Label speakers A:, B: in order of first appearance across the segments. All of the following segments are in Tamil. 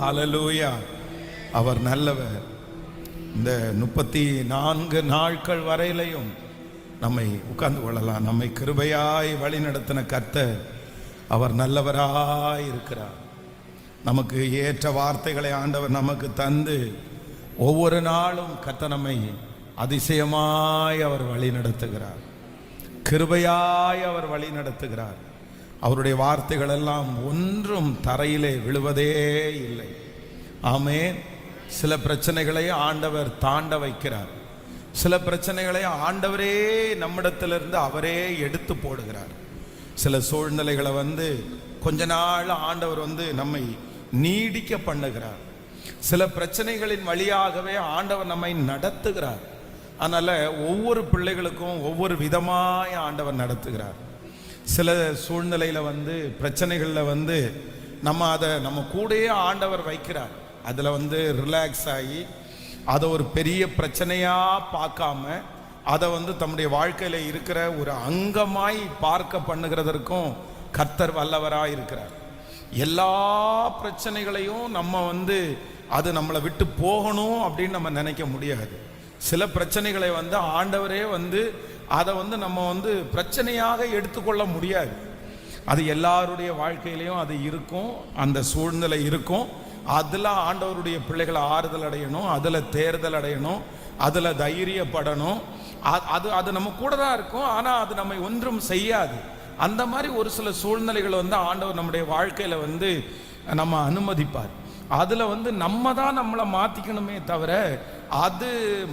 A: ஹல்லேலூயா. அவர் நல்லவர். இந்த 34 நாட்கள் வரையிலையும் நம்மை உட்கார்ந்து கொள்ளலாம். நம்மை கிருபையாய் வழி நடத்தின கர்த்தர் அவர் நல்லவராய் இருக்கிறார். நமக்கு ஏற்ற வார்த்தைகளை ஆண்டவர் நமக்கு தந்து ஒவ்வொரு நாளும் கர்த்தர் நம்மை அதிசயமாய் அவர் வழி நடத்துகிறார். கிருபையாய் அவர் வழி நடத்துகிறார். அவருடைய வார்த்தைகள் எல்லாம் ஒன்றும் தரையிலே விழுவதே இல்லை. ஆமென். சில பிரச்சனைகளை ஆண்டவர் தாண்ட வைக்கிறார். சில பிரச்சனைகளை ஆண்டவரே நம்மிடத்திலிருந்து அவரே எடுத்து போடுகிறார். சில சூழ்நிலைகளை கொஞ்ச நாள் ஆண்டவர் நம்மை நீடிக்க பண்ணுகிறார். சில பிரச்சனைகளின் வழியாகவே ஆண்டவர் நம்மை நடத்துகிறார். அதனால ஒவ்வொரு பிள்ளைகளுக்கும் ஒவ்வொரு விதமாய் ஆண்டவர் நடத்துகிறார். சில சூழ்நிலையில பிரச்சனைகள்ல நம்ம அதை நம்ம கூடயே ஆண்டவர் வைக்கிறார். அதுல ரிலாக்ஸ் ஆகி அதை ஒரு பெரிய பிரச்சனையா பார்க்காம அதை தம்முடைய வாழ்க்கையில இருக்கிற ஒரு அங்கமாய் பார்க்க பண்ணுகிறதற்கும் கர்த்தர் வல்லவராய் இருக்கிறார். எல்லா பிரச்சனைகளையும் நம்ம அது நம்மளை விட்டு போகணும் அப்படின்னு நம்ம நினைக்க முடியாது. சில பிரச்சனைகளை ஆண்டவரே அதை நம்ம பிரச்சனையாக எடுத்துக்கொள்ள முடியாது. அது எல்லாருடைய வாழ்க்கையிலையும் அது இருக்கும், அந்த சூழ்நிலை இருக்கும். அதில் ஆண்டவருடைய பிள்ளைகளை ஆறுதல் அடையணும், அதில் தேர்தல் அடையணும், அதில் தைரியப்படணும். அது நம்ம கூட தான் இருக்கும், ஆனால் அது நம்மை ஒன்றும் செய்யாது. அந்த மாதிரி ஒரு சில சூழ்நிலைகளை ஆண்டவர் நம்முடைய வாழ்க்கையில் நம்ம அனுமதிப்பார். அதில் நம்ம தான் நம்மளை மாற்றிக்கணுமே தவிர அது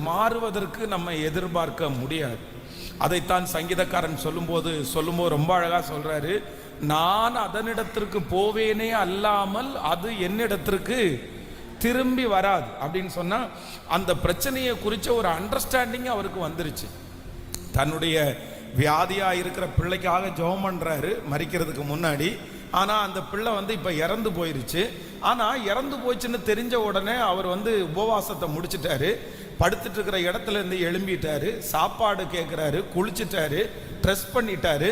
A: மாறுவதற்கு நம்ம எதிர்பார்க்க முடியாது. அதைத்தான் சங்கீதக்காரன் சொல்லும்போது ரொம்ப அழகாக சொல்றாரு, நான் அதனிடத்திற்கு போவேனே அல்லாமல் அது என்னிடத்திற்கு திரும்பி வராது அப்படின்னு சொன்னா, அந்த பிரச்சனையை குறித்த ஒரு அண்டர்ஸ்டாண்டிங் அவருக்கு வந்துருச்சு. தன்னுடைய வியாதியா இருக்கிற பிள்ளைக்காக ஜெபம் பண்றாரு மரிக்கிறதுக்கு முன்னாடி. ஆனா அந்த பிள்ளை இப்ப இறந்து போயிருச்சு. ஆனா இறந்து போச்சுன்னு தெரிஞ்ச உடனே அவர் உபவாசத்தை முடிச்சிட்டாரு. படுத்துட்டு இருக்கிற இடத்துல இருந்து எழும்பிட்டாரு, சாப்பாடு கேட்கிறாரு, குளிச்சுட்டாரு, ட்ரெஸ் பண்ணிட்டாரு.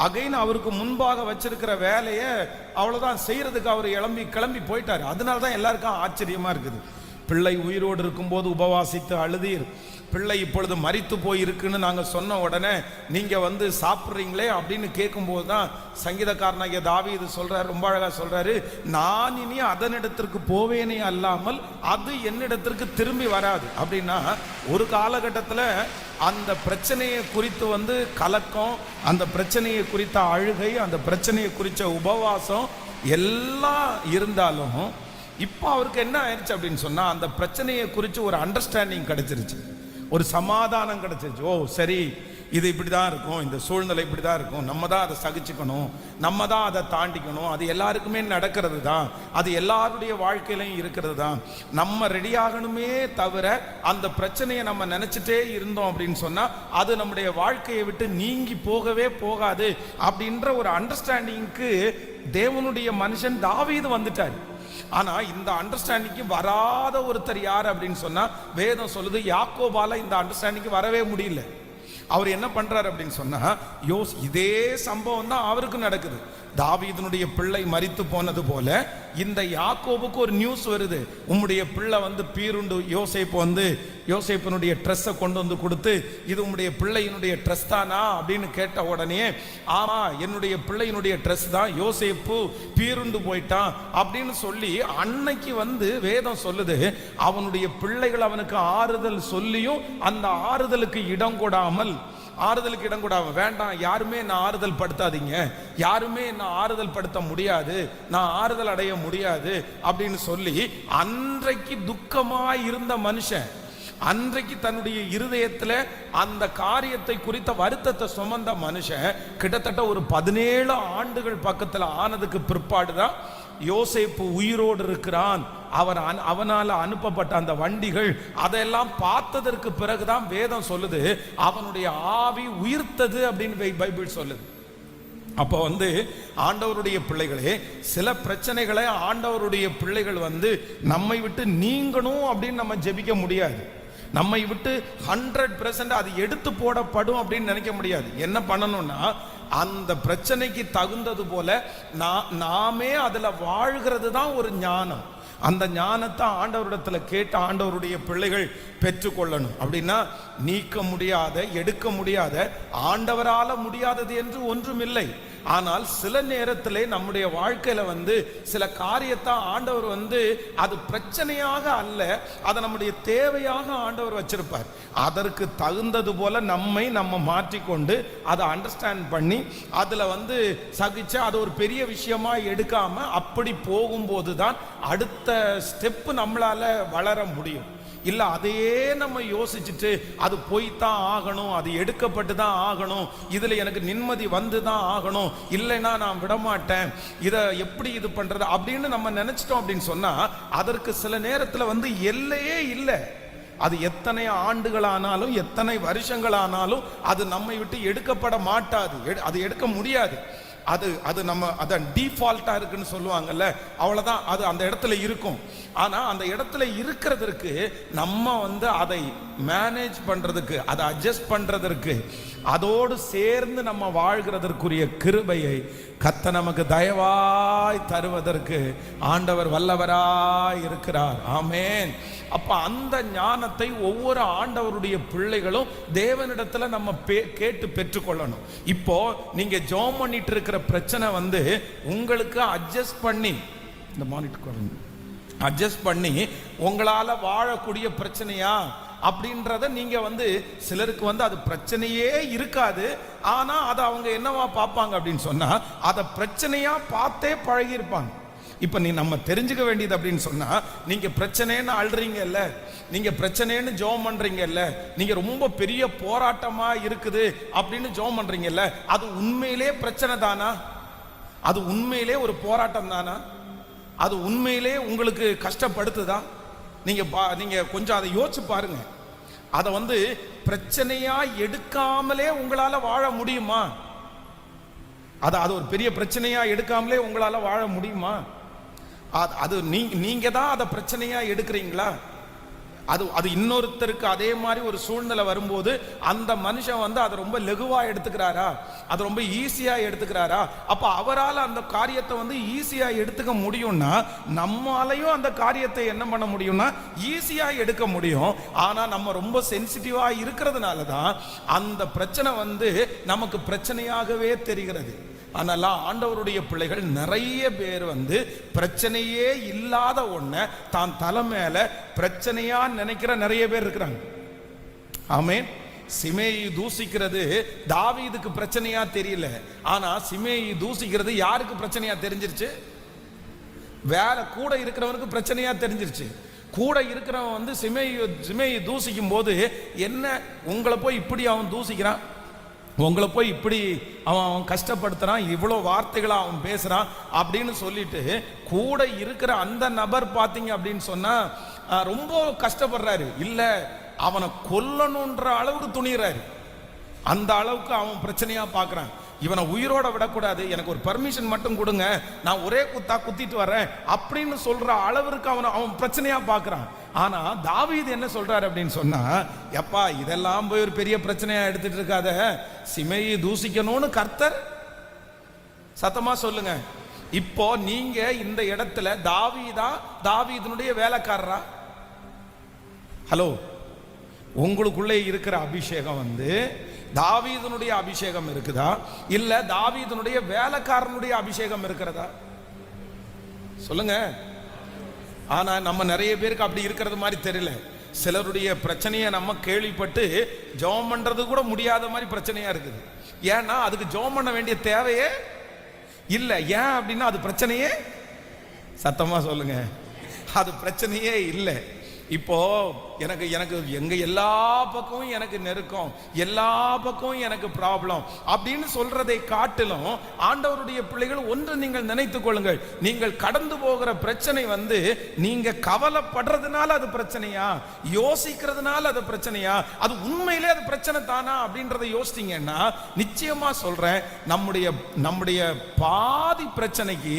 A: அகைன் அவருக்கு முன்பாக வச்சிருக்கிற வேலையை அவ்வளவுதான் செய்யறதுக்கு அவர் கிளம்பி போயிட்டாரு. அதனாலதான் எல்லாருக்கும் ஆச்சரியமா இருக்குது. பிள்ளை உயிரோடு இருக்கும்போது உபவாசித்து அழுதீர், பிள்ளை இப்பொழுது மரித்து போயிருக்குன்னு நாங்கள் சொன்ன உடனே நீங்க சாப்பிட்றீங்களே அப்படின்னு கேட்கும்போது தான் சங்கீதக்காரனாகிய தாவீது சொல்றாரு, ரொம்ப அழகா சொல்றாரு, நான் இனி அதனிடத்திற்கு போவேனே அல்லாமல் அது என்னிடத்திற்கு திரும்பி வராது. அப்படின்னா ஒரு காலகட்டத்தில் அந்த பிரச்சனையை குறித்து கலக்கம், அந்த பிரச்சனையை குறித்த அழுகை, அந்த பிரச்சனையை குறித்த உபவாசம் எல்லாம் இருந்தாலும் இப்போ அவருக்கு என்ன ஆயிடுச்சு அப்படின்னு சொன்னா, அந்த பிரச்சனையை குறித்து ஒரு அண்டர்ஸ்டாண்டிங் கிடைச்சிருச்சு, ஒரு சமாதானம் கிடைச்சிருச்சு. ஓ சரி, இது இப்படிதான் இருக்கும், இந்த சூழ்நிலை இப்படிதான் இருக்கும், நம்ம தான் அதை சகிச்சுக்கணும், நம்ம தான் அதை தாண்டிக்கணும், அது எல்லாருக்குமே நடக்கிறது தான், அது எல்லாருடைய வாழ்க்கையிலையும் இருக்கிறது தான், நம்ம ரெடியாகணுமே தவிர அந்த பிரச்சனையை நம்ம நினைச்சிட்டே இருந்தோம் அப்படின்னு சொன்னா அது நம்முடைய வாழ்க்கையை விட்டு நீங்கி போகவே போகாது அப்படின்ற ஒரு அண்டர்ஸ்டாண்டிங்க்கு தேவனுடைய மனுஷன் தாவீது வந்துட்டார். ஆனா இந்த அண்டர்ஸ்டாண்டிங்க்கு வராத ஒருத்தர் யார் அப்படின்னு சொன்னா, வேதம் சொல்லுது யாக்கோபால இந்த அண்டர்ஸ்டாண்டிங்க்கு வரவே முடியல. அவர் என்ன பண்றாரு அப்படின்னு சொன்னா, இதே சம்பவம் தான் அவருக்கு நடக்குது. தாவீதுனுடைய பிள்ளை மரித்து போனது போல இந்த யாக்கோபுக்கு ஒரு நியூஸ் வருது, உம்முடைய பிள்ளை பீருண்டு யோசேப்பினுடைய ட்ரெஸ்ஸை கொண்டு கொடுத்து, இது உம்முடைய பிள்ளையினுடைய ட்ரெஸ் தானா அப்படின்னு கேட்ட உடனே, ஆமா என்னுடைய பிள்ளையினுடைய ட்ரெஸ் தான், யோசேப்பு பீருண்டு போயிட்டான் அப்படின்னு சொல்லி அன்னைக்கு வேதம் சொல்லுது, அவனுடைய பிள்ளைகள் அவனுக்கு ஆறுதல் சொல்லியும் அந்த ஆறுதலுக்கு இடம் கொடாமல் வேண்டாம், யாருமே நான் ஆறுதல் படுத்தாதீங்க, யாருமே நான் ஆறுதல் படுத்த முடியாது, நான் ஆறுதல் அடைய முடியாது அப்படின்னு சொல்லி அன்றைக்கு துக்கமாய் இருந்த மனுஷன், அன்றைக்கு தன்னுடைய இருதயத்துல அந்த காரியத்தை குறித்த வருத்தத்தை சுமந்த மனுஷன் கிட்டத்தட்ட ஒரு 17 ஆண்டுகள் பக்கத்துல ஆனதுக்கு பிற்பாடுதான் யோசேப்பு உயிரோடு இருக்கிறான், அவனால அனுப்பப்பட்ட அந்த வண்டிகள் அதெல்லாம் பார்த்ததற்கு பிறகுதான் வேதம் சொல்லுது அவனுடைய ஆவி உயிர்த்தது அப்படின்னு பைபிள் சொல்லுது. அப்போ ஆண்டவருடைய பிள்ளைகளே, சில பிரச்சனைகளை ஆண்டவருடைய பிள்ளைகள் நம்மை விட்டு நீங்கணும் அப்படின்னு நம்ம ஜெபிக்க முடியாது. நம்மை விட்டு 100% அது எடுத்து போடப்படும் அப்படின்னு நினைக்க முடியாது. என்ன பண்ணணும்னா, அந்த பிரச்சனைக்கு தகுந்தது போல நாமே அதுல வாழ்கிறது தான் ஒரு ஞானம். அந்த ஞானத்தை ஆண்டவரிடத்துல கேட்டு ஆண்டவருடைய பிள்ளைகள் பெற்றுக்கொள்ளணும். அப்படின்னா நீக்க முடியாத, எடுக்க முடியாத, ஆண்டவரால முடியாதது என்று ஒன்றுமில்லை. ஆனால் சில நேரத்திலே நம்முடைய வாழ்க்கையில சில காரியத்தை ஆண்டவர் அது பிரச்சனையாக அல்ல, அதை நம்முடைய தேவையாக ஆண்டவர் வச்சிருப்பார். அதற்கு தகுந்தது போல நம்ம மாற்றிக்கொண்டு அதை அண்டர்ஸ்டாண்ட் பண்ணி அதுல சகிச்சு அது ஒரு பெரிய விஷயமா எடுக்காம அப்படி போகும்போது தான் அடுத்த ஸ்டெப் நம்மளால வளர முடியும். இல்ல அதையே நம்ம யோசிச்சுட்டு அது போய்தான் ஆகணும், அது எடுக்கப்பட்டு தான் ஆகணும், இதுல எனக்கு நிம்மதி தான் ஆகணும், இல்லைன்னா நான் விடமாட்டேன், இதை எப்படி இது பண்றது அப்படின்னு நம்ம நினைச்சிட்டோம் அப்படின்னு சொன்னா அதற்கு சில நேரத்துல எல்லையே இல்லை. அது எத்தனை ஆண்டுகளானாலும் எத்தனை வருஷங்களானாலும் அது நம்மை விட்டு எடுக்கப்பட மாட்டாது, அது எடுக்க முடியாது. அது நம்ம அதான் டிஃபால்ட்டா இருக்குன்னு சொல்லுவாங்கல்ல, அவ்வளவுதான், அது அந்த இடத்துல இருக்கும். ஆனா அந்த இடத்துல இருக்கிறதுக்கு நம்ம அதை மேனேஜ் பண்றதுக்கு, அதை அட்ஜஸ்ட் பண்றதற்கு, அதோடு சேர்ந்து நம்ம வாழ்கிறதற்குரிய கிருபையை கர்த்தர் நமக்கு தயவாய் தருவதற்கு ஆண்டவர் வல்லவராய் இருக்கிறார். ஆமென். அப்ப அந்த ஞானத்தை ஒவ்வொரு ஆண்டவருடைய பிள்ளைகளும் தேவனிடத்துல நம்ம கேட்டு பெற்றுக்கொள்ளணும். இப்போ நீங்க ஜெபம் பண்ணிட்டு இருக்கிற பிரச்சனை உங்களுக்கு அட்ஜஸ்ட் பண்ணி, இந்த மானிட்டர் அட்ஜஸ்ட் பண்ணி உங்களால வாழக்கூடிய பிரச்சனையா அப்படின்றத நீங்க சிலருக்கு அது பிரச்சனையே இருக்காது. ஆனா அதை அவங்க என்னவா பார்ப்பாங்க அப்படின்னு சொன்னா அதை பிரச்சனையா பார்த்தே பழகி இருப்பாங்க. இப்ப நம்ம தெரிஞ்சுக்க வேண்டியது அப்படின்னு சொன்னா, நீங்க பிரச்சனைன்னு அழுறீங்கல்ல, நீங்க பிரச்சனைன்னு ஜெபம் பண்றீங்கல்ல, நீங்க ரொம்ப பெரிய போராட்டமா இருக்குது அப்படின்னு ஜெபம் பண்றீங்கல்ல, அது உண்மையிலே பிரச்சனை தானா? அது உண்மையிலே ஒரு போராட்டம் தானா? அது உண்மையிலே உங்களுக்கு கஷ்டப்படுத்துதா? நீங்க கொஞ்சம் அதை யோசிச்சு பாருங்க. அதை பிரச்சனையா எடுக்காமலே உங்களால வாழ முடியுமா? அது ஒரு பெரிய பிரச்சனையா எடுக்காமலே உங்களால வாழ முடியுமா? அது நீங்க தான் அதை பிரச்சனையா எடுக்கிறீங்களா? அது இன்னொருத்தருக்கு அதே மாதிரி ஒரு சூழ்நிலை வரும்போது அந்த மனுஷன் அதை ரொம்ப லெகுவா எடுத்துக்கிறாரா, அது ரொம்ப ஈஸியா எடுத்துக்கிறாரா? அப்ப அவரால் அந்த காரியத்தை ஈஸியா எடுத்துக்க முடியும்னா நம்மாலையும் அந்த காரியத்தை என்ன பண்ண முடியும்னா ஈஸியா எடுக்க முடியும். ஆனா நம்ம ரொம்ப சென்சிட்டிவா இருக்கிறதுனால தான் அந்த பிரச்சனை நமக்கு பிரச்சனையாகவே தெரிகிறது. ஆனால் ஆண்டவருடைய பிள்ளைகள் நிறைய பேர் பிரச்சனையே இல்லாத ஒன்ன தான் தலை மேல பிரச்சனையா நினைக்கிற நிறைய பேர் இருக்கிறாங்க. ஆமென். சிமேயி தூசிக்கிறது தாவீதுக்கு பிரச்சனையா தெரியல, ஆனா சிமேயி தூசிக்கிறது யாருக்கு பிரச்சனையா தெரிஞ்சிருச்சு? வேற கூட இருக்கிறவனுக்கு பிரச்சனையா தெரிஞ்சிருச்சு. கூட இருக்கிறவன் சிமேயி தூசிக்கும் போது, என்ன உங்களை போய் இப்படி அவன் தூசிக்கிறான், உங்களை போய் இப்படி அவன் கஷ்டப்படுத்துறான், இவ்வளோ வார்த்தைகளை அவன் பேசுறான் அப்படின்னு சொல்லிட்டு கூட இருக்கிற அந்த நபர் பார்த்தீங்க அப்படின்னு சொன்னா ரொம்ப கஷ்டப்படுறாரு. இல்ல அவனை கொல்லணுன்ற அளவுக்கு துணிகிறாரு. அந்த அளவுக்கு அவன் பிரச்சனையா பார்க்கறான். இவனை உயிரோட விடக்கூடாது, எனக்கு ஒரு பர்மிஷன் மட்டும் கொடுங்க, நான் ஒரே குத்தா குத்திட்டு வரேன் அப்படின்னு சொல்ற அளவிற்கு அவன் பிரச்சனையா பார்க்கறான். ஆனா தாவீது என்ன சொல்றாரு அப்படின்னு சொன்னா, எப்பா இதெல்லாம் போய் ஒரு பெரிய பிரச்சனையா எடுத்துட்டு இருக்காத, சிமேயி தூசிக்கணும்னு கர்த்தர் சத்தமா சொல்லுங்க. இப்போ நீங்க இந்த இடத்துல தாவீதுனுடைய வேலைக்காரரா? ஹலோ, உங்களுக்குள்ளே இருக்கிற அபிஷேகம் தாவீதுனுடைய அபிஷேகம் இருக்குதா, இல்ல தாவீதுனுடைய வேலைக்காரனுடைய அபிஷேகம் இருக்கிறதா? சொல்லுங்க. ஆனா நம்ம நிறைய பேருக்கு அப்படி இருக்கிறது மாதிரி தெரியல. சிலருடைய பிரச்சனையை நம்ம கேள்விப்பட்டு ஜெபம் பண்றது கூட முடியாத மாதிரி பிரச்சனையா இருக்குது. ஏன்னா அதுக்கு ஜெபம் பண்ண வேண்டிய தேவையே இல்லை. ஏன் அப்படின்னா அது பிரச்சனையே, சத்தமா சொல்லுங்க, அது பிரச்சனையே இல்லை. இப்போ எனக்கு எங்க எல்லா பக்கமும் எனக்கு நெருக்கம், எல்லா பக்கமும் எனக்கு ப்ராப்ளம் அப்படின்னு சொல்றதை காட்டிலும் ஆண்டவருடைய பிள்ளைகள் ஒன்று நீங்கள் நினைத்துக் கொள்ளுங்கள், நீங்கள் கடந்து போகிற பிரச்சனை நீங்க கவலைப்படுறதுனால அது பிரச்சனையா, யோசிக்கிறதுனால அது பிரச்சனையா, அது உண்மையிலே அது பிரச்சனை தானா அப்படின்றத யோசித்தீங்கன்னா நிச்சயமா சொல்றேன், நம்முடைய பாதி பிரச்சனைக்கு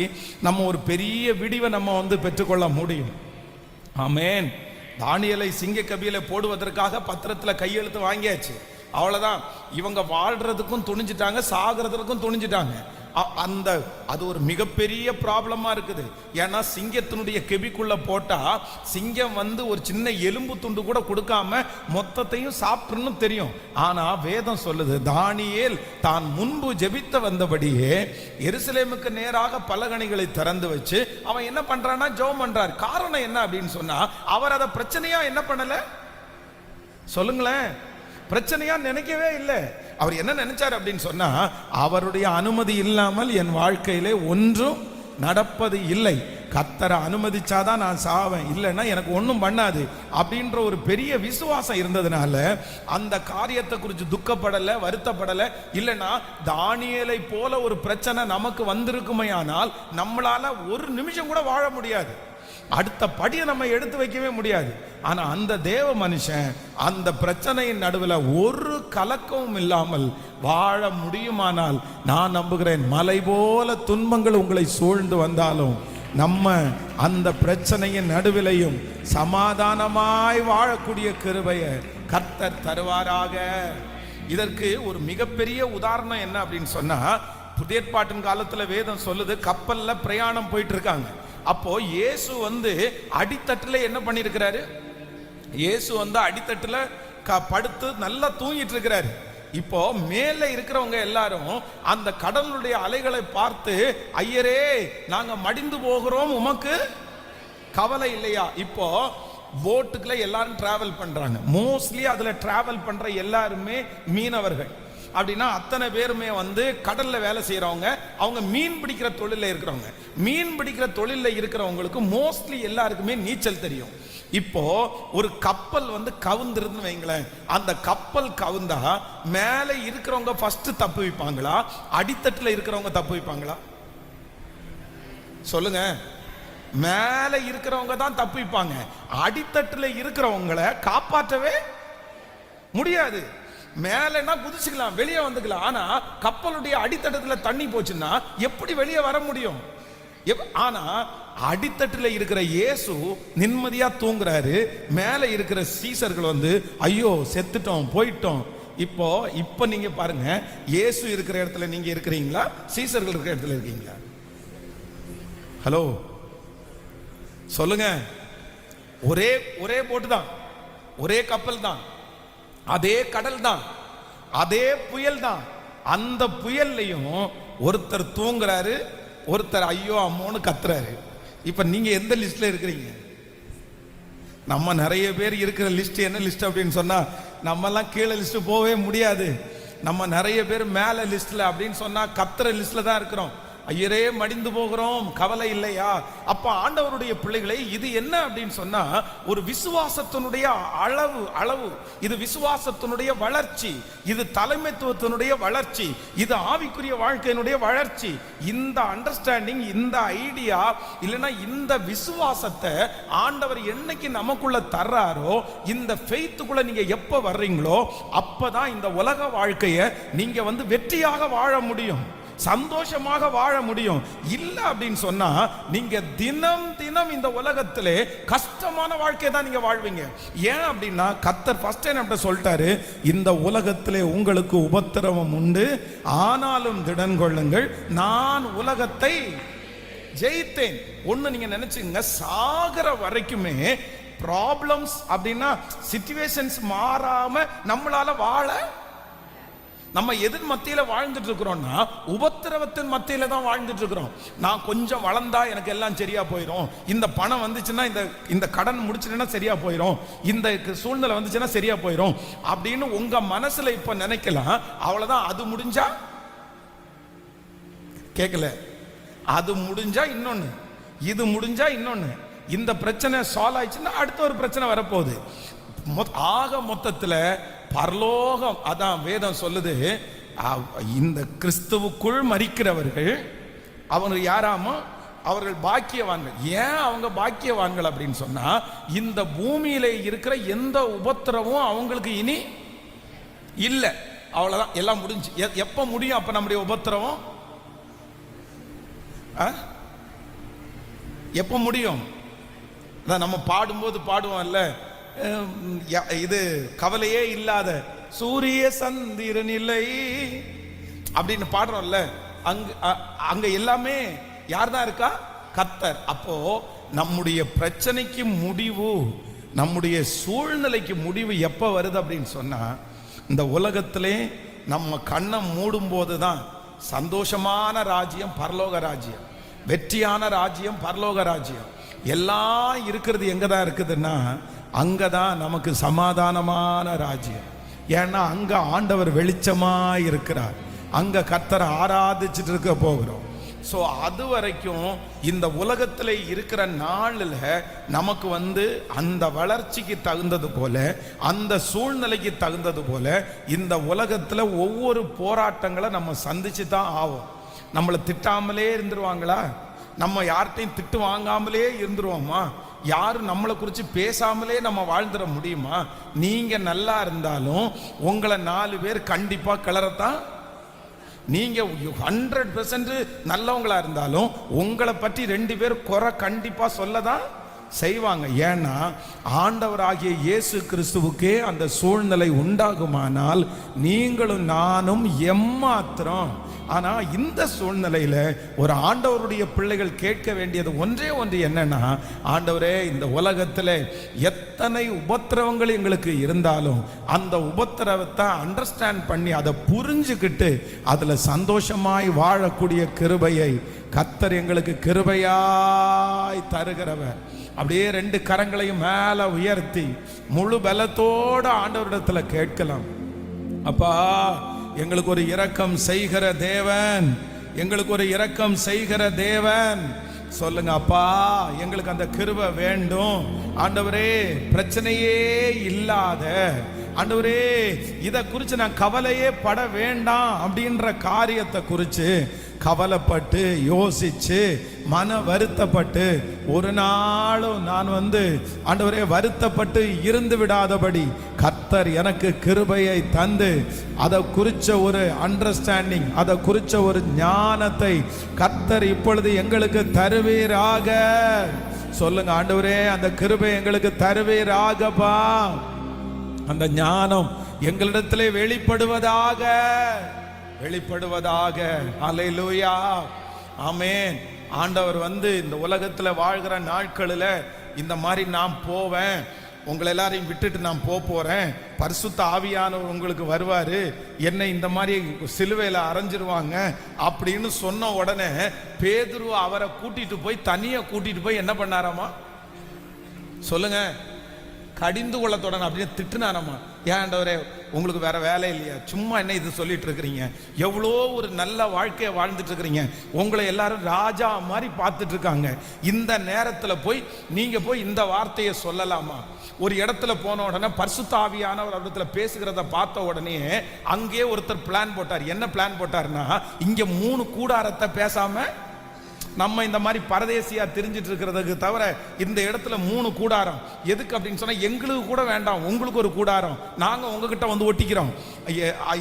A: நம்ம ஒரு பெரிய விடிவை நம்ம பெற்றுக்கொள்ள முடியும். ஆமென். தானியேலை சிங்க கபியில போடுவதற்காக பத்திரத்தில் கையெழுத்து வாங்கியாச்சு, அவ்வளவுதான். இவங்க வாழ்றதுக்கும் துணிஞ்சிட்டாங்க, சாகிறதுக்கும் துணிஞ்சிட்டாங்க. அந்த அது ஒரு மிகப்பெரிய ப்ராப்ளமா இருக்குது. ஏன்னா சிங்கத்தினுடைய கெபிக்குள்ள போட்டா சிங்கம் வந்து ஒரு சின்ன எலும்பு துண்டு கூட கொடுக்காம மொத்தத்தையும் சாப்பிட்டுன்னு தெரியும். ஆனா வேதம் சொல்லுது, தானியேல் தான் முன்பு ஜெபித்த வந்தபடியே எருசலேமுக்கு நேராக பலகணிகளை திறந்து வச்சு அவன் என்ன பண்றான்னா ஜெபம் பண்றார். காரணம் என்ன அப்படின்னு சொன்னா, அவர் அதை பிரச்சனையா என்ன பண்ணல சொல்லுங்களேன், பிரச்சனையா நினைக்கவே இல்லை. அவர் என்ன நினைச்சார் அப்படின்னு சொன்னா, அவருடைய அனுமதி இல்லாமல் என் வாழ்க்கையிலே ஒன்றும் நடப்பது இல்லை. கர்த்தரை அனுமதிச்சாதான் நான் சாவேன், இல்லைன்னா எனக்கு ஒன்றும் பண்ணாது அப்படின்ற ஒரு பெரிய விசுவாசம் இருந்ததுனால அந்த காரியத்தை குறித்து துக்கப்படலை, வருத்தப்படலை. இல்லைன்னா தானியேலை போல ஒரு பிரச்சனை நமக்கு வந்திருக்குமே, ஆனால் நம்மளால ஒரு நிமிஷம் கூட வாழ முடியாது, அடுத்த படியை நம்ம எடுத்து வைக்கவே முடியாது. ஆனா அந்த தேவ மனுஷன் அந்த பிரச்சனையின் நடுவில் ஒரு கலக்கமும் இல்லாமல் வாழ முடியுமானால், நான் நம்புகிறேன் மலை போல துன்பங்கள் உங்களை சூழ்ந்து வந்தாலும் நம்ம அந்த பிரச்சனையின் நடுவிலையும் சமாதானமாய் வாழக்கூடிய கிருபையை கர்த்தர் தருவாராக. இதற்கு ஒரு மிகப்பெரிய உதாரணம் என்ன அப்படின்னு சொன்னா, புதிய ஏற்பாட்டின் காலத்துல வேதம் சொல்லுது, கப்பல்ல பிரயாணம் போயிட்டு இருக்காங்க. அப்போ இயேசு வந்து அடித்தட்டுல என்ன பண்ணிருக்கிறாரு, இயேசு வந்து அடித்தட்டுல படுத்து நல்லா தூங்கிட்டு இருக்கிறாரு. இப்போ மேல இருக்கிறவங்க எல்லாரும் அந்த கடலுடைய அலைகளை பார்த்து, ஐயரே நாங்க மடிந்து போகிறோம், உமக்கு கவலை இல்லையா? இப்போ போட்டுக்குள்ள எல்லாரும் டிராவல் பண்றாங்க. மோஸ்ட்லி அதுல டிராவல் பண்ற எல்லாருமே மீனவர்கள். அப்படின்னா அத்தனை பேருமே வந்து கடல்ல வேலை செய்யறவங்க, அவங்க மீன் பிடிக்கிற தொழில இருக்கிறவங்க. மீன் பிடிக்கிற தொழில இருக்கிறவங்களுக்கு மோஸ்ட்லி எல்லாருக்குமே நீச்சல் தெரியும். இப்போ ஒரு கப்பல் வந்து கவுந்துருன்னு வைங்களேன், அந்த கப்பல் கவுந்தா மேல இருக்கிறவங்க ஃபர்ஸ்ட் தப்பு வைப்பாங்களா, அடித்தட்டுல இருக்கிறவங்க தப்பு வைப்பாங்களா சொல்லுங்க? மேல இருக்கிறவங்க தான் தப்பு வைப்பாங்க. அடித்தட்டுல இருக்கிறவங்களை காப்பாற்றவே முடியாது. மேலன்னா குதிச்சுக்கலாம், வெளியே வந்துக்கலாம். ஆனா கப்பலுடைய அடித்தட்டத்துல தண்ணி போச்சுன்னா எப்படி வெளியே வர முடியும்? ஆனா அடித்தட்டுல இருக்கிற இயேசு நிம்மதியா தூங்குறாரு. மேல இருக்கிற சீசர்கள் வந்து ஐயோ செத்துட்டோம் போயிட்டோம். இப்போ நீங்க பாருங்க, இயேசு இருக்கிற இடத்துல நீங்க இருக்கிறீங்களா, சீசர்கள் இருக்கிற இடத்துல இருக்கீங்களா? ஹலோ சொல்லுங்க. ஒரே போட்டு தான், ஒரே கப்பல் தான், அதே கடல் தான், அதே புயல் தான். அந்த புயல்லையும் ஒருத்தர் தூங்குறாரு, ஒருத்தர் ஐயோ அம்மோன்னு கத்துறாரு. இப்ப நீங்க எந்த லிஸ்ட்ல இருக்கிறீங்க? நம்ம நிறைய பேர் இருக்கிற லிஸ்ட் என்ன லிஸ்ட் அப்படின்னு சொன்னா, நம்ம எல்லாம் கீழே லிஸ்ட் போகவே முடியாது. நம்ம நிறைய பேர் மேல லிஸ்ட்ல அப்படின்னு சொன்னா கத்துற லிஸ்ட்ல தான் இருக்கிறோம். ஐயரே மடிந்து போகிறோம், கவலை இல்லையா? அப்ப ஆண்டவருடைய பிள்ளைகளை, இது என்ன அப்படின்னு சொன்னா ஒரு விசுவாசத்தினுடைய அளவு. இது விசுவாசத்தினுடைய வளர்ச்சி, இது தலைமைத்துவத்தினுடைய வளர்ச்சி, இது ஆவிக்குரிய வாழ்க்கையினுடைய வளர்ச்சி. இந்த அண்டர்ஸ்டாண்டிங், இந்த ஐடியா இல்லைன்னா இந்த விசுவாசத்தை ஆண்டவர் என்னைக்கு நமக்குள்ள தர்றாரோ, இந்த ஃபெய்த்துக்குள்ள நீங்க எப்ப வர்றீங்களோ அப்பதான் இந்த உலக வாழ்க்கையை நீங்க வந்து வெற்றியாக வாழ முடியும், சந்தோஷமாக வாழ முடியும். இல்ல அப்படின்னு சொன்னா நீங்க தினம் தினம் இந்த உலகத்திலே கஷ்டமான வாழ்க்கை தான் நீங்க வாழ்வீங்க. ஏன் அப்படின்னா கர்த்தர் ஃபர்ஸ்ட் என்ன சொல்லிட்டாரு, இந்த உலகத்திலே உங்களுக்கு உபத்திரவம் உண்டு, ஆனாலும் திடன் கொள்ளுங்கள், நான் உலகத்தை ஜெயித்தேன். ஒண்ணு நீங்க நினைச்சுங்க, சாகர வரைக்குமே ப்ராப்ளம்ஸ் அப்படின்னா சிச்சுவேஷன்ஸ் மாறாம நம்மளால வாழ, நம்ம எதிர் மத்தியில வாழ்ந்துட்டு இருக்கிறோம்னா உபத்திரவத்தின் மத்தியில தான் வாழ்ந்துட்டு இருக்கிறோம். நான் கொஞ்சம் வளர்ந்தா எனக்கு எல்லாம் சரியா போயிடும், இந்த பணம் வந்துச்சுன்னா, இந்த கடன் முடிச்சுன்னா சரியா போயிடும், இந்த சூழ்நிலை வந்துச்சுன்னா சரியா போயிடும் அப்படின்னு உங்க மனசுல இப்ப நினைக்கலாம். அவ்வளவுதான். அது முடிஞ்சா கேட்கல, அது முடிஞ்சா இன்னொன்னு, இது முடிஞ்சா இன்னொன்னு, இந்த பிரச்சனை சால்வ் ஆயிடுச்சுன்னா அடுத்த ஒரு பிரச்சனை வரப்போகுது. ஆக மொத்தத்துல பரலோகம், அதான் வேதம் சொல்லுது, இந்த கிறிஸ்துவுக்குள் மரிக்கிறவர்கள் அவங்க யாராமோ அவர்கள் பாக்கியவான்கள். ஏன் அவங்க பாக்கியவான்கள் அப்படின்னு சொன்னா, இந்த பூமியில இருக்கிற எந்த உபத்திரமும் அவங்களுக்கு இனி இல்ல, அவ்வளவுதான், எல்லாம் முடிஞ்சு. எப்ப முடியும் அப்ப நம்முடைய உபத்திரவம்? எப்ப முடியும்? நம்ம பாடும்போது பாடுவோம்ல, இது கவலையே இல்லாத சூரிய சந்திரன் இல்லை அப்படின்னு பாடுறோம்ல. அங்க எல்லாமே யார் தான் இருக்கா? கர்த்தர். அப்போ நம்முடைய பிரச்சனைக்கு முடிவு, நம்முடைய சூழ்நிலைக்கு முடிவு எப்ப வருது அப்படின்னு சொன்னா, இந்த உலகத்திலே நம்ம கண்ணை மூடும் போதுதான் சந்தோஷமான ராஜ்யம் பரலோக ராஜ்யம், வெற்றியான ராஜ்யம் பரலோக ராஜ்யம் எல்லாம் இருக்கிறது எங்கதான் இருக்குதுன்னா, அங்கதான் நமக்கு சமாதானமான ராஜ்யம். ஏன்னா அங்க ஆண்டவர் வெளிச்சமா இருக்கிறார், அங்க கர்த்தரை ஆராதிச்சுட்டு இருக்க போகிறோம். ஸோ அது வரைக்கும் இந்த உலகத்தில் இருக்கிற நாளில் நமக்கு அந்த வளர்ச்சிக்கு தகுந்தது போல, அந்த சூழ்நிலைக்கு தகுந்தது போல இந்த உலகத்தில் ஒவ்வொரு போராட்டங்களை நம்ம சந்திச்சு தான் ஆகும். நம்மளை திட்டாமலே இருந்துருவாங்களா? நம்ம யார்கிட்டையும் திட்டு வாங்காமலே இருந்துருவோமா? யாரும் நம்மளை குறித்து பேசாமலே நம்ம வாழ்ந்துட முடியுமா? நீங்க நல்லா இருந்தாலும் உங்களை 4 பேர் கண்டிப்பா கிளறத்தான். நீங்க 100% நல்லவங்களா இருந்தாலும் உங்களை பற்றி 2 பேர் குறை கண்டிப்பா சொல்லதான் செய்வாங்க. ஏன்னா ஆண்டவராகிய இயேசு கிறிஸ்துவுக்கே அந்த சூழ்நிலை உண்டாகுமானால் நீங்களும் நானும் எம்மாத்திரம். ஆனா இந்த சூழ்நிலையில ஒரு ஆண்டவருடைய பிள்ளைகள் கேட்க வேண்டியது ஒன்றே ஒன்று என்னன்னா, ஆண்டவரே இந்த உலகத்தில் எத்தனை உபத்திரவங்கள் எங்களுக்கு இருந்தாலும் அந்த உபத்திரவத்தை அண்டர்ஸ்டாண்ட் பண்ணி அதை புரிஞ்சுக்கிட்டு அதுல சந்தோஷமாய் வாழக்கூடிய கிருபையை கர்த்தர் எங்களுக்கு கிருபையாய் தருகிறவர். அப்படியே 2 கரங்களையும் மேல உயர்த்தி முழு பலத்தோட ஆண்டவரிடத்துல கேட்கலாம். அப்பா, எங்களுக்கு ஒரு இரக்கம் செய்கிற தேவன், எங்களுக்கு ஒரு இரக்கம் செய்கிற தேவன். சொல்லுங்க, அப்பா எங்களுக்கு அந்த கிருபை வேண்டும். ஆண்டவரே பிரச்சனையே இல்லாத ஆண்டவரே, இதை குறித்து நான் கவலையே பட வேண்டாம் அப்படின்ற காரியத்தை குறித்து கவலைப்பட்டு யோசிச்சு மன வருத்தப்பட்டு ஒரு நாளும் நான் ஆண்டவரே வருத்தப்பட்டு இருந்து விடாதபடி கர்த்தர் எனக்கு கிருபையை தந்து அதை குறிச்ச ஒரு அண்டர்ஸ்டாண்டிங், அதை குறிச்ச ஒரு ஞானத்தை கர்த்தர் இப்பொழுது எங்களுக்கு தருவீராக. சொல்லுங்க, ஆண்டவரே அந்த கிருபை எங்களுக்கு தருவீராகப்பா. அந்த ஞானம் எங்களிடத்திலே வெளிப்படுவதாக, வெளிப்படுவதாக. அல்லேலூயா, ஆமென். ஆண்டவர் இந்த உலகத்தில் வாழ்கிற நாட்களில் இந்த மாதிரி நான் போவேன், உங்களை எல்லாரையும் விட்டுட்டு நான் போறேன், பரிசுத்த ஆவியானவர் உங்களுக்கு வருவாரு, என்னை இந்த மாதிரி சிலுவையில் அரைஞ்சிருவாங்க அப்படின்னு சொன்ன உடனே பேதுரு அவரை கூட்டிட்டு போய் தனியாக கூட்டிட்டு போய் என்ன பண்ணாராமா? சொல்லுங்க, கடிந்து கொள்ள தொடங்க அப்படின்னு திட்டுனாராமா. ஏன் ஆண்டவரே உங்களுக்கு வேற வேலை இல்லையா? சும்மா என்ன இது சொல்லிட்டு இருக்கிறீங்க? எவ்வளோ ஒரு நல்ல வாழ்க்கையை வாழ்ந்துட்டு இருக்கிறீங்க, உங்களை எல்லாரும் ராஜா மாதிரி பார்த்துட்டு இருக்காங்க. இந்த நேரத்தில் போய் நீங்க போய் இந்த வார்த்தையை சொல்லலாமா? ஒரு இடத்துல போன உடனே பரிசுத்த ஆவியானவர் இடத்துல பேசுகிறத பார்த்த உடனே அங்கே ஒருத்தர் பிளான் போட்டார். என்ன பிளான் போட்டார்னா, இங்க 3 கூடாரத்தை பேசாம நம்ம இந்த மாதிரி பரதேசியா தெரிஞ்சிட்டு இருக்கிறதுக்கு தவிர இந்த இடத்துல 3 கூடாரம் எதுக்கு அப்படின்னு சொன்னா, எங்களுக்கு கூட வேண்டாம், உங்களுக்கு ஒரு கூடாரம், நாங்க உங்ககிட்ட ஒட்டிக்கிறோம்.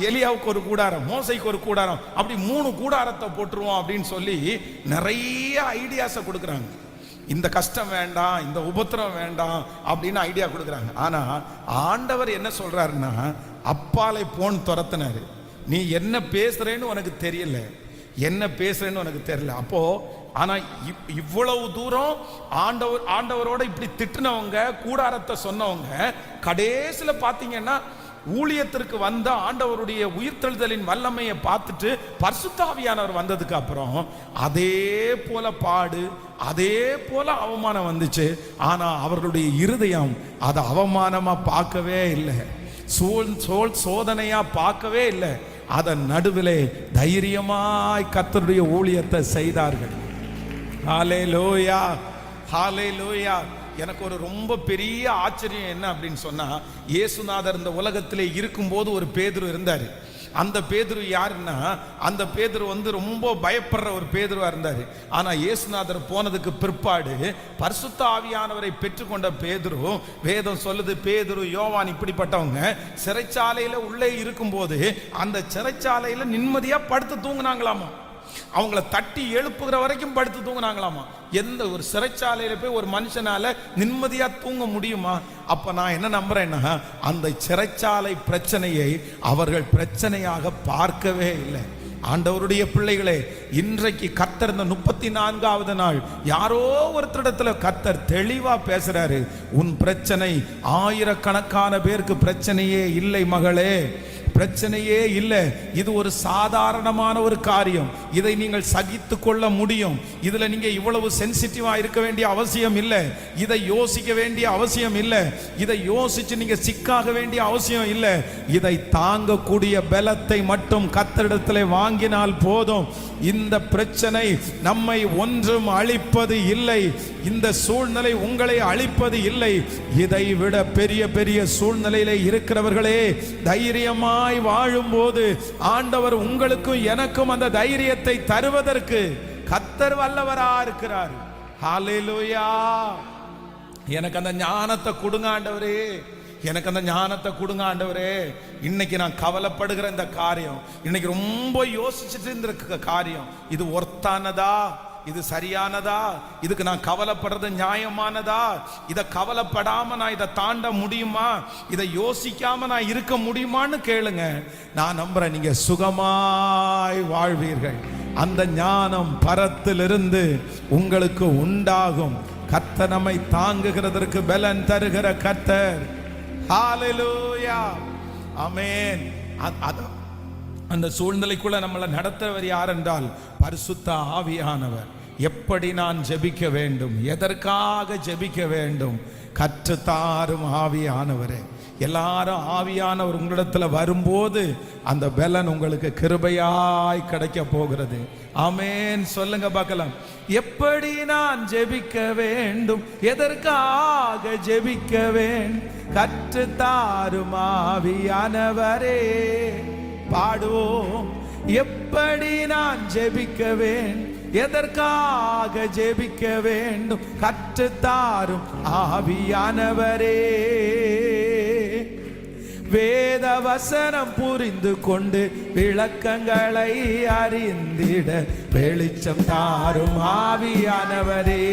A: எலியாவுக்கு ஒரு கூடாரம், மோசைக்கு ஒரு கூடாரம், அப்படி 3 கூடாரத்தை போட்டுருவோம் அப்படின்னு சொல்லி நிறைய ஐடியாஸை கொடுக்குறாங்க. இந்த கஷ்டம் வேண்டாம், இந்த உபத்திரம் வேண்டாம் அப்படின்னு ஐடியா கொடுக்குறாங்க. ஆனா ஆண்டவர் என்ன சொல்றாருன்னா, அப்பாலை போன் துரத்தினாரு. நீ என்ன பேசுறேன்னு உனக்கு தெரியல, என்ன பேசுறேன்னு உனக்கு தெரியல. அப்போ ஆனா இவ்வளவு தூரம் ஆண்டவரோட இப்படி திட்டினவங்க, கூடாரத்தை சொன்னவங்க, கடைசியில பாத்தீங்கன்னா ஊழியத்திற்கு வந்த ஆண்டவருடைய உயிர்த்தெழுதலின் வல்லமையை பார்த்துட்டு பரிசுத்த ஆவியானவர் வந்ததுக்கு அப்புறம் அதே போல பாடு, அதே போல அவமானம் வந்துச்சு. ஆனா அவர்களுடைய இருதயம் அதை அவமானமா பார்க்கவே இல்லை, சோதனையா பார்க்கவே இல்லை. அதன் நடுவிலே தைரியமாய் கர்த்தருடைய ஊழியத்தை செய்தார்கள். ஹல்லேலூயா, ஹல்லேலூயா. எனக்கு ஒரு ரொம்ப பெரிய ஆச்சரியம் என்ன அப்படின்னு சொன்னா, இயேசுநாதர் இந்த உலகத்திலே இருக்கும்போது ஒரு பேதுரு இருந்தாரு. அந்த பேதுரு யாருன்னா, அந்த பேதுரு ரொம்ப பயப்படுற ஒரு பேதுருவா இருந்தாரு. ஆனா இயேசுநாதர் போனதுக்கு பிற்பாடு பரிசுத்த ஆவியானவரை பெற்றுக்கொண்ட பேதுரு, வேதம் சொல்லுது, பேதுரு யோவான் இப்படிப்பட்டவங்க சிறைச்சாலையில உள்ளே இருக்கும்போது அந்த சிறைச்சாலையில நிம்மதியா படுத்து தூங்குனாங்களாமா. அவங்கள தட்டி எழுப்புகிற வரைக்கும் படுத்து தூங்குனாங்களாமா. எந்த ஒரு சிறைச்சாலையில போய் ஒரு மனுஷனால நிம்மதியா தூங்க முடியுமா? அப்ப நான் என்ன நம்புறேன்னா, அந்த சிறைச்சாலை பிரச்சனையை அவர்கள் பிரச்சனையாக பார்க்கவே இல்லை. ஆண்டவருடைய பிள்ளைகளே, இன்றைக்கு கர்த்தர் இந்த 34வது நாள் யாரோ ஒருத்தரிடத்துல கர்த்தர் தெளிவா பேசுறாரு. உன் பிரச்சனை ஆயிரக்கணக்கான பேருக்கு பிரச்சனையே இல்லை மகளே, பிரச்சனையே இல்லை. இது ஒரு சாதாரணமான ஒரு காரியம். இதை நீங்கள் சகித்து கொள்ள முடியும். இதுல நீங்க இவ்வளவு சென்சிட்டிவா இருக்க வேண்டிய அவசியம் இல்லை. இதை யோசிக்க வேண்டிய அவசியம் இல்லை. இதை யோசிச்சு நீங்க சிக்காக வேண்டிய அவசியம் இல்லை. இதை தாங்கக்கூடிய பலத்தை மட்டும் கர்த்தரிடத்திலே வாங்கினால் போதும். இந்த பிரச்சனை நம்மை ஒன்றும் அழிப்பது இல்லை. இந்த சூழ்நிலை உங்களை அழிப்பது இல்லை. இதை விட பெரிய பெரிய சூழ்நிலையிலே இருக்கிறவர்களே, தைரியமாய் வாழும்போது ஆண்டவர் உங்களுக்கும் எனக்கும் அந்த தைரியத்தை தருவதற்கு கர்த்தர் வல்லவரா இருக்கிறார். ஹல்லேலூயா. எனக்கு அந்த ஞானத்தை கொடுங்க ஆண்டவரே, எனக்கு அந்த ஞானத்தை கொடுங்க ஆண்டவரே. இன்னைக்கு நான் கவலைப்படுகிற இந்த காரியம், இன்னைக்கு ரொம்ப யோசிச்சுட்டு இருந்த காரியம், இது ஒர்த்தானதா, இது சரியானதா, இதுக்கு நான் கவலைப்படுறது நியாயமானதா, இதை கவலைப்படாம நான் இதை தாண்ட முடியுமா, இதை யோசிக்காம நான் இருக்க முடியுமான்னு கேளுங்க. நான் நம்புறேன் நீங்க சுகமாய் வாழ்வீர்கள். அந்த ஞானம் பரத்திலிருந்து உங்களுக்கு உண்டாகும். கர்த்தர் நம்மை தாங்குகிறதற்கு பலன் தருகிற கர்த்தர். ஹல்லேலூயா, ஆமென். அந்த சூழ்நிலைக்குள்ள நம்மளை நடத்துறவர் யார் என்றால் பரிசுத்த ஆவியானவர். எப்படி நான் ஜெபிக்க வேண்டும், எதற்காக ஜெபிக்க வேண்டும், கற்றுத்தாரும் ஆவியானவரே. எல்லாரும் ஆவியானவர் உங்களிடத்துல வரும்போது அந்த பலன் உங்களுக்கு கிருபையாய் கிடைக்க போகிறது. ஆமென். சொல்லுங்க பார்க்கலாம். எப்படி நான் ஜெபிக்க வேண்டும், எதற்காக ஜெபிக்க வேண்டும், கற்றுத்தாரும் ஆவியானவரே. பாடுவோம். எப்படி நான் ஜெபிக்க வேண்டும், எதற்காக ஜெபிக்க வேண்டும், கற்றுத்தாரும் ஆவியானவரே. வேத வசனம் புரிந்து கொண்டு விளக்கங்களை அறிந்திட வெளிச்சம் தாரும் ஆவியானவரே.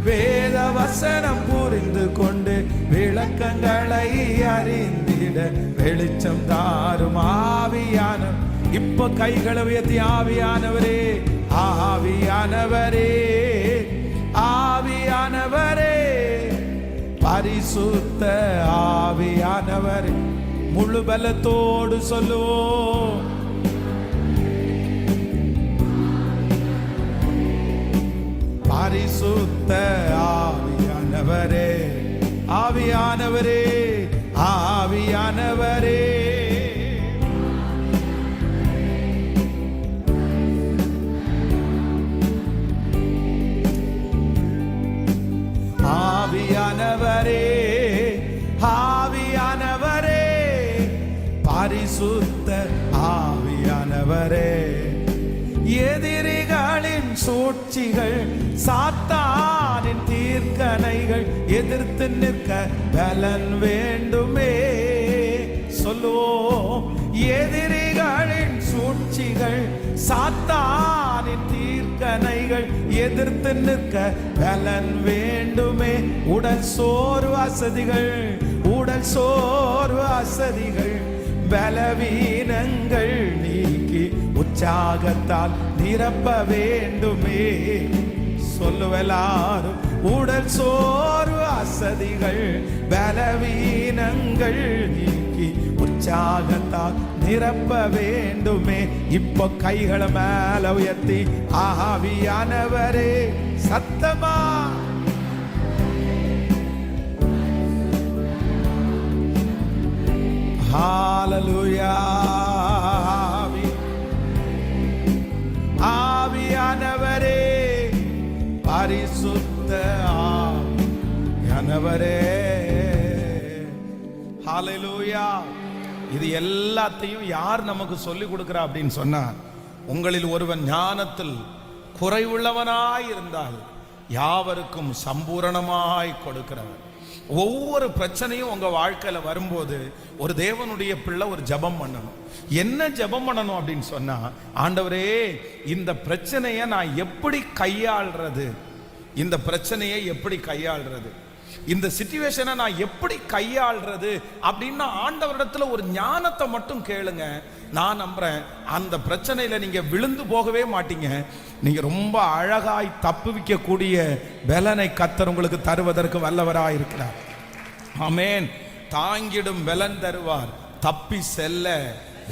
A: வேத வசனம் புரிந்து கொண்டு விளக்கங்களை அறிந்திட வெளிச்சம் தாரும் ஆவியானவர். இப்ப கைகளை உயர்த்தி ஆவியானவரே, ஆவியானவரே, ஆவியானவரே, பரிசுத்த ஆவியானவரே. முழு பலத்தோடு சொல்லுவோம். பரிசுத்த ஆவியானவரே, ஆவியானவரே, ஆவியானவரே, ஆவியானவரே, ஆவியானவரே, பரிசுத்த ஆவியானவரே. எதிரிகளின் சூழ்ச்சிகள், சாத்தானின் தீர்க்கணைகள் எதிர்த்து நிற்க பலன் வேண்டுமே. சொல்லுவோம். எதிரிகளின் சூழ்ச்சிகள், சாத்தானின் தீர்க்கணைகள் எதிர்த்து நிற்க பலன் வேண்டுமே. உடல் சோர்வு அசதிகள், உடல் சோர்வு அசதிகள், பலவீனங்கள் நீக்கி உற்சாகத்தால் நிரப்ப வேண்டுமே. சொல்லுவலாரும். உடல் சோர்வு அசதிகள், பலவீனங்கள் நீக்கி உற்சாகத்தால் நிரப்ப வேண்டுமே. இப்ப கைகளை மேல உயர்த்தி ஆவியானவரே, சத்தமா ஹல்லேலூயா. ஆவியானவரே, பரிசுத்த ஆவியானவரே. ஹல்லேலூயா. இது எல்லாத்தையும் யார் நமக்கு சொல்லிக் கொடுக்கிறா அப்படின்னு சொன்னா, உங்களில் ஒருவன் ஞானத்தில் குறைவுள்ளவனாய் இருந்தால் யாவருக்கும் சம்பூரணமாய் கொடுக்கிறவன். ஒவ்வொரு பிரச்சனையும் உங்க வாழ்க்கையில வரும்போது ஒரு தேவனுடைய பிள்ளை ஒரு ஜெபம் பண்ணணும். என்ன ஜெபம் பண்ணணும் அப்படின்னு சொன்னா, ஆண்டவரே இந்த பிரச்சனையை நான் எப்படி கையாள்றது, இந்த பிரச்சனையை எப்படி கையாள்றது. இந்த சிச்சுவேஷனை நான் எப்படி கையாள்றது அப்படின்னு ஆண்டவரிடத்துல ஒரு ஞானத்தை மட்டும் கேளுங்க. நான் நம்புறேன் அந்த பிரச்சனையில நீங்க விழுந்து போகவே மாட்டீங்க. நீங்க ரொம்ப அழகாய் தப்புவிக்கக்கூடிய பலனை கர்த்தர் உங்களுக்கு தருவதற்கு வல்லவராய் இருக்கிறார். ஆமென். தாங்கிடும் பலன் தருவார், தப்பி செல்ல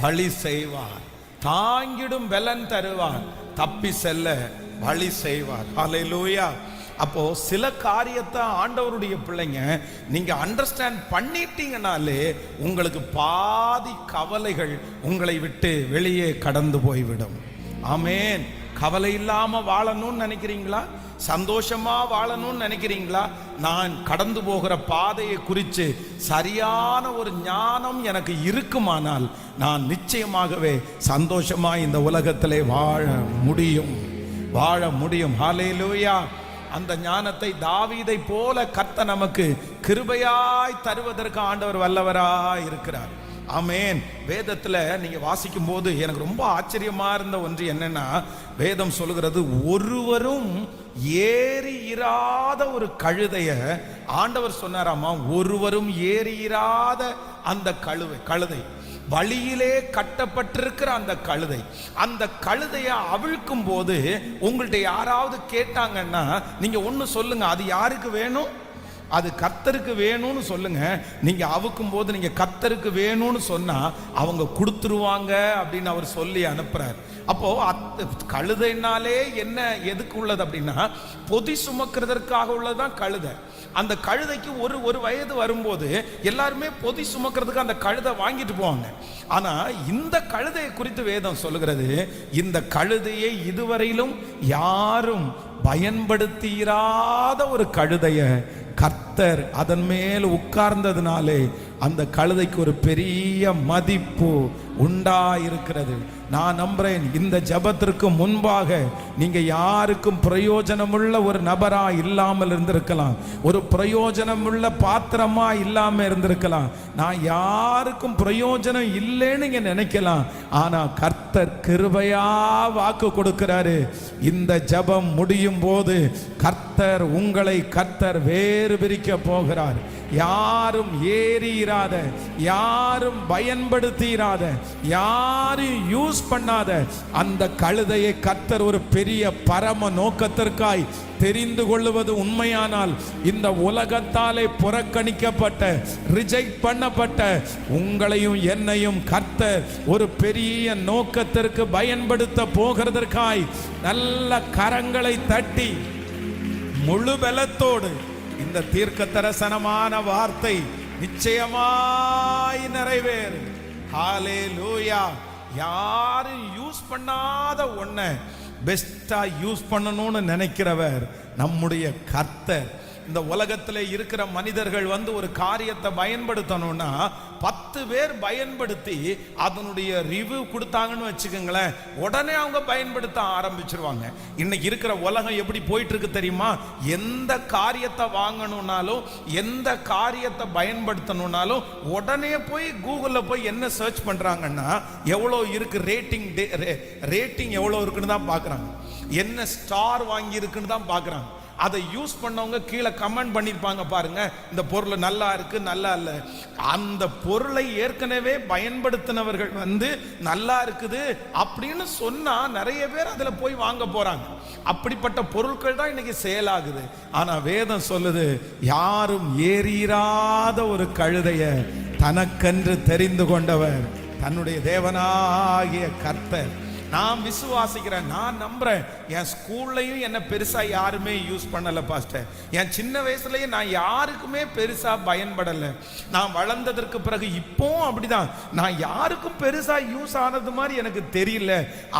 A: வழி செய்வார். தாங்கிடும் பலன் தருவார், தப்பி செல்ல வழி செய்வார். ஹல்லேலூயா. அப்போ சில காரியத்தை ஆண்டவருடைய பிள்ளைங்க நீங்க அண்டர்ஸ்டாண்ட் பண்ணிட்டீங்கனாலே உங்களுக்கு பாதி கவலைகள் உங்களை விட்டு வெளியே கடந்து போய்விடும். ஆமென். கவலை இல்லாம வாழணும்னு நினைக்கிறீங்களா? சந்தோஷமா வாழணும்னு நினைக்கிறீங்களா? நான் கடந்து போகிற பாதையை குறித்து சரியான ஒரு ஞானம் எனக்கு இருக்குமானால் நான் நிச்சயமாகவே சந்தோஷமா இந்த உலகத்திலே வாழ முடியும். ஹல்லேலூயா. அந்த ஞானத்தை தாவீதை போல கர்த்தர் நமக்கு கிருபையாய் தருவதற்கு ஆண்டவர் வல்லவராய் இருக்கிறார். ஆமென். வேதத்துல நீங்க வாசிக்கும் போது எனக்கு ரொம்ப ஆச்சரியமா இருந்த ஒன்று என்னன்னா, வேதம் சொல்லுகிறது ஒருவரும் ஏறி இராத ஒரு கழுதைய ஆண்டவர் சொன்னாராமா. ஒருவரும் ஏறி இராத அந்த கழுதை வழியிலே கட்டப்பட்டிருக்கிற அந்த கழுதைய அவிழ்க்கும் போது உங்கள்ட்ட யாராவது கேட்டாங்கன்னா நீங்க ஒண்ணு சொல்லுங்க, அது யாருக்கு வேணும்? அது கர்த்தருக்கு வேணும்னு சொல்லுங்க. நீங்க அவுக்கும் போது நீங்க கர்த்தருக்கு வேணும்னு சொன்னா அவங்க கொடுத்துருவாங்க அப்படின்னு அவர் சொல்லி அனுப்புறார். அப்போ கழுதைனாலே என்ன எதுக்கு உள்ளது அப்படின்னா பொதி சுமக்கிறதற்காக உள்ளதுதான் கழுதை. அந்த கழுதைக்கு ஒரு வயது வரும்போது எல்லாருமே பொதி சுமக்கிறதுக்கு அந்த கழுதை வாங்கிட்டு போவாங்க. ஆனா இந்த கழுதையை குறித்து வேதம் சொல்லுகிறது, இந்த கழுதையை இதுவரையிலும் யாரும் பயன்படுத்திராத ஒரு கழுதைய கர்த்தர் அதன் மேல் உட்கார்ந்ததுனாலே அந்த கழுதைக்கு ஒரு பெரிய மதிப்பு உண்டாயிருக்கிறது. நான் நம்புறேன் இந்த ஜபத்திற்கு முன்பாக நீங்க யாருக்கும் பிரயோஜனமுள்ள ஒரு நபரா இல்லாமல் இருந்திருக்கலாம், ஒரு பிரயோஜனமுள்ள பாத்திரமா இல்லாம இருந்திருக்கலாம், நான் யாருக்கும் பிரயோஜனம் இல்லைன்னு நீங்க நினைக்கலாம். ஆனா கர்த்தர் கிருபையா வாக்கு கொடுக்கிறாரு. இந்த ஜபம் முடியும் போது உங்களை கர்த்தர் வேறு பிரிக்க போகிறார். யாரும் ஏறிராத, யாரும் பயன்படுத்திராத, யாரும் யூஸ் பண்ணாத அந்த கழுதையை கர்த்தர் ஒரு பெரிய பரம நோக்கத்திற்காய் தெரிந்து கொள்வது உண்மையானால் இந்த உலகத்தாலே புறக்கணிக்கப்பட்ட ரிஜெக்ட் பண்ணப்பட்ட உங்களையும் என்னையும் கர்த்தர் ஒரு பெரிய நோக்கத்திற்கு பயன்படுத்த போகிறதற்காய் நல்ல கரங்களை தட்டி முழு பலத்தோடு இந்த தீர்க்க தரிசனமான வார்த்தை நிச்சயமாய் நிறைவேறும். ஹல்லேலூயா. யாரும் யூஸ் பண்ணாத ஒன்றை பெஸ்டா யூஸ் பண்ணணும்னு நினைக்கிறவர் நம்முடைய கர்த்தர். இந்த உலகத்தில் இருக்கிற மனிதர்கள் ஒரு காரியத்தை பயன்படுத்தணும்னா 10 பேர் பயன்படுத்தி அதனுடைய ரிவ்யூ கொடுத்தாங்கன்னு வச்சுக்கோங்களேன், உடனே அவங்க பயன்படுத்த ஆரம்பிச்சிருவாங்க. இன்னைக்கு இருக்கிற உலகம் எப்படி போயிட்டு இருக்கு தெரியுமா? எந்த காரியத்தை வாங்கணும்னாலும் எந்த காரியத்தை பயன்படுத்தணும்னாலும் உடனே போய் கூகுளில் போய் என்ன சர்ச் பண்றாங்கன்னா எவ்வளோ இருக்கு ரேட்டிங் எவ்வளோ இருக்குன்னு தான் பார்க்குறாங்க, என்ன ஸ்டார் வாங்கி இருக்குன்னு தான் பார்க்குறாங்க. அதை யூஸ் பண்ணவங்க கீழே கமெண்ட் பண்ணிருப்பாங்க, பாருங்க இந்த பொருள் நல்லா இருக்கு நல்லா இல்ல. அந்த பொருளை ஏற்கனவே பயன்படுத்தினவர்கள் நல்லா இருக்குது அப்படின்னு சொன்னா நிறைய பேர் அதுல போய் வாங்க போறாங்க. அப்படிப்பட்ட பொருட்கள் தான் இன்னைக்கு சேல் ஆகுது. ஆனா வேதம் சொல்லுது, யாரும் ஏறிராத ஒரு கழுதைய தனக்கென்று தெரிந்து கொண்டவர் தன்னுடைய தேவனாகிய கர்த்தர். நான் விசுவாசிக்கிறேன், நான் நம்புறேன். என் ஸ்கூல்லையும் என்ன பெருசா யாருமே யூஸ் பண்ணல பாஸ்டர். என் சின்ன வயசுலயும் நான் யாருக்குமே பெருசா பயன்படல. நான் வளர்ந்ததற்கு பிறகு இப்பவும் அப்படிதான், நான் யாருக்கும் பெருசா யூஸ் ஆனது மாதிரி எனக்கு தெரியல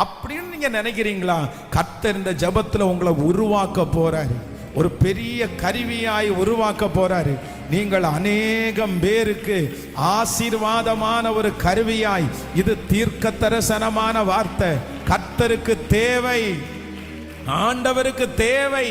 A: அப்படின்னு நீங்க நினைக்கிறீங்களா? கர்த்தர் இந்த ஜெபத்துல உங்களை உருவாக்க போறாரு, ஒரு பெரிய கருவியாய் உருவாக்க போறாரு. நீங்கள் அநேகம் பேருக்கு ஆசீர்வாதமான ஒரு கருவியாய், இது தீர்க்க தரிசனமான வார்த்தை. கர்த்தருக்கு தேவை, ஆண்டவருக்கு தேவை,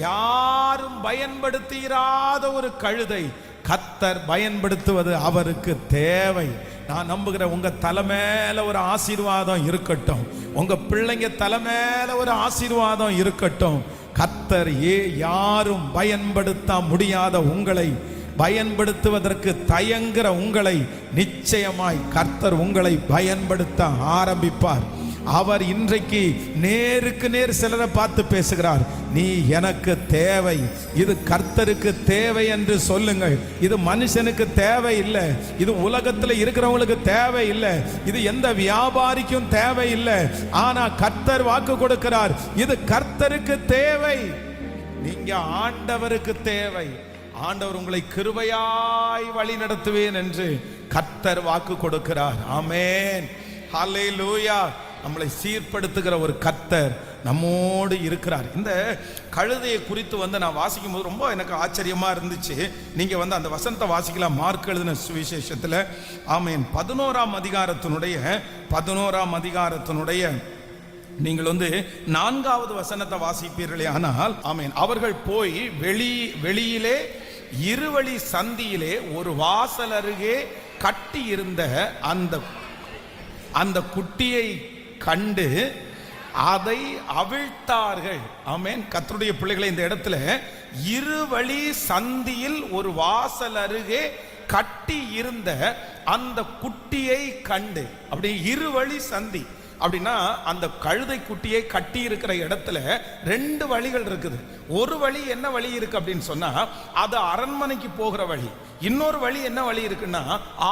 A: யாரும் பயன்படுத்திராத ஒரு கழுதை கர்த்தர் பயன்படுத்துவது அவருக்கு தேவை. நான் நம்புகிறேன் உங்க தலை மேல ஒரு ஆசீர்வாதம் இருக்கட்டும், உங்க பிள்ளைங்க தலை மேல ஒரு ஆசீர்வாதம் இருக்கட்டும். கர்த்தர் யாரும் பயன்படுத்த முடியாத உங்களை, பயன்படுத்துவதற்கு தயங்குற உங்களை நிச்சயமாய் கர்த்தர் உங்களை பயன்படுத்த ஆரம்பிப்பார். அவர் இன்றைக்கு நேருக்கு நேர் சிலரை பார்த்து பேசுகிறார். நீ எனக்கு தேவை, இது கர்த்தருக்கு தேவை என்று சொல்லுங்கள். இது மனுஷனுக்கு தேவை இல்லை, இது உலகத்தில் இருக்கிறவங்களுக்கு தேவை இல்லை, இது எந்த வியாபாரிக்கும் தேவை இல்லை. ஆனா கர்த்தர் வாக்கு கொடுக்கிறார், இது கர்த்தருக்கு தேவை. நீங்க ஆண்டவருக்கு தேவை. ஆண்டவர் உங்களை கிருபையாய் வழி நடத்துவேன் என்று கர்த்தர் வாக்கு கொடுக்கிறார். ஆமென், ஹல்லேலூயா. நம்மளை சீர்படுத்துகிற ஒரு கர்த்தர் நம்மோடு இருக்கிறார். இந்த கழுதையை குறித்து நான் வாசிக்கும் போது ரொம்ப எனக்கு ஆச்சரியமா இருந்துச்சு. நீங்க அந்த வசனத்தை வாசிக்கலாம், மார்க் எழுதின சுவிசேஷத்துல. ஆமென். 11ஆம் அதிகாரத்தினுடைய நீங்கள் 4வது வசனத்தை வாசிப்பீர்களே ஆனால், ஆமென், அவர்கள் போய் வெளியிலே இருவழி சந்தியிலே ஒரு வாசல் அருகே கட்டி இருந்த அந்த குட்டியை கண்டு அதை அவிழ்த்தார்கள். ஆமென். கர்த்தருடைய பிள்ளைகளை, இந்த இடத்துல இருவழி சந்தியில் ஒரு வாசல் அருகே கட்டி இருந்த அந்த குட்டியை கண்டு. அப்படி இருவழி சந்தி அப்படின்னா அந்த கழுதை குட்டியை கட்டி இருக்கிற இடத்துல 2 வழிகள் இருக்குது. ஒரு வழி என்ன வழி இருக்கு அப்படின்னு சொன்னா, அது அரண்மனைக்கு போகிற வழி. இன்னொரு வழி என்ன வழி இருக்குன்னா,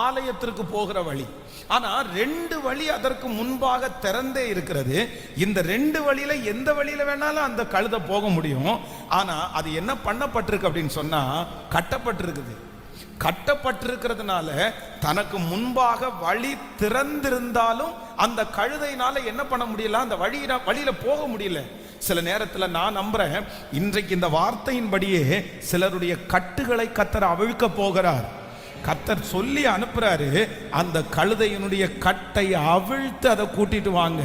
A: ஆலயத்திற்கு போகிற வழி. ஆனா 2 வழி அதற்கு முன்பாக திறந்தே இருக்கிறது. இந்த 2 வழியில எந்த வழியில வேணாலும் அந்த கழுதை போக முடியும். ஆனா அது என்ன பண்ணப்பட்டிருக்கு அப்படின்னு சொன்னா, கட்டப்பட்டிருக்குது. கட்டப்பட்டிருக்கிறதுனால தனக்கு முன்பாக வழி திறந்திருந்தாலும் அந்த கழுதையினால என்ன பண்ண முடியல, அந்த வழியில போக முடியல. சில நேரத்தில் நான் நம்புறேன், இன்றைக்கு இந்த வார்த்தையின்படியே சிலருடைய கட்டுகளை கர்த்தர் அவிழ்க்க போகிறார். கர்த்தர் சொல்லி அனுப்புறாரு, அந்த கழுதையினுடைய கட்டை அவிழ்த்து அதை கூட்டிட்டு வாங்க.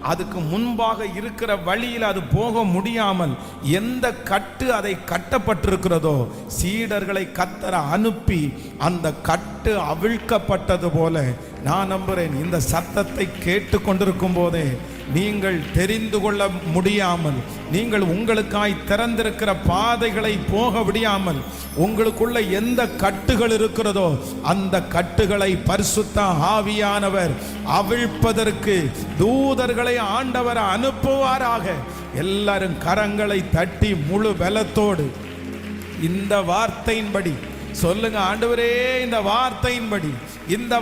A: அதுக்கு முன்பாக இருக்கிற வழியில் அது போக முடியாமல் எந்த கட்டு அதை கட்டப்பட்டிருக்கிறதோ, சீடர்களை கர்த்தர் அனுப்பி அந்த கட்டு அவிழ்க்கப்பட்டது போல நான் நம்புறேன். இந்த சத்தத்தை கேட்டு கொண்டிருக்கும் போதே நீங்கள் தெரிந்து கொள்ள முடியாமல், நீங்கள் உங்களுக்காய் திறந்திருக்கிற பாதைகளை போக விடாமல், உங்களுக்குள்ள எந்த கட்டுகள் இருக்கிறதோ அந்த கட்டுகளை பரிசுத்த ஆவியானவர் அவிழ்ப்பதற்கு தூதர்களை ஆண்டவர் அனுப்புவாராக. எல்லாரும் கரங்களை தட்டி முழு பலத்தோடு இந்த வார்த்தையின்படி சொல்லுங்க, ஆண்டவரே, இந்த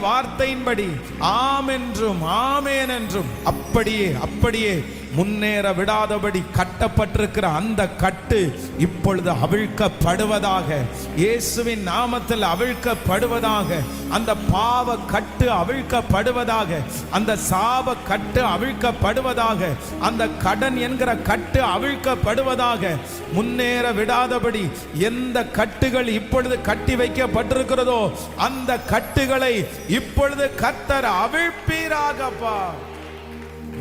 A: வார்த்தையின்படி ஆம் என்றும் ஆமேன் என்றும் அப்படியே முன்னேற விடாதபடி கட்டப்பட்டிருக்கிற அந்த கட்டு இப்பொழுது அவிழ்க்கப்படுவதாக. இயேசுவின் நாமத்தில் அவிழ்க்கப்படுவதாக. அந்த பாவ கட்டு அவிழ்க்கப்படுவதாக. அந்த சாப கட்டு அவிழ்க்கப்படுவதாக. அந்த கடன் என்கிற கட்டு அவிழ்க்கப்படுவதாக. முன்னேற விடாதபடி எந்த கட்டுகள் இப்பொழுது கட்டி வைக்கப்பட்டிருக்கிறதோ அந்த கட்டுகளை இப்பொழுது கர்த்தர் அவிழ்ப்பீராகப்பா.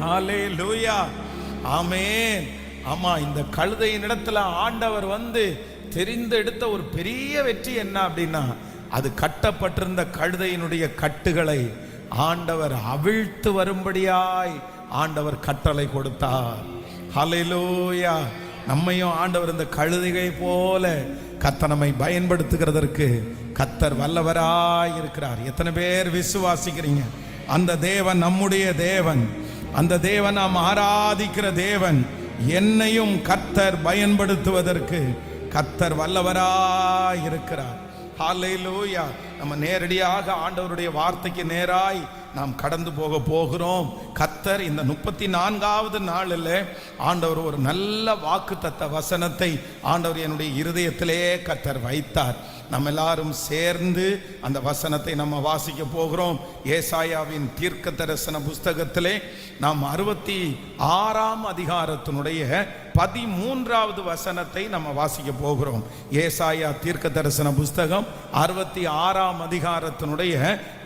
A: ஹல்லேலூயா, ஆமென். ஆமா, இந்த கழுதையின் இடத்துல ஆண்டவர் தெரிந்தெடுத்த ஒரு பெரிய வெற்றி என்ன அப்படின்னா, அது கட்டப்பட்டிருந்த கழுதையினுடைய கட்டுகளை ஆண்டவர் அவிழ்த்து வரும்படியாய் ஆண்டவர் கட்டளை கொடுத்தார். ஹல்லேலூயா. நம்மையும் ஆண்டவர் இந்த கழுதையை போல கர்த்தர் நம்மை பயன்படுத்துகிறதற்கு கர்த்தர் வல்லவராய் இருக்கிறார். எத்தனை பேர் விசுவாசிக்கிறீங்க? அந்த தேவன் நம்முடைய தேவன், அந்த தேவன் நாம் ஆராதிக்கிற தேவன். என்னையும் கர்த்தர் பயன்படுத்துவதற்கு கர்த்தர் வல்லவராய் இருக்கிறார். ஹல்லேலூயா. நம்ம நேரடியாக ஆண்டவருடைய வார்த்தைக்கு நேராய் நாம் கடந்து போகிறோம். கர்த்தர் இந்த 34வது நாளில் ஆண்டவர் ஒரு நல்ல வாக்குத்தத்த வசனத்தை ஆண்டவர் என்னுடைய இருதயத்திலே கர்த்தர் வைத்தார். நம்ம எல்லாரும் சேர்ந்து அந்த வசனத்தை நம்ம வாசிக்க போகிறோம். ஏசாயாவின் தீர்க்க தரிசன புஸ்தகத்திலே நாம் 66ஆம் அதிகாரத்தினுடைய 13வது வசனத்தை நம்ம வாசிக்க போகிறோம். ஏசாயா தீர்க்க தரிசன புஸ்தகம் 66ஆம் அதிகாரத்தினுடைய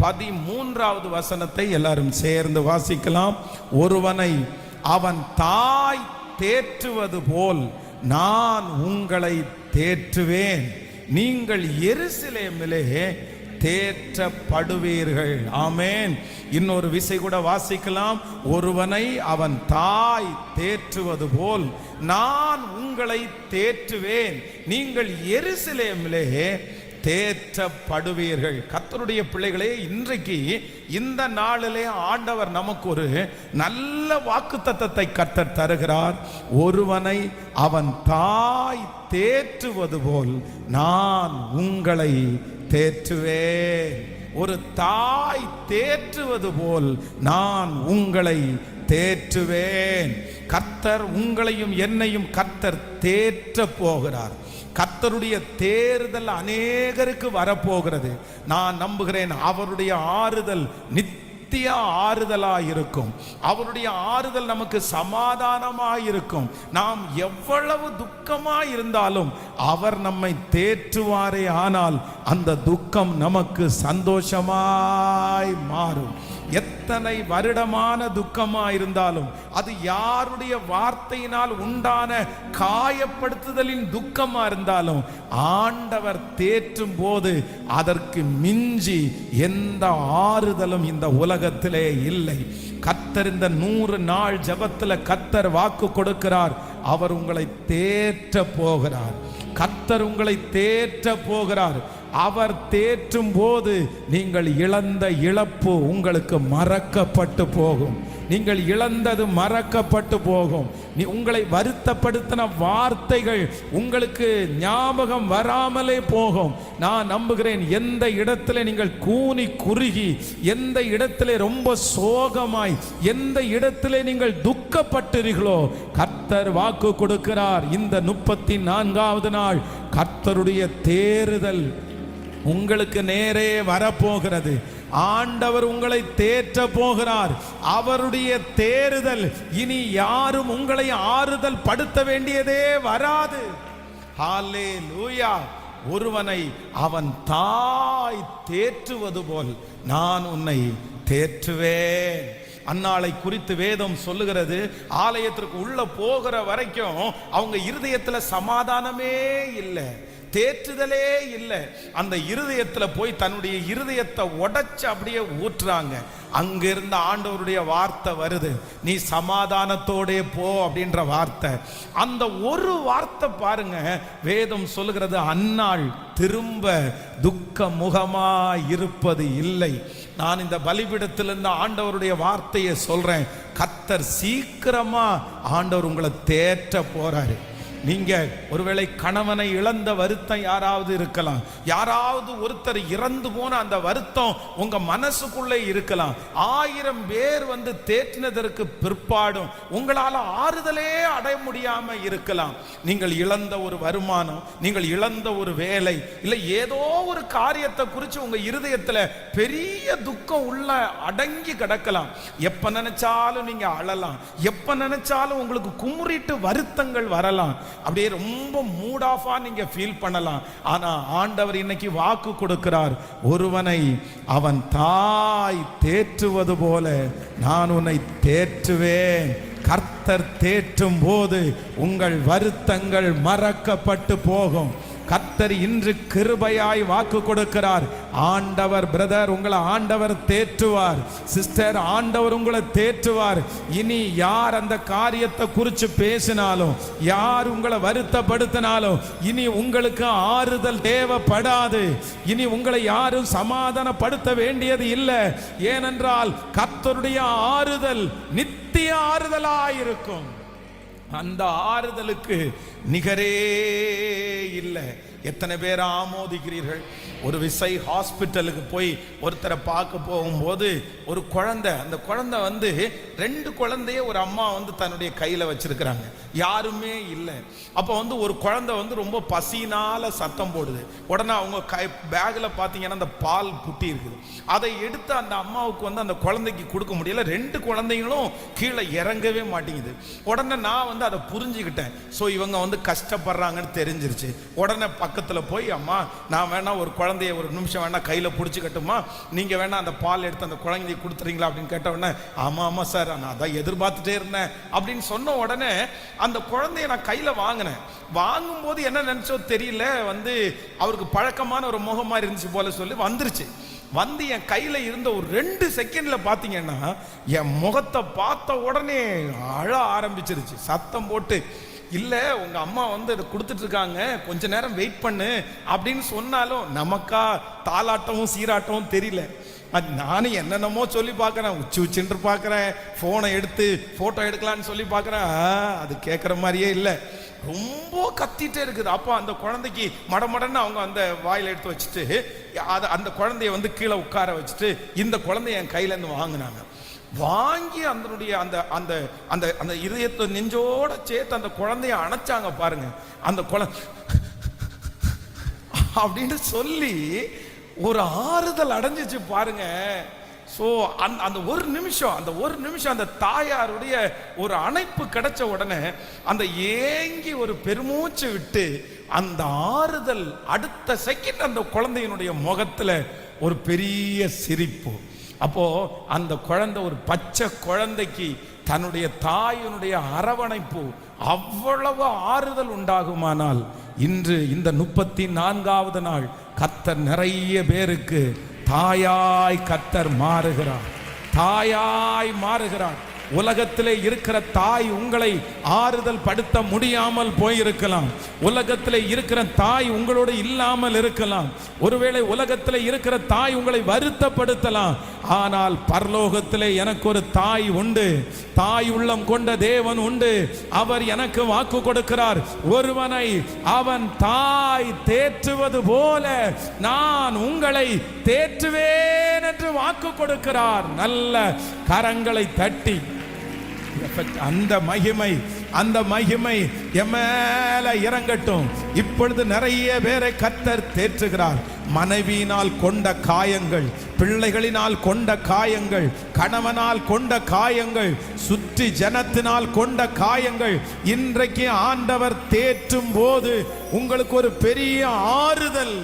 A: 13வது வசனத்தை எல்லாரும் சேர்ந்து வாசிக்கலாம். ஒருவனை அவன் தாய் தேற்றுவது போல் நான் உங்களை தேற்றுவேன். நீங்கள் எருசலேமிலே தேற்றப்படுவீர்கள். ஆமென். இன்னொரு விசை கூட வாசிக்கலாம். ஒருவனை அவன் தாய் தேற்றுவது போல் நான் உங்களை தேற்றுவேன், நீங்கள் எருசலேமிலே தேற்றப்படுவீர்கள். கர்த்தருடைய பிள்ளைகளே, இன்றைக்கு இந்த நாளிலே ஆண்டவர் நமக்கு ஒரு நல்ல வாக்குத்தத்தத்தை கர்த்தர் தருகிறார். ஒருவனை அவன் தாய் தேற்றுவது போல் நான் உங்களை தேற்றுவேன். ஒரு தாய் தேற்றுவது போல் நான் உங்களை தேற்றுவேன். கர்த்தர் உங்களையும் என்னையும் கர்த்தர் தேற்ற போகிறார். கர்த்தருடைய தேறுதல் அநேகருக்கு வரப்போகிறது. நான் நம்புகிறேன் அவருடைய ஆறுதல் நித்திய ஆறுதலாயிருக்கும். அவருடைய ஆறுதல் நமக்கு சமாதானமாயிருக்கும். நாம் எவ்வளவு துக்கமாய் இருந்தாலும் அவர் நம்மை தேற்றுவாரே, ஆனால் அந்த துக்கம் நமக்கு சந்தோஷமாய் மாறும். எத்தனை வருடமான துக்கமா இருந்தாலும், அது யாருடைய வார்த்தையினால் உண்டான காயப்படுத்துதலின் துக்கமா இருந்தாலும், ஆண்டவர் தேற்றும் போது அதற்கு மிஞ்சி எந்த ஆறுதலும் இந்த உலகத்திலே இல்லை. கர்த்தர் இந்த 100 நாள் ஜெபத்தில் கர்த்தர் வாக்கு கொடுக்கிறார். அவர் உங்களை தேற்ற போகிறார். கர்த்தர் உங்களை தேற்ற போகிறார். அவர் தேற்றும் போது நீங்கள் இழந்த இழப்பு உங்களுக்கு மறக்கப்பட்டு போகும். நீங்கள் இழந்தது மறக்கப்பட்டு போகும். உங்களை வருத்தப்படுத்தின வார்த்தைகள் உங்களுக்கு ஞாபகம் வராமலே போகும். நான் நம்புகிறேன், எந்த இடத்துல நீங்கள் கூனி குறுகி, எந்த இடத்துல ரொம்ப சோகமாய், எந்த இடத்துல நீங்கள் துக்கப்பட்டீர்களோ, கர்த்தர் வாக்கு கொடுக்கிறார். இந்த 34வது நாள் கர்த்தருடைய தேறுதல் உங்களுக்கு நேரே வரப்போகிறது. ஆண்டவர் உங்களை தேற்ற போகிறார். அவருடைய தேறுதல் இனி யாரும் உங்களை ஆறுதல் படுத்த வேண்டியதே வராது. ஹல்லேலூயா. ஒருவனை அவன் தாய் தேற்றுவது போல் நான் உன்னை தேற்றுவேன். அன்னாளை குறித்து வேதம் சொல்லுகிறது, ஆலயத்திற்கு உள்ள போகிற வரைக்கும் அவங்க இருதயத்துல சமாதானமே இல்லை, தேற்றுதலே இல்லை. அந்த இருதயத்துல போய் தன்னுடைய இருதயத்தை உடைச்சு அப்படியே ஊற்றுறாங்க. அங்கிருந்த ஆண்டவருடைய வார்த்தை வருது, நீ சமாதானத்தோடே போ அப்படின்ற வார்த்தை. அந்த ஒரு வார்த்தை பாருங்க, வேதம் சொல்லுகிறது, அன்னாள் திரும்ப துக்க முகமா இருப்பது இல்லை. நான் இந்த பலிபீடத்திலிருந்து ஆண்டவருடைய வார்த்தையை சொல்றேன். கர்த்தர் சீக்கிரமா ஆண்டவர் உங்களை தேற்ற போறாரு. நீங்க ஒருவேளை கணவனை இழந்த வருத்தம் யாராவது இருக்கலாம், யாராவது ஒருத்தர் இறந்து போன அந்த வருத்தம் உங்க மனசுக்குள்ளே இருக்கலாம். 1000 பேர் வந்து தேற்றினதற்கு பிற்பாடும் உங்களால ஆறுதலே அடைய முடியாம இருக்கலாம். நீங்கள் இழந்த ஒரு வருமானம், நீங்கள் இழந்த ஒரு வேலை, இல்லை ஏதோ ஒரு காரியத்தை குறித்து உங்க இருதயத்துல பெரிய துக்கம் உள்ள அடங்கி கிடக்கலாம். எப்ப நினைச்சாலும் நீங்க அழலாம், எப்ப நினைச்சாலும் உங்களுக்கு குமுறிட்டு வருத்தங்கள் வரலாம். அப்படியே ரொம்ப மூட் ஆஃபா நீங்க ஃபீல் பண்ணலாம். ஆனா ஆண்டவர் இன்னைக்கு வாக்கு கொடுக்கிறார், ஒருவனை அவன் தாய் தேற்றுவது போல நான் உன்னை தேற்றுவேன். கர்த்தர் தேற்றும் போது உங்கள் வருத்தங்கள் மறக்கப்பட்டு போகும். கர்த்தர் இன்று கிருபையாய் வாக்கு கொடுக்கிறார். ஆண்டவர் பிரதர் உங்களை ஆண்டவர் தேற்றுவார். சிஸ்டர், ஆண்டவர் உங்களை தேற்றுவார். இனி யார் அந்த காரியத்தை குறித்து பேசினாலும், யார் உங்களை வருத்தப்படுத்தினாலும், இனி உங்களுக்கு ஆறுதல் தேவைப்படாது. இனி உங்களை யாரும் சமாதானப்படுத்த வேண்டியது இல்லை. ஏனென்றால் கர்த்தருடைய ஆறுதல் நித்திய ஆறுதலாயிருக்கும். அந்த ஆறுதலுக்கு நிகரே இல்லை. எத்தனை பேர் ஆமோதிக்கிறீர்கள்? ஒரு விசை ஹாஸ்பிட்டலுக்கு போய் ஒருத்தரை பார்க்க போகும்போது ஒரு குழந்தை, அந்த குழந்தை வந்து 2 குழந்தைய ஒரு அம்மா வந்து தன்னுடைய கையில் வச்சிருக்கிறாங்க, யாருமே இல்லை. அப்போ வந்து ஒரு குழந்தை வந்து ரொம்ப பசினால சத்தம் போடுது. உடனே அவங்க பேக்கில் பார்த்தீங்கன்னா அந்த பால் புட்டி இருக்குது. அதை எடுத்து அந்த அம்மாவுக்கு வந்து அந்த குழந்தைக்கு கொடுக்க முடியல. 2 குழந்தைங்களும் கீழே இறங்கவே மாட்டேங்குது. உடனே நான் வந்து அதை புரிஞ்சுக்கிட்டேன். ஸோ இவங்க வந்து கஷ்டப்படுறாங்கன்னு தெரிஞ்சிருச்சு. உடனே பக்கத்து பக்கத்துல போய், அம்மா நான் வேணா ஒரு குழந்தைய ஒரு நிமிஷம் வேணா கையில பிடிச்சிக்கட்டுமா, நீங்க வேணா அந்த பால் எடுத்து அந்த குழந்தைய கொடுத்துறீங்களா அப்படின்னு கேட்ட உடனே, ஆமா ஆமா சார் நான் அதான் எதிர்பார்த்துட்டே இருந்தேன் அப்படின்னு சொன்ன உடனே அந்த குழந்தைய நான் கையில வாங்கினேன். வாங்கும் போது என்ன நினைச்சோ தெரியல, அவருக்கு பழக்கமான ஒரு முகமா இருந்துச்சு போல சொல்லி வந்துருச்சு. என் கையில இருந்த ஒரு 2 செகண்ட்ல பாத்தீங்கன்னா என் முகத்தை பார்த்த உடனே அழ ஆரம்பிச்சிருச்சு, சத்தம் போட்டு. இல்ல உங்க அம்மா இதை கொடுத்துட்டு இருக்காங்க, கொஞ்ச நேரம் வெயிட் பண்ணு அப்படின்னு சொன்னாலும் நமக்கா தாலாட்டமும் சீராட்டமும் தெரியல. நானும் என்னென்னமோ சொல்லி பார்க்குறேன், உச்சின்று பார்க்குறேன், ஃபோனை எடுத்து ஃபோட்டோ எடுக்கலான்னு சொல்லி பார்க்குறேன், அது கேட்குற மாதிரியே இல்லை, ரொம்ப கத்திட்டே இருக்குது. அப்போ அந்த குழந்தைக்கு மடமடன்னு அவங்க அந்த வாயில் எடுத்து வச்சுட்டு அந்த குழந்தைய கீழே உட்கார வச்சுட்டு இந்த குழந்தைய என் கையிலேருந்து வாங்கினாங்க. வாங்கி அதனுடைய அந்த அந்த அந்த அந்த இதயத்தை நெஞ்சோட சேர்த்து அந்த குழந்தைய அணைச்சாங்க பாருங்க. அந்த குழந்தை அப்படின்னு சொல்லி ஒரு ஆறுதல் அடைஞ்சிச்சு பாருங்க. ஸோ அந்த ஒரு நிமிஷம் அந்த தாயாருடைய ஒரு அணைப்பு கிடைச்ச உடனே அந்த ஏங்கி ஒரு பெருமூச்சு விட்டு அந்த ஆறுதல், அடுத்த செகண்ட் அந்த குழந்தையினுடைய முகத்துல ஒரு பெரிய சிரிப்பு. அப்போ அந்த குழந்தை, ஒரு பச்சை குழந்தைக்கு தன்னுடைய தாயினுடைய அரவணைப்பு அவ்வளவு ஆறுதல் உண்டாகுமானால், இன்று இந்த 34வது நாள் கர்த்தர் நிறைய பேருக்கு தாயாய் கர்த்தர் மாறுகிறார், தாயாய் மாறுகிறார். உலகத்திலே இருக்கிற தாய் உங்களை ஆறுதல் படுத்த முடியாமல் போயிருக்கலாம். உலகத்திலே இருக்கிற தாய் உங்களோடு இல்லாமல் இருக்கலாம். ஒருவேளை உலகத்திலே இருக்கிற தாய் உங்களை வருத்தப்படுத்தலாம். ஆனால் பரலோகத்திலே எனக்கு ஒரு தாய் உண்டு, தாய் உள்ளம் கொண்ட தேவன் உண்டு. அவர் எனக்கு வாக்கு கொடுக்கிறார், ஒருவனை அவன் தாய் தேற்றுவது போல நான் உங்களை தேற்றுவேன் என்று வாக்கு கொடுக்கிறார். நல்ல கரங்களை தட்டி அந்த மகிமை என் மேல இறங்கட்டும். இப்பொழுது நிறைய பேரை கர்த்தர் தேற்றுகிறார். மனைவியினால் கொண்ட காயங்கள், பிள்ளைகளினால் கொண்ட காயங்கள், கணவனால் கொண்ட காயங்கள், சுற்றி ஜனத்தினால் கொண்ட காயங்கள், இன்றைக்கு ஆண்டவர் தேற்றும் போது உங்களுக்கு ஒரு பெரிய ஆறுதல்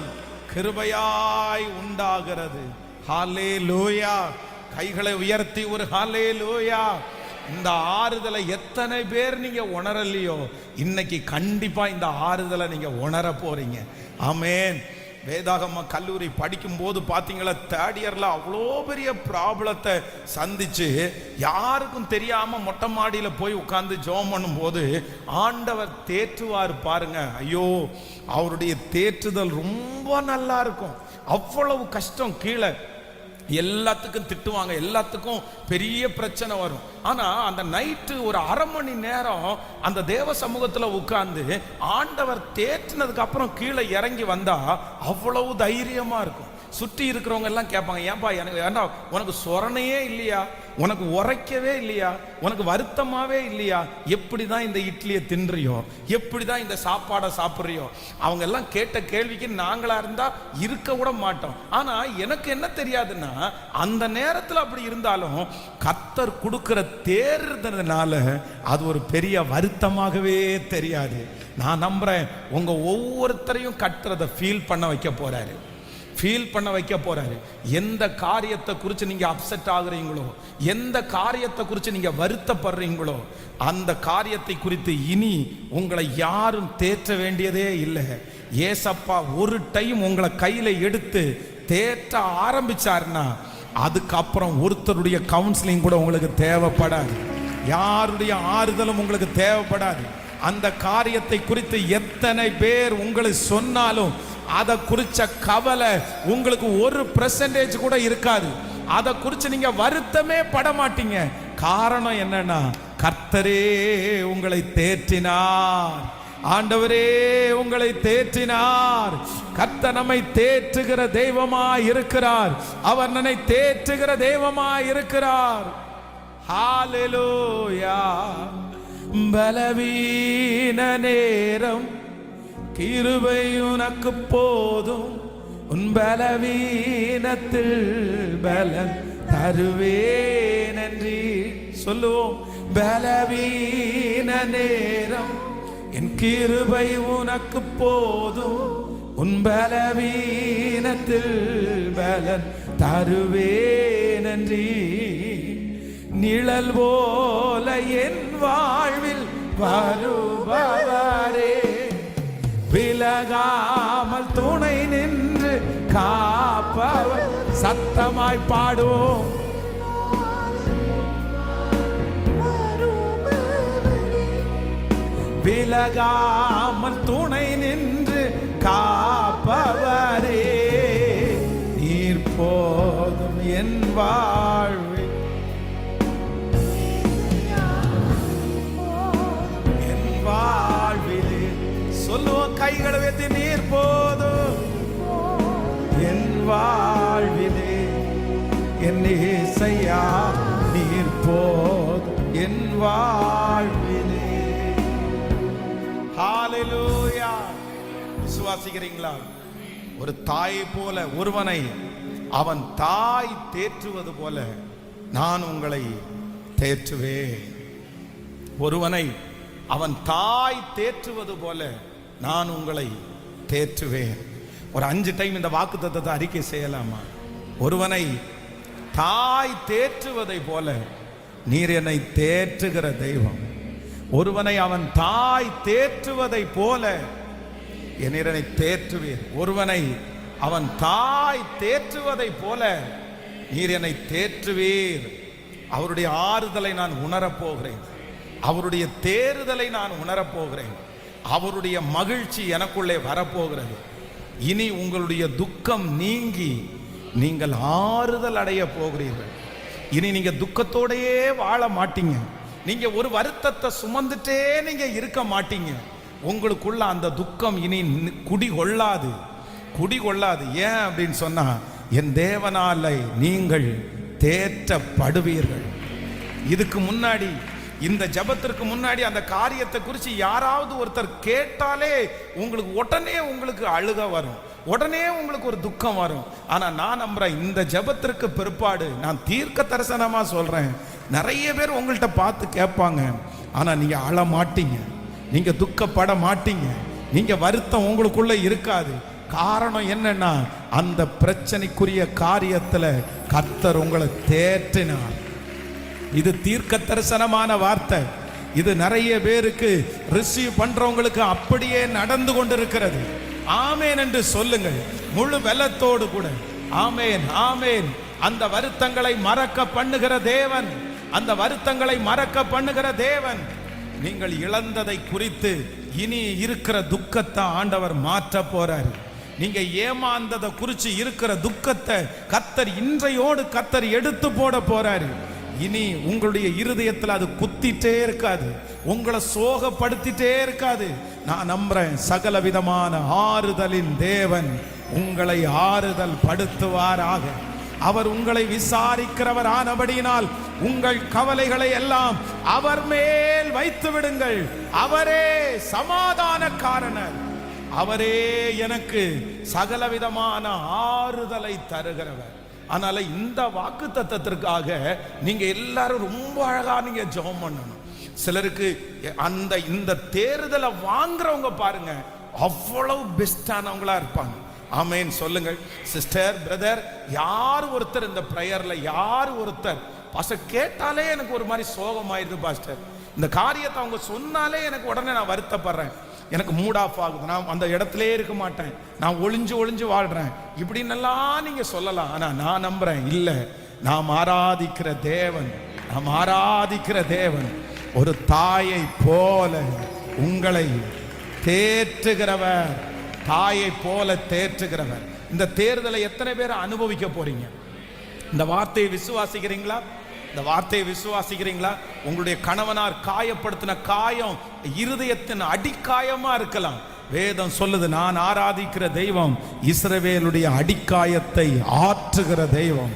A: கிருபையாய் உண்டாகிறது. ஹல்லேலூயா! கைகளை உயர்த்தி ஒரு ஹல்லேலூயா! இந்த ஆறுதலை எத்தனை பேர் நீங்க உணரலையோ, இன்னைக்கு கண்டிப்பா இந்த ஆறுதலை நீங்க உணர போறீங்க. ஆமென். வேதாகம கல்லூரி படிக்கும் போது பாத்தீங்களா, தேர்ட் இயர்ல அவ்வளோ பெரிய ப்ராப்ளத்தை சந்திச்சு யாருக்கும் தெரியாம மொட்டை மாடியில போய் உட்கார்ந்து ஜெபம் பண்ணும் போது ஆண்டவர் தேற்றுவார் பாருங்க. ஐயோ, அவருடைய தேற்றுதல் ரொம்ப நல்லா இருக்கும். அவ்வளவு கஷ்டம், கீழே எல்லாத்துக்கும் திட்டுவாங்க, எல்லாத்துக்கும் பெரிய பிரச்சனை வரும். ஆனா அந்த நைட்டு ஒரு அரை மணி நேரம் அந்த தேவ சமூகத்துல உட்கார்ந்து ஆண்டவர் தேற்றினதுக்கு அப்புறம் கீழே இறங்கி வந்தா அவ்வளவு தைரியமா இருக்கும். சுற்றி இருக்கிறவங்க எல்லாம் கேட்பாங்க, ஏன்பா எனக்கு ஏன்னா உனக்கு சொரணையே இல்லையா, உனக்கு உரைக்கவே இல்லையா, உனக்கு வருத்தமாவே இல்லையா, எப்படிதான் இந்த இட்லியை தின்றியோ, எப்படிதான் இந்த சாப்பாடை சாப்பிட்றியோ? அவங்க எல்லாம் கேட்ட கேள்விக்கு நாங்களா இருந்தா இருக்க கூட மாட்டோம். ஆனா எனக்கு என்ன தெரியாதுன்னா, அந்த நேரத்தில் அப்படி இருந்தாலும் கர்த்தர் கொடுக்கிற தேர்தனால அது ஒரு பெரிய வருத்தமாகவே தெரியாது. நான் நம்புறேன் உங்க ஒவ்வொருத்தரையும் கர்த்தர் ஃபீல் பண்ண வைக்க போறாரு, ஃபீல் பண்ண வைக்க போறாரு. எந்த காரியத்தை குறித்து நீங்க அப்செட் ஆகுறீங்களோ, எந்த காரியத்தை குறித்து நீங்க வருத்தப்படுறீங்களோ, அந்த காரியத்தை குறித்து இனி உங்களை யாரும் தேற்ற வேண்டியதே இல்லை. ஏசப்பா ஒரு டைம் உங்களை கையில எடுத்து தேற்ற ஆரம்பிச்சாருன்னா அதுக்கப்புறம் ஒருத்தருடைய கவுன்சிலிங் கூட உங்களுக்கு தேவைப்படாது, யாருடைய ஆறுதலும் உங்களுக்கு தேவைப்படாது. அந்த காரியத்தை குறித்து எத்தனை பேர் உங்களை சொன்னாலும் அதை குறிச்ச கவலை உங்களுக்கு 1% கூட இருக்காது. அதை குறித்து நீங்க வருத்தமே பட மாட்டீங்க. காரணம் என்னன்னா, கர்த்தரே உங்களை தேற்றினார், ஆண்டவரே உங்களை தேற்றினார். கர்த்தர் நம்மை தேற்றுகிற தெய்வமாய் இருக்கிறார், அவர் நம்மை தேற்றுகிற தெய்வமாய் இருக்கிறார். ஹல்லேலூயா! பலவீன நேரம் கிருபை உனக்கு போதும், உன் பலவீனத்தில் பலன் தருவேன் என்று சொல்லுவோம். பலவீன நேரம் என் கிருபை உனக்கு போதும், உன் பலவீனத்தில் பலன் தருவேன் நன்றி. நிழல் போல என் வாழ்வில் வருபவரே, விலகாமல் துணை நின்று காப்பவர். சத்தமாய் பாடுவோம். விலகாமல் துணை நின்று காப்பவரே, நீர் போதும் என் வாழ்வில். என் வாழ்விலே சொல்லுவோம், கைகளை வைத்து நீர் போதும் என் வாழ்விலே. என் இயேசையா நீர் போதும் என் வாழ்விலே. ஹalleluya. விசுவாசிக்கிறீங்களா? ஒரு தாயை போல ஒருவனை அவன் தாய் தேற்றுவது போல நான் உங்களை தேற்றுவேன். ஒருவனை அவன் தாய் தேற்றுவது போல நான் உங்களை தேற்றுவேன். ஒரு 5 டைம் இந்த வாக்குத்தத்தத்தை அறிக்கை செய்யலாமா? ஒருவனை தாய் தேற்றுவதை போல நீர் என்னை தேற்றுகிற தெய்வம். ஒருவனை அவன் தாய் தேற்றுவதை போல என்னை தேற்றுவீர். ஒருவனை அவன் தாய் தேற்றுவதை போல நீர் என்னை தேற்றுவீர். அவருடைய ஆறுதலை நான் உணரப்போகிறேன். அவருடைய தேறுதலை நான் உணரப்போகிறேன். அவருடைய மகிழ்ச்சி எனக்குள்ளே வரப்போகிறது. இனி உங்களுடைய துக்கம் நீங்கி நீங்கள் ஆறுதல் அடைய போகிறீர்கள். இனி நீங்க துக்கத்தோடையே வாழ மாட்டீங்க. நீங்க ஒரு வருத்தத்தை சுமந்துட்டே நீங்க இருக்க மாட்டீங்க. உங்களுக்குள்ள அந்த துக்கம் இனி குடிகொள்ளாது. ஏன் அப்படின்னு சொன்னா, என் தேவனாலே நீங்கள் தேற்றப்படுவீர்கள். இதுக்கு முன்னாடி, இந்த ஜபத்திற்கு முன்னாடி அந்த காரியத்தை குறித்து யாராவது ஒருத்தர் கேட்டாலே உங்களுக்கு உடனே உங்களுக்கு அழுக வரும், உடனே உங்களுக்கு ஒரு துக்கம் வரும். ஆனா நான் நம்புறேன், இந்த ஜபத்திற்கு பிற்பாடு நான் தீர்க்க தரிசனமா சொல்றேன், நிறைய பேர் உங்கள்கிட்ட பார்த்து கேட்பாங்க, ஆனா நீங்க அழ மாட்டீங்க, நீங்க துக்கப்பட மாட்டீங்க, நீங்க வருத்தம் உங்களுக்குள்ள இருக்காது. காரணம் என்னன்னா, அந்த பிரச்சனைக்குரிய காரியத்துல கர்த்தர் உங்களை தேற்றினார். இது தீர்க்க தரிசனமான வார்த்தை. இது நிறைய பேருக்கு ரிசீவ் பண்றவங்களுக்கு அப்படியே நடந்து கொண்டிருக்கிறது. ஆமேன் என்று சொல்லுங்கள் முழு வெள்ளத்தோடு கூட. ஆமேன், ஆமேன். அந்த வருத்தங்களை மறக்க பண்ணுகிற தேவன், அந்த வருத்தங்களை மறக்க பண்ணுகிற தேவன். நீங்கள் இழந்ததை குறித்து இனி இருக்கிற துக்கத்தை ஆண்டவர் மாற்ற போறாரு. நீங்க ஏமாந்ததை குறித்து இருக்கிற துக்கத்தை கர்த்தர் இன்றையோடு கர்த்தர் எடுத்து போட போறாரு. இனி உங்களுடைய இருதயத்தில் அது குத்திட்டே இருக்காது, உங்களை சோகப்படுத்திட்டே இருக்காது. நான் நம்புறேன், சகல விதமான ஆறுதலின் தேவன் உங்களை ஆறுதல் படுத்துவாராக. அவர் உங்களை விசாரிக்கிறவர் ஆனபடியினால் உங்கள் கவலைகளை எல்லாம் அவர் மேல் வைத்து விடுங்கள். அவரே சமாதானக்காரனர், அவரே எனக்கு சகலவிதமான ஆறுதலை தருகிறவர். அதனால இந்த வாக்கு தத்தத்திற்காக நீங்க எல்லாரும் ரொம்ப அழகா நீங்க ஜெபம் பண்ணணும். சிலருக்கு அந்த இந்த தேர்தலை வாங்குறவங்க பாருங்க, அவ்வளவு பெஸ்டானவங்களா இருப்பாங்க. ஆமேன் சொல்லுங்கள் சிஸ்டர், பிரதர். யார் ஒருத்தர் இந்த பிரேயர்ல, யார் ஒருத்தர் பாஸ்டர் கேட்டாலே எனக்கு ஒரு மாதிரி சோகமாயிருது பாஸ்டர், இந்த காரியத்தை அவங்க சொன்னாலே எனக்கு உடனே நான் வருத்தப்படுறேன், எனக்கு மூட் ஆஃப் ஆகுது, நான் அந்த இடத்திலே இருக்க மாட்டேன், நான் ஒளிஞ்சு வாழ்றேன், இப்படின்னு எல்லாம் நீங்க சொல்லலாம். ஆனா நான் நம்புறேன், இல்ல, நாம் ஆராதிக்கிற தேவன் ஒரு தாயை போல உங்களை தேற்றுகிறவர், தாயை போல தேற்றுகிறவர். இந்த தேர்தலை எத்தனை பேர் அனுபவிக்க போறீங்க? இந்த வார்த்தையை விசுவாசிக்கிறீங்களா? இந்த வார்த்தையை விசுவாசிக்கிறீங்களா? உங்களுடைய கணவனார் காயப்படுத்தின காயம் இருதயத்தின் அடிக்காயமா இருக்கலாம். வேதம் சொல்லுது, நான் ஆராதிக்கிற தெய்வம் இஸ்ரவேலுடைய அடிக்காயத்தை ஆற்றுகிற தெய்வம்,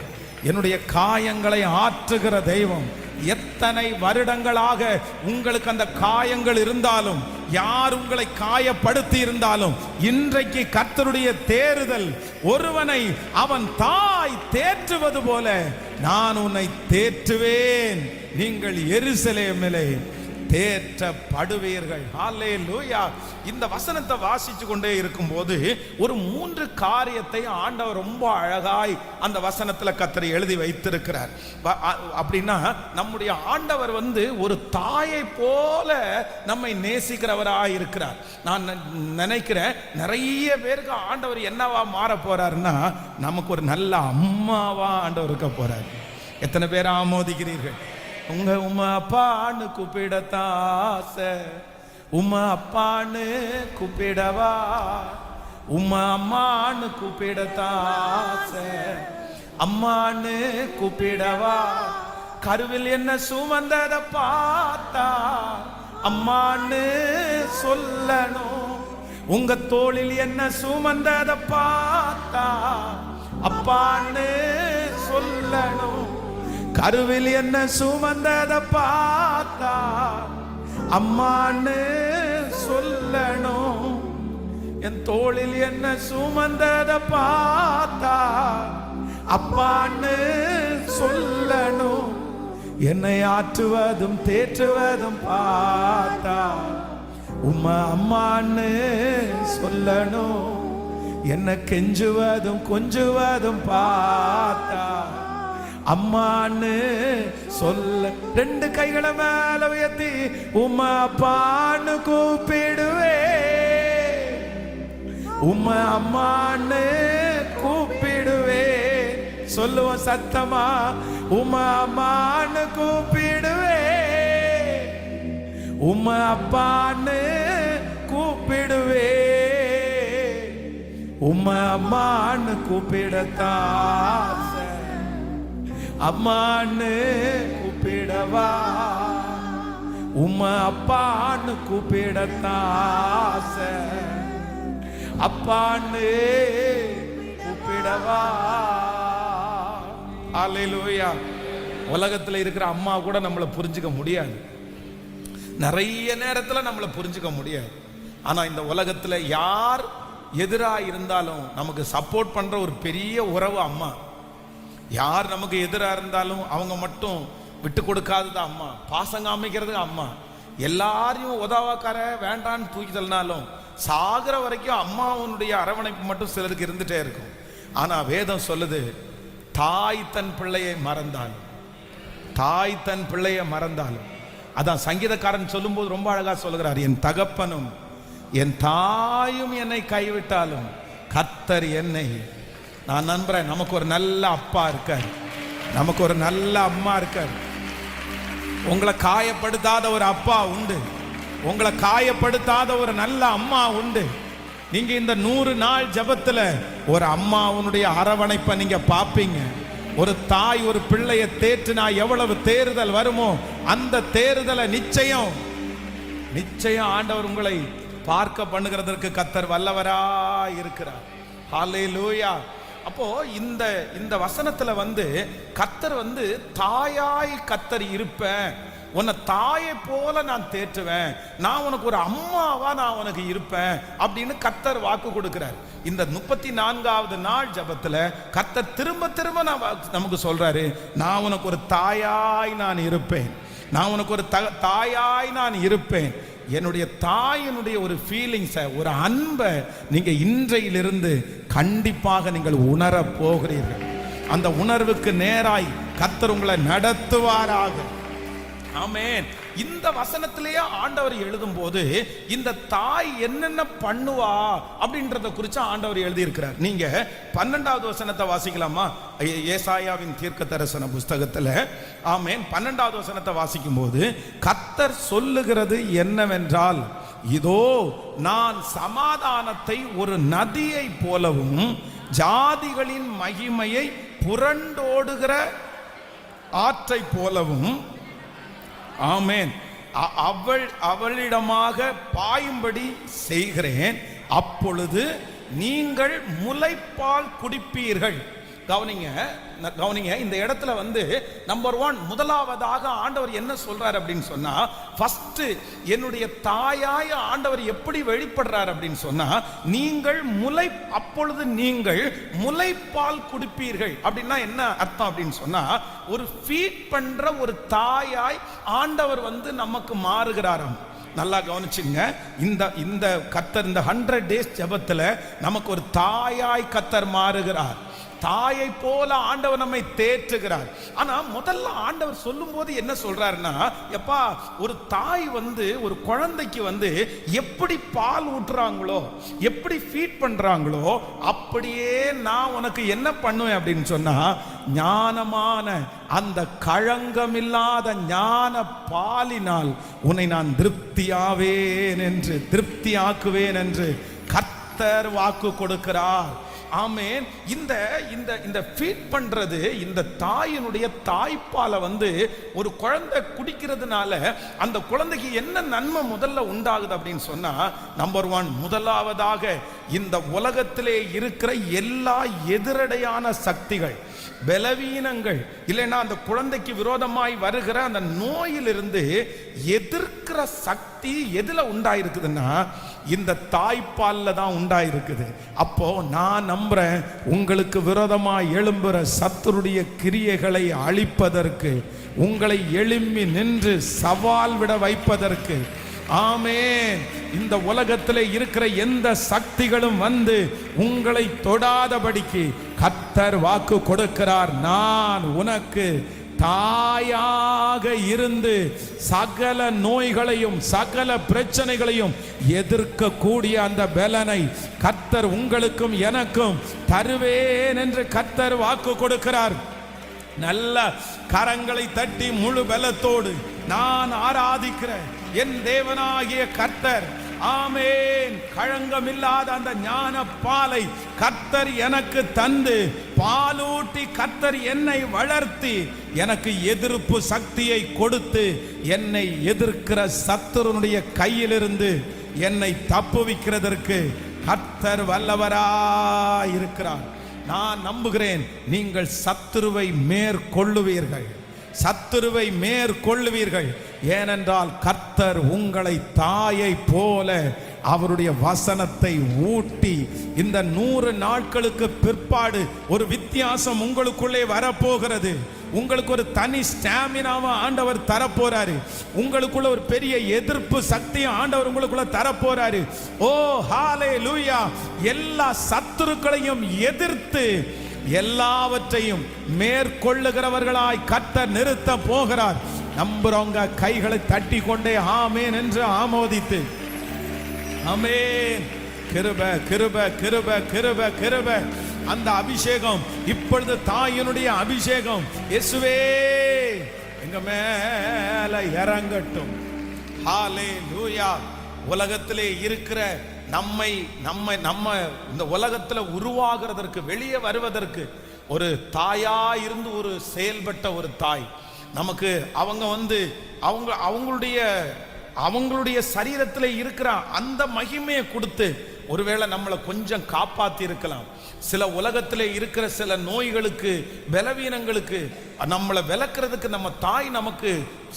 A: என்னுடைய காயங்களை ஆற்றுகிற தெய்வம். எத்தனை வருடங்களாக உங்களுக்கு அந்த காயங்கள் இருந்தாலும், யார் உங்களை காயப்படுத்தி இருந்தாலும், இன்றைக்கு கர்த்தருடைய தேறுதல், ஒருவனை அவன் தாய் தேற்றுவது போல நான் உன்னை தேற்றுவேன். நீங்கள் எருசலேமிலே தேற்றப்படுவீர்கள். ஹல்லேலூயா. இந்த வசனத்தை வாசிச்சு கொண்டே இருக்கும்போது ஒரு 3 காரியத்தை ஆண்டவர் ரொம்ப அழகாய் அந்த வசனத்துல கர்த்தர் எழுதி வைத்திருக்கிறார். அப்படின்னா நம்முடைய ஆண்டவர் ஒரு தாயை போல நம்மை நேசிக்கிறவராய் இருக்கிறார். நான் நினைக்கிறேன் நிறைய பேருக்கு ஆண்டவர் என்னவா மாற போறாருன்னா நமக்கு ஒரு நல்ல அம்மாவா ஆண்டவர் இருக்க போறார். எத்தனை பேர் ஆமோதிக்கிறீர்கள்? உமா அப்பான்னு கூப்பிடத்தாச, உமா அப்பான்னு கூப்பிடவா, உமா அம்மான்னு கூப்பிடத்தாச, அம்மான்னு கூப்பிடவா, கருவில் என்ன சுமந்தத பார்த்தா அம்மான்னு சொல்லணும், உங்க தோளில் என்ன சுமந்தத பார்த்தா அப்பான்னு சொல்லணும், கருவில் என்ன சுமந்தத பார்த்தா அம்மான்னு சொல்லணும், என் தோளில் என்ன சுமந்தத பார்த்தா அப்பான்னு சொல்லணும், என்னை ஆற்றுவதும் தேற்றுவதும் பார்த்தா உம்மா அம்மான்னு சொல்லணும், என்ன கெஞ்சுவதும் கொஞ்சுவதும் பார்த்தா அம்மான்னு சொல்ல. 2 கைகளை மேல உயர்த்தி உம்மா அப்பான்னு கூப்பிடுவே, உம்மா அம்மான்னு கூப்பிடுவே, சொல்லுவோம் சத்தமா, உம்மா அம்மான்னு கூப்பிடுவே, உம்மா அப்பான்னு கூப்பிடுவே, உம்மா அம்மான்னு கூப்பிடத்தான் அம்மான்னு கூப்பிடவா, உம்மா அப்பான்னு கூப்பிடத்தாச, அப்பான்னு கூப்பிடவா. அல்லேலூயா. உலகத்தில் இருக்கிற அம்மா கூட நம்மளை புரிஞ்சுக்க முடியாது, நிறைய நேரத்தில் நம்மளை புரிஞ்சுக்க முடியாது. ஆனா இந்த உலகத்தில் யார் எதிராக இருந்தாலும் நமக்கு சப்போர்ட் பண்ற ஒரு பெரிய உறவு அம்மா. யார் நமக்கு எதிராக இருந்தாலும் அவங்க மட்டும் விட்டு கொடுக்காதது அம்மா, பாசம் காமிக்கிறது அம்மா. எல்லாரையும் உதவாக்கார வேண்டான்னு தூக்கி தள்ளினாலும் சாகிற வரைக்கும் அம்மாவுடைய அரவணைப்பு மட்டும் சிலருக்கு இருந்துட்டே இருக்கும். ஆனா வேதம் சொல்லுது, தாய் தன் பிள்ளையை மறந்தாலும், தாய் தன் பிள்ளையை மறந்தாலும், அதான் சங்கீதக்காரன் சொல்லும்போது ரொம்ப அழகா சொல்லுகிறார், என் தகப்பனும் என் தாயும் என்னை கைவிட்டாலும் கர்த்தர் என்னை. நான் நம்புறேன் நமக்கு ஒரு நல்ல அப்பா இருக்கார், நமக்கு ஒரு நல்ல அம்மா இருக்கார். உங்களை காயப்படுத்தாத ஒரு அப்பா உண்டு, உங்களை காயப்படுத்தாத ஒரு நல்ல அம்மா உண்டு. நீங்க இந்த 100 நாள் ஜெபத்துல ஒரு அம்மாவுடைய அரவணைப்பை நீங்க பாப்பீங்க. ஒரு தாய் ஒரு பிள்ளையை தேற்றினா எவ்வளவு தேறுதல் வருமோ அந்த தேறுதலை நிச்சயம் நிச்சயம் ஆண்டவர் உங்களை பார்க்க பண்ணுகிறதற்கு கர்த்தர் வல்லவராய் இருக்கிறார். ஹல்லேலூயா. அப்போ இந்த வசனத்துல கர்த்தர் தாயாய் கர்த்தர் இருப்பேன், உன்னை தாயை போல நான் தேற்றுவேன், நான் உனக்கு ஒரு அம்மாவா நான் உனக்கு இருப்பேன் அப்படின்னு கர்த்தர் வாக்கு கொடுக்கிறார். இந்த 34வது நாள் ஜெபத்துல கர்த்தர் திரும்ப திரும்ப நமக்கு சொல்றாரு, நான் உனக்கு ஒரு தாயாய் நான் இருப்பேன், நான் உனக்கு ஒரு தாயாய் நான் இருப்பேன். என்னுடைய தாயினுடைய ஒரு ஃபீலிங்ஸை, ஒரு அன்பை நீங்க இன்றையிலிருந்து கண்டிப்பாக நீங்கள் உணர போகிறீர்கள். அந்த உணர்வுக்கு நேராய் கர்த்தர் உங்களை நடத்துவாராக. ஆமென். இந்த வசனத்திலேயே ஆண்டவர் எழுதும் போது இந்த தாய் என்னென்ன பண்ணுவா அப்படின்றத குறித்து ஆண்டவர் எழுதி இருக்கிறார். நீங்க 12வது வசனத்தை வாசிக்கலாமா? ஏசாயாவின் தீர்க்க தரிசன புஸ்தகத்துல. ஆமென். 12வது வசனத்தை வாசிக்கும் போது கர்த்தர் சொல்லுகிறது என்னவென்றால், இதோ நான் சமாதானத்தை ஒரு நதியை போலவும் ஜாதிகளின் மகிமையை புரண்டோடுகிற ஆற்றை போலவும், ஆமென், அவளிடமாக பாயும்படி செய்கிறேன். அப்பொழுது நீங்கள் முலைப்பால் குடிப்பீர்கள். கவனிங்க. இந்த இடத்துல வந்து நம்பர் 1 முதலாவதாக ஆண்டவர் என்ன சொல்றார் அப்படின்னு சொன்னா, ஃபர்ஸ்ட் என்னுடைய தாயாய ஆண்டவர் எப்படி வெளிப்படுறார் அப்படின்னு சொன்னா, நீங்கள் அப்பொழுது நீங்கள் முலைப்பால் குடிப்பீர்கள். அப்படின்னா என்ன அர்த்தம் அப்படின்னு சொன்னா, ஒரு ஃபீட் பண்ற ஒரு தாயாய் ஆண்டவர் வந்து நமக்கு மாறுகிறாராம். நல்லா கவனிச்சுங்க. இந்த கர்த்தர் இந்த 100 days ஜெபத்துல நமக்கு ஒரு தாயாய் கர்த்தர் மாறுகிறார். தாயை போல ஆண்டவர் நம்மை தேற்றுகிறார். ஆனா முதல்ல ஆண்டவர் சொல்லும் போது என்ன சொல்றாருன்னா, எப்பா ஒரு தாய் வந்து ஒரு குழந்தைக்கு வந்து எப்படி பால் ஊட்டுறாங்களோ, எப்படி ஃபீட் பண்றாங்களோ, அப்படியே நான் உனக்கு என்ன பண்ணுவேன் அப்படின்னு சொன்னா, ஞானமான அந்த களங்கமில்லாத ஞான பாலினால் உன்னை நான் திருப்தியாக்குவேன் என்று கர்த்தர் வாக்கு கொடுக்கிறார். ஆமென். இந்த ஃபீட் பண்றது, இந்த தாயினுடைய தாய்ப்பாலை வந்து ஒரு குழந்தை குடிக்கிறதுனால அந்த குழந்தைக்கு என்ன நன்மை முதல்ல உண்டாகுது அப்படின்னு சொன்னா, நம்பர் 1 முதலாவதாக இந்த உலகத்திலே இருக்கிற எல்லா எதிரடையான சக்திகள், பலவீனங்கள், இல்லைன்னா அந்த குழந்தைக்கு விரோதமாய் வருகிற அந்த நோயிலிருந்து எதிர்க்கிற சக்தி எதுல உண்டாயிருக்குதுன்னா, இந்த தாய்ப்பால்ல தான் உண்டாயிருக்குது. அப்போ நான் நம்புறேன், உங்களுக்கு விரோதமாய் எழும்புற சத்துருடைய கிரியைகளை அழிப்பதற்கு, உங்களை எழும்பி நின்று சவால் விட வைப்பதற்கு, ஆமென், இந்த உலகத்திலே இருக்கிற எந்த சக்திகளும் வந்து உங்களை தொடாதபடிக்கு கர்த்தர் வாக்கு கொடுக்கிறார். நான் உனக்கு தாயாக இருந்து சகல நோய்களையும் சகல பிரச்சனைகளையும் எதிர்க்கக்கூடிய அந்த பலனை கர்த்தர் உங்களுக்கும் எனக்கும் தருவேன் என்று கர்த்தர் வாக்கு கொடுக்கிறார். நல்ல கரங்களை தட்டி முழு பலத்தோடு நான் ஆராதிக்கிறேன் என் தேவனாகிய கர்த்தர். ஆமென். களங்கமில்லாத அந்த ஞான பாலை கர்த்தர் எனக்கு தந்து பாலூட்டி கர்த்தர் என்னை வளர்த்தி எனக்கு எதிர்ப்பு சக்தியை கொடுத்து என்னை எதிர்க்கிற சத்துருனுடைய கையிலிருந்து என்னை தப்புவிக்கிறதற்கு கர்த்தர் வல்லவராயிருக்கிறார். நான் நம்புகிறேன், நீங்கள் சத்துருவை மேற்கொள்ளுவீர்கள். ஏனென்றால் கர்த்தர் உங்களை தாயை போல அவருடைய வசனத்தை ஊட்டி இந்த 100 நாட்களுக்கு பிற்பாடு ஒரு வித்தியாசம் உங்களுக்குள்ளே வரப்போகிறது. உங்களுக்கு ஒரு தனி ஸ்டாமினாவை ஆண்டவர் தரப்போறாரு. உங்களுக்குள்ள ஒரு பெரிய எதிர்ப்பு சக்தியை ஆண்டவர் உங்களுக்குள்ள தரப்போறாரு. ஓ ஹalleluya! எல்லா சத்துருக்களையும் எதிர்த்து எல்லாவற்றையும் மேற்கொள்ளுகிறவர்களாய் கர்த்தர் நிறுத்த போகிறார். நம்புறவங்க கைகளை தட்டி கொண்டே ஆமென் என்று ஆமோதித்து, ஆமென். கிருபை கிருபை கிருபை கிருபை கிருபை. அந்த அபிஷேகம் இப்பொழுது தாயினுடைய அபிஷேகம் இயேசுவே எங்க மேல இறங்கட்டும். ஹalleluya! உலகத்திலே இருக்கிற நம்ம இந்த உலகத்துல உருவாகிறதற்கு, வெளியே வருவதற்கு ஒரு தாயா இருந்து ஒரு செயல்பட்ட ஒரு தாய் நமக்கு, அவங்க வந்து அவங்களுடைய சரீரத்தில் இருக்கிற அந்த மகிமையை கொடுத்து ஒருவேளை நம்மளை கொஞ்சம் காப்பாத்தி இருக்கலாம். சில உலகத்திலே இருக்கிற சில நோய்களுக்கு, பலவீனங்களுக்கு நம்மளை விளக்குறதுக்கு நம்ம தாய் நமக்கு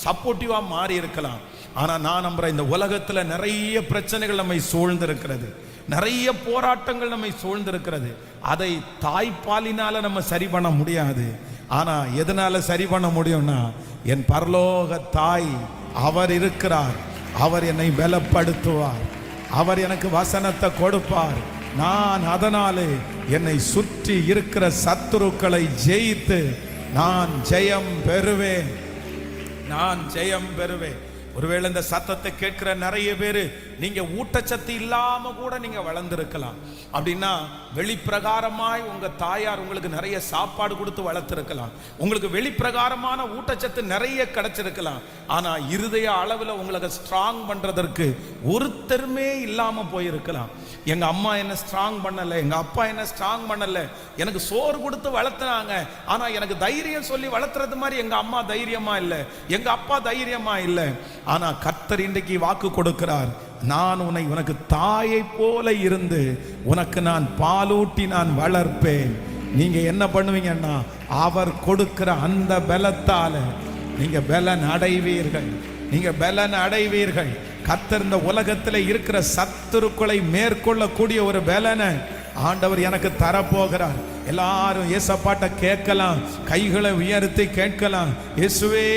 A: சப்போர்ட்டிவா மாறி இருக்கலாம். ஆனா நான் நம்புறேன், இந்த உலகத்துல நிறைய பிரச்சனைகள் நம்மை சூழ்ந்திருக்கிறது, நிறைய போராட்டங்கள் நம்மை சூழ்ந்திருக்கிறது. அதை தாய்ப்பாலினால நம்ம சரி பண்ண முடியாது. ஆனா எதனால சரி பண்ண முடியும்னா, என் பரலோக தாய் அவர் இருக்கிறார். அவர் என்னை பலப்படுத்துவார். அவர் எனக்கு வசனத்தை கொடுப்பார். நான் அதனாலே என்னை சுற்றி இருக்கிற சத்துருக்களை ஜெயித்து நான் ஜெயம் பெறுவேன். ஒருவேளை இந்த சத்தத்தை கேட்கிற நிறைய பேரு நீங்க ஊட்டச்சத்து இல்லாம கூட நீங்க வளர்ந்திருக்கலாம். அப்படின்னா வெளிப்பிரகாரமாய் உங்க தாயார் உங்களுக்கு நிறைய சாப்பாடு கொடுத்து வளர்த்திருக்கலாம், உங்களுக்கு வெளிப்பிரகாரமான ஊட்டச்சத்து நிறைய கிடைச்சிருக்கலாம். ஆனா இருதய அளவில் உங்களுக்கு ஸ்ட்ராங் பண்றதற்கு ஒருத்தருமே இல்லாம போயிருக்கலாம். எங்க அம்மா என்ன ஸ்ட்ராங் பண்ணல, எங்க அப்பா என்ன ஸ்ட்ராங் பண்ணல, எனக்கு சோறு கொடுத்து வளர்த்துனாங்க, ஆனா எனக்கு தைரியம் சொல்லி வளர்த்துறது மாதிரி எங்க அம்மா தைரியமா இல்லை, எங்க அப்பா தைரியமா இல்லை. ஆனா கர்த்தர் இன்றைக்கு வாக்கு கொடுக்கிறார், நான் உனக்கு தாயை போல இருந்து உனக்கு நான் பாலூட்டி நான் வளர்ப்பேன். நீங்க என்ன பண்ணுவீங்கன்னா அவர் கொடுக்கிற அந்த பலத்தால நீங்க பலன் அடைவீர்கள். நீங்க பலன் அடைவீர்கள். கர்த்தர் இந்த உலகத்தில் இருக்கிற சத்துருக்களை மேற்கொள்ளக்கூடிய ஒரு பலனை ஆண்டவர் எனக்கு தரப்போகிறார். எல்லாரும் ஏசப்பாட்ட கேட்கலாம், கைகளை உயர்த்தி கேட்கலாம், இயேசுவே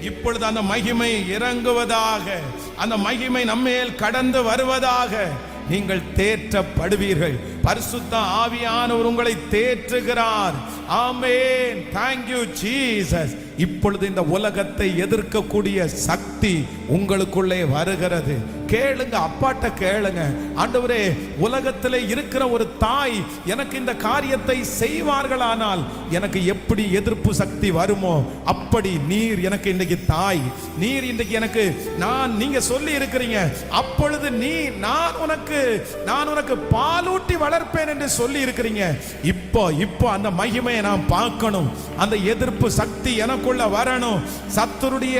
A: இப்பொழுது அந்த மகிமை இறங்குவதாக, அந்த மகிமை நம்மேல் கடந்து வருவதாக. நீங்கள் தேற்றப்படுவீர்கள். பரிசுத்த ஆவியானவர் உங்களை தேற்றுகிறார். ஆமென். Thank you Jesus. இப்பொழுது இந்த உலகத்தை எதிர்க்கக்கூடிய சக்தி உங்களுக்குள்ளே வருகிறது. கேளுங்க, அப்பாட்ட கேளுங்க, ஆண்டவரே உலகத்தில் இருக்கிற ஒரு தாய் எனக்கு இந்த காரியத்தை செய்வார்களானால் எனக்கு எப்படி எதிர்ப்பு சக்தி வருமோ அப்படி நீர் எனக்கு இன்றைக்கு தாய், நீர் இன்றைக்கு எனக்கு நீங்க சொல்லி இருக்கிறீங்க, அப்பொழுது நான் உனக்கு பாலூட்டி வளர்ப்பேன் என்று சொல்லி இருக்கிறீங்க. இப்போ அந்த மகிமையை நான் பார்க்கணும். அந்த எதிர்ப்பு சக்தி எனக்குள்ள வரணும். சத்துருடைய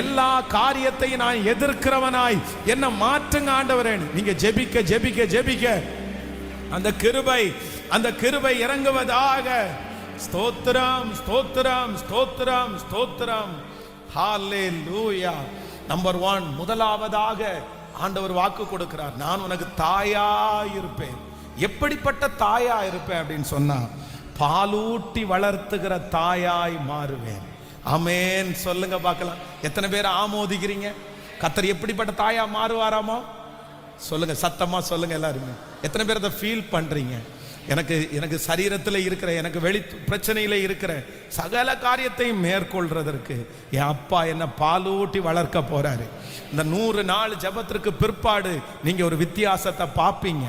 A: எல்லா காரியத்தையும் நான் எதிர்க்கிறவனாய் என்ன மாற்றுங்க ஆண்டவரே. நீங்க ஜெபிக்க ஜெபிக்க ஜெபிக்க அந்த கிருபை இறங்குவதாக. ஸ்தோத்திரம் ஸ்தோத்திரம் ஸ்தோத்திரம் ஸ்தோத்திரம். ஹல்லேலூயா. நம்பர் 1, முதலாவதாக ஆண்டவர் வாக்கு கொடுக்கிறார், நான் உனக்கு தாயா இருப்பேன். எப்படிப்பட்ட தாயா இருப்பேன் அப்படின்னு சொன்னா, பாலூட்டி வளர்த்துகிற தாயாய் மாறுவேன். ஆமென். சொல்லுங்க பார்க்கலாம். எத்தனை பேர் ஆமோதிக்கிறீங்க? கர்த்தர் எப்படிப்பட்ட தாயா மாறுவாராமோ? சொல்லுங்க, சத்தமா சொல்லுங்க எல்லாருமே. எத்தனை பேர் அதை ஃபீல் பண்றீங்க? எனக்கு சரீரத்தில் இருக்கிற, எனக்கு வெளி பிரச்சனையில இருக்கிற சகல காரியத்தையும் மேற்கொள்றதற்கு என் அப்பா என்ன பாலூட்டி வளர்க்க போறாரு. இந்த 100 நாள் ஜெபத்திற்கு பிற்பாடு நீங்க ஒரு வித்தியாசத்தை பார்ப்பீங்க.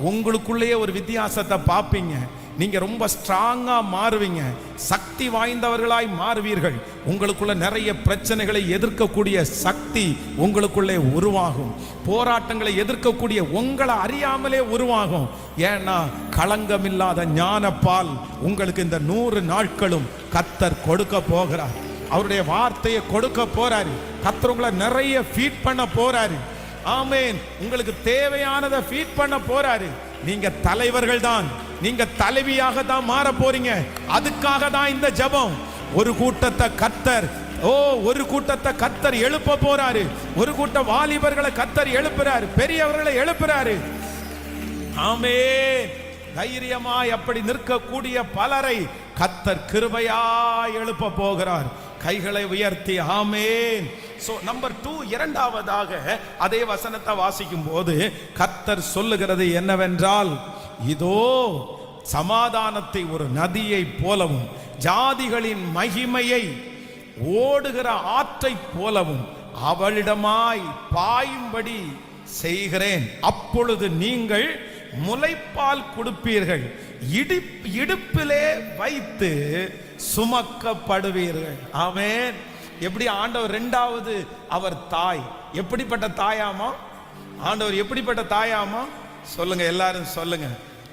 A: உங்களுக்குள்ளேயே ஒரு வித்தியாசத்தை பார்ப்பீங்க. நீங்க ரொம்ப ஸ்ட்ராங்கா மாறுவீங்க. சக்தி வாய்ந்தவர்களாய் மாறுவீர்கள். உங்களுக்குள்ள நிறைய பிரச்சனைகளை எதிர்க்கக்கூடிய சக்தி உங்களுக்குள்ளே உருவாகும். போராட்டங்களை எதிர்க்கக்கூடிய உங்களை அறியாமலே உருவாகும். ஏன்னா களங்கமில்லாத ஞானப்பால் உங்களுக்கு இந்த 100 நாட்களும் கர்த்தர் கொடுக்க போகிறார். அவருடைய வார்த்தையை கொடுக்க போறாரு. கர்த்தர் உங்களை நிறைய ஃபீட் பண்ண போறாரு. ஆமென். உங்களுக்கு தேவையானதை ஃபீட் பண்ண போறாரு. நீங்க தலைவர்கள் தான், நீங்க தலைவியாக தான் மாற போறீங்க. அதுக்காக தான் இந்த ஜெபம். ஒரு கூட்டத்தை கர்த்தர் எழுப்ப போறாரு. ஒரு கூட்ட வாலிபர்களை கர்த்தர் எழுப்புறாரு, பெரியவர்களை எழுப்புறாரு. ஆமென். தைரியமாய் அப்படி நிற்கக்கூடிய பலரை கர்த்தர் கிருபையாய் எழுப்ப போகிறார். கைகளை உயர்த்தி ஆமென். சோ நம்பர் 2, இரண்டாவதாக அதே வசனத்தை வாசிக்கும் போது கர்த்தர் சொல்லுகிறது என்னவென்றால், இதோ சமாதானத்தை ஒரு நதியை போலவும் ஜாதிகளின் மகிமையை ஓடுகிற ஆற்றை போலவும் அவளிடமாய் பாயும்படி செய்கிறேன். அப்பொழுது நீங்கள் முலைப்பால் கொடுப்பீர்கள், இடுப்பிலே வைத்து சுமக்கப்படுவீர்கள். ஆமென். எப்படி ஆண்டவர் 2வது அவர் தாய். எப்படிப்பட்ட தாயாமா ஆண்டவர்? எப்படிப்பட்ட தாயாமா? சொல்லுங்க, எல்லாரும் சொல்லுங்க.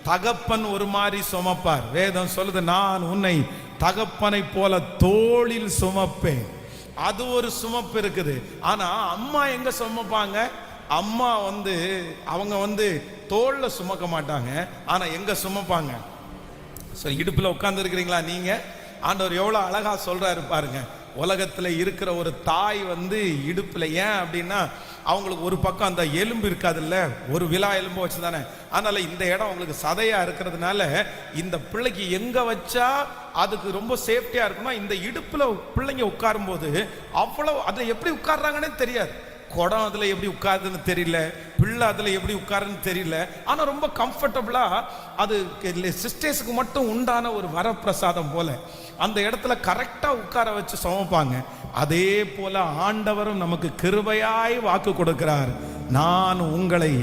A: தகப்பன் ஒரு மாதிரி சுமப்பார். வேதம் சொல்லுது, நான் உன்னை தகப்பனை போல தோளில் சுமப்பேன். அது ஒரு சுமப்பு இருக்குது. ஆனா அம்மா எங்க சுமப்பாங்க? அம்மா அவங்க தோல்ல சுமக்க மாட்டாங்க. ஆனா எங்க சுமப்பாங்க? இடுப்புல உட்கார்ந்து இருக்கிறீங்களா நீங்க? ஆண்டவர் எவ்வளவு அழகா சொல்றாரு பாருங்க. உலகத்துல இருக்கிற ஒரு தாய் இடுப்புல, ஏன் அப்படின்னா அவங்களுக்கு ஒரு பக்கம் அந்த எலும்பு இருக்காதுல்ல, ஒரு விலா எலும்பு வச்சுதானே. அதனால இந்த இடம் அவங்களுக்கு சதையா இருக்கிறதுனால இந்த பிள்ளைக்கு எங்க வச்சா அதுக்கு ரொம்ப சேஃப்டியா இருக்கணும். இந்த இடுப்புல பிள்ளைங்க உட்காரும் போது அவ்வளவு, அதுல எப்படி உட்கார்றாங்கன்னே தெரியாது. குடம் அதுல எப்படி உட்காருதுன்னு தெரியல, பிள்ளை அதுல எப்படி உட்காருன்னு தெரியல. ஆனா ரொம்ப கம்ஃபர்டபுளா, அது சிஸ்டர்ஸுக்கு மட்டும் உண்டான ஒரு வரப்பிரசாதம் போல அந்த இடத்துல கரெக்டா உட்கார வச்சு சுமப்பாங்க. அதே போல ஆண்டவரும் நமக்கு கிருபையாய் வாக்கு கொடுக்கிறார். நான் உங்களை,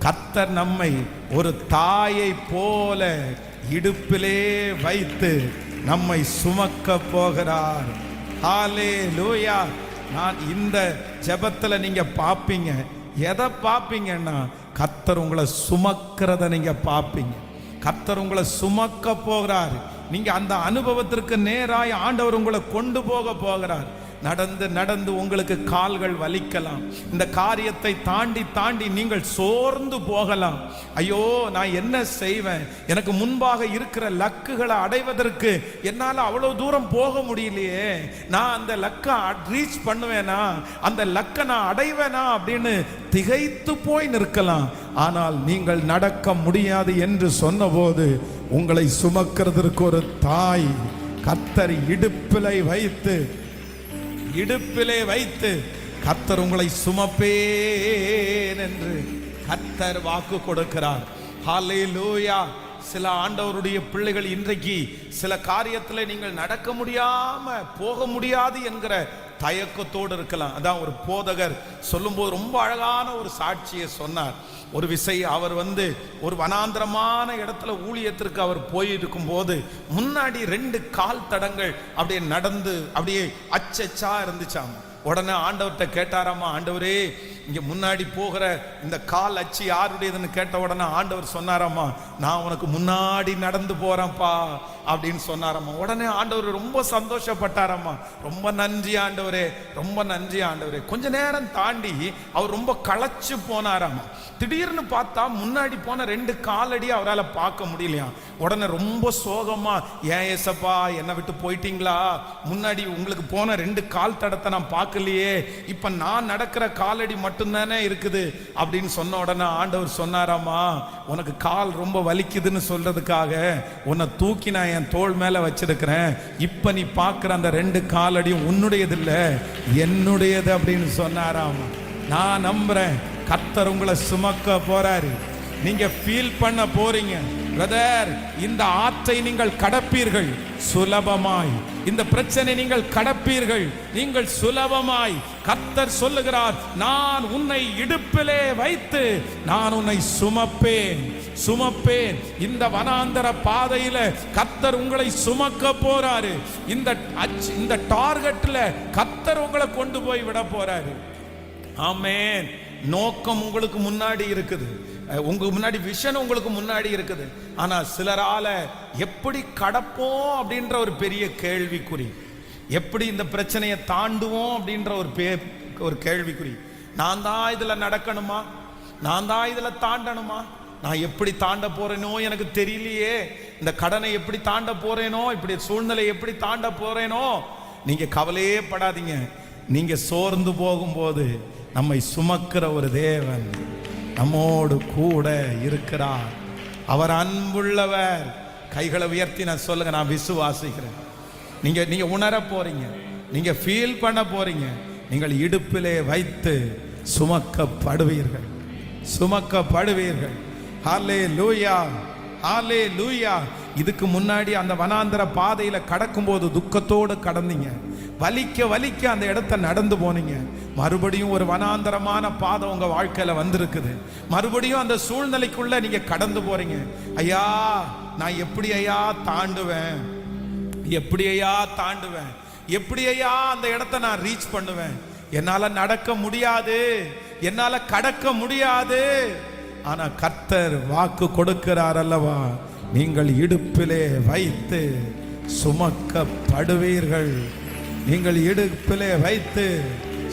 A: கர்த்தர் நம்மை ஒரு தாயை போல இடுப்பிலே வைத்து நம்மை சுமக்க போகிறார். ஹல்லேலூயா. நான் இந்த ஜெபத்துல நீங்க பாப்பீங்க. எதை பாப்பீங்கன்னா, கர்த்தர் உங்களை சுமக்கிறத நீங்க பாப்பீங்க. கர்த்தர் உங்களை சுமக்க போகிறார். நீங்க அந்த அனுபவத்திற்கு நேராய் ஆண்டவர் உங்களை கொண்டு போக போகிறார். நடந்து நடந்து உங்களுக்கு கால்கள் வலிக்கலாம். இந்த காரியத்தை தாண்டி தாண்டி நீங்கள் சோர்ந்து போகலாம். ஐயோ, நான் என்ன செய்வேன்? எனக்கு முன்பாக இருக்கிற லக்குகளை அடைவதற்கு என்னால் அவ்வளவு தூரம் போக முடியலையே. நான் அந்த லக்கை ரீச் பண்ணுவேனா? அந்த லக்கை நான் அடைவேனா அப்படின்னு திகைத்து போய் நிற்கலாம். ஆனால் நீங்கள் நடக்க முடியாது என்று சொன்னபோது உங்களை சுமக்கிறதற்கு ஒரு தாய் கர்த்தர் இடுப்பிலே வைத்து கர்த்தர் உங்களை சுமப்பேன் என்று கர்த்தர் வாக்கு கொடுக்கிறார். ஹல்லேலூயா. சில ஆண்டவருடைய பிள்ளைகள் இன்றைக்கு சில காரியத்தில் நீங்கள் நடக்க முடியாம போக முடியாது என்கிற தயக்கத்தோடு இருக்கலாம். அதான் ஒரு போதகர் சொல்லும்போது ரொம்ப அழகான ஒரு சாட்சியை சொன்னார். ஒரு விசை அவர் ஒரு வனாந்திரமான இடத்துல ஊழியத்திற்கு அவர் போயிருக்கும் போது முன்னாடி 2 கால் தடங்கள் அப்படியே நடந்து அப்படியே அச்சச்சா இருந்துச்சாம். உடனே ஆண்டவர்கிட்ட கேட்டாராமா, ஆண்டவரே, இங்க முன்னாடி போகிற இந்த கால் அச்சு யாருடையதுன்னு கேட்ட உடனே ஆண்டவர் சொன்னாராமா, நான் உனக்கு முன்னாடி நடந்து போறேன்ப்பா அப்படின்னு சொன்னாராமா. உடனே ஆண்டவர் ரொம்ப சந்தோஷப்பட்டாராமா. ரொம்ப நன்றி ஆண்டவரே, ரொம்ப நன்றி ஆண்டவரே. கொஞ்ச நேரம் தாண்டி அவர் ரொம்ப களைச்சு போனாராமா. திடீர்னு பார்த்தா முன்னாடி போன 2 காலடி அவரால் பார்க்க முடியலையா. உடனே ரொம்ப சோகமா, ஏன் ஏசப்பா என்னை விட்டு போயிட்டீங்களா? முன்னாடி உங்களுக்கு போன 2 கால் தடத்தை நான் பார்க்கலையே, இப்ப நான் நடக்கிற காலடி மட்டும்தானே இருக்குது அப்படின்னு சொன்ன உடனே ஆண்டவர் சொன்னாராமா, உனக்கு கால் ரொம்ப வலிக்குதுன்னு சொல்றதுக்காக உன்னை தூக்கி நான் என் தோள் மேல வச்சிருக்கிறேன். இப்ப நீ பார்க்கிற அந்த 2 காலடியும் உன்னுடையது இல்ல, என்னுடையது அப்படின்னு சொன்னாராமா. நான் நம்புறேன் கர்த்தர் உங்களை சுமக்க போறாரு. நீங்க ஃபீல் பண்ண போறீங்க. பிரதர், இந்த ஆற்றை நீங்கள் கடப்பீர்கள் சுலபமாய். இந்த பிரச்சனை நீங்கள் கடப்பீர்கள் நீங்கள் சுலபமாய். கர்த்தர் சொல்லுகிறார், நான் உன்னை இடுப்பிலே வைத்து நான் உன்னை சுமப்பேன். இந்த வனாந்தர பாதையில கர்த்தர் உங்களை சுமக்க போறாரு. இந்த டார்கெட்ல கர்த்தர் உங்களை கொண்டு போய் விட போறாரு. ஆமென். நோக்கம் உங்களுக்கு முன்னாடி இருக்குது, உங்களுக்கு முன்னாடி விஷன் உங்களுக்கு முன்னாடி இருக்குது. ஆனா சிலரால எப்படி கடப்போம் அப்படின்ற ஒரு பெரிய கேள்விக்குறி, எப்படி இந்த பிரச்சனையை தாண்டுவோம் அப்படின்ற ஒரு கேள்விக்குறி. நான் தான் இதுல நடக்கணுமா? நான் தான் இதுல தாண்டணுமா? நான் எப்படி தாண்ட போறேனோ எனக்கு தெரியலையே. இந்த கடனை எப்படி தாண்ட போறேனோ, இப்படி சூழ்நிலை எப்படி தாண்ட போறேனோ. நீங்க கவலையே படாதீங்க. நீங்க சோர்ந்து போகும்போது நம்மை சுமக்கிற ஒரு தேவன் நம்மோடு கூட இருக்கிறார். அவர் அன்புள்ளவர். கைகளை உயர்த்தி நான் சொல்லுங்க, நான் விசுவாசிக்கிறேன். நீங்க உணர போறீங்க, நீங்க ஃபீல் பண்ண போறீங்க. நீங்கள் இடுப்பிலே வைத்து சுமக்கப்படுவீர்கள். ஹல்லேலூயா, ஹல்லேலூயா. இதுக்கு முன்னாடி அந்த வனாந்தர பாதையில கடக்கும்போது துக்கத்தோடு கடந்தீங்க, வலிக்க அந்த இடத்த நடந்து போனீங்க. மறுபடியும் ஒரு வனாந்தரமான பாதை உங்க வாழ்க்கையில வந்திருக்குது. மறுபடியும் அந்த சூழ்நிலைக்குள்ள நீங்க கடந்து போறீங்க. ஐயா, நான் எப்படி ஐயா தாண்டுவேன்? எப்படி ஐயா அந்த இடத்த நான் ரீச் பண்ணுவேன்? என்னால நடக்க முடியாது, என்னால கடக்க முடியாது. ஆனா கர்த்தர் வாக்கு கொடுக்கிறார் அல்லவா, நீங்கள் இடுப்பிலே வைத்து சுமக்கப்படுவீர்கள். நீங்கள் இடுப்பிலே வைத்து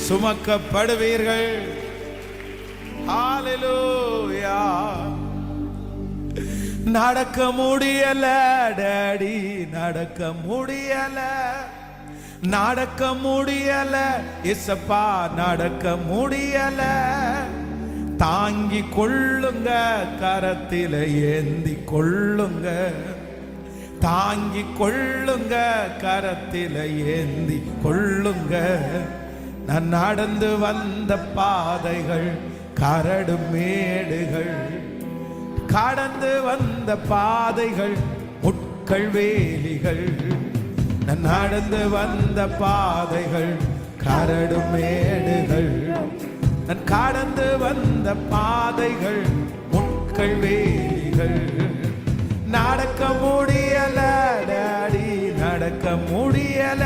A: சுமக்கப்படுவீர்கள். ஹல்லேலூயா. நடக்க முடியல டாடி, நடக்க முடியல இசப்பா, நடக்க முடியல. தாங்கி கொள்ளுங்க, கரத்தில ஏந்தி கொள்ளுங்க. தாங்கி கொள்ளுங்க, கரத்தில ஏந்தி கொள்ளுங்க. நான் நடந்து வந்த பாதைகள் கரடு மேடுகள், கடந்து வந்த பாதைகள் முட்கள் வேலிகள். நான் நடந்து வந்த பாதைகள் கரடு மேடுகள், நான் கடந்து வந்த பாதைகள் முட்கள் வேலிகள். நடக்க முடியல டாடி, நடக்க முடியல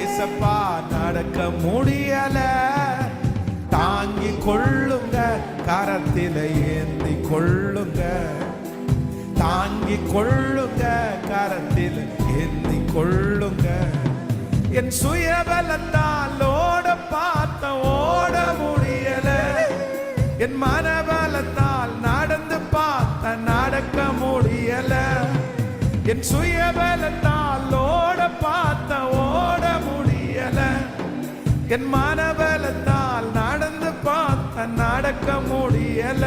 A: இசப்பா, நடக்க முடியல. தாங்கி கொள்ளுங்க, கரத்தில ஏந்தி கொள்ளுங்க. தாங்கி கொள்ளுங்க, கரத்தில ஏந்தி கொள்ளுங்க. என் சுயபலத்தால் ஓட பார்த்த ஓட முடியல, என் மனபலத்தால் நடந்து பார்த்த நடக்க முடியல, என் சுயபலத்தால் ஓட பார்த்த ஓட முடியல, என் மனபலத்தால் நடந்து பார்த்த நடக்க முடியல,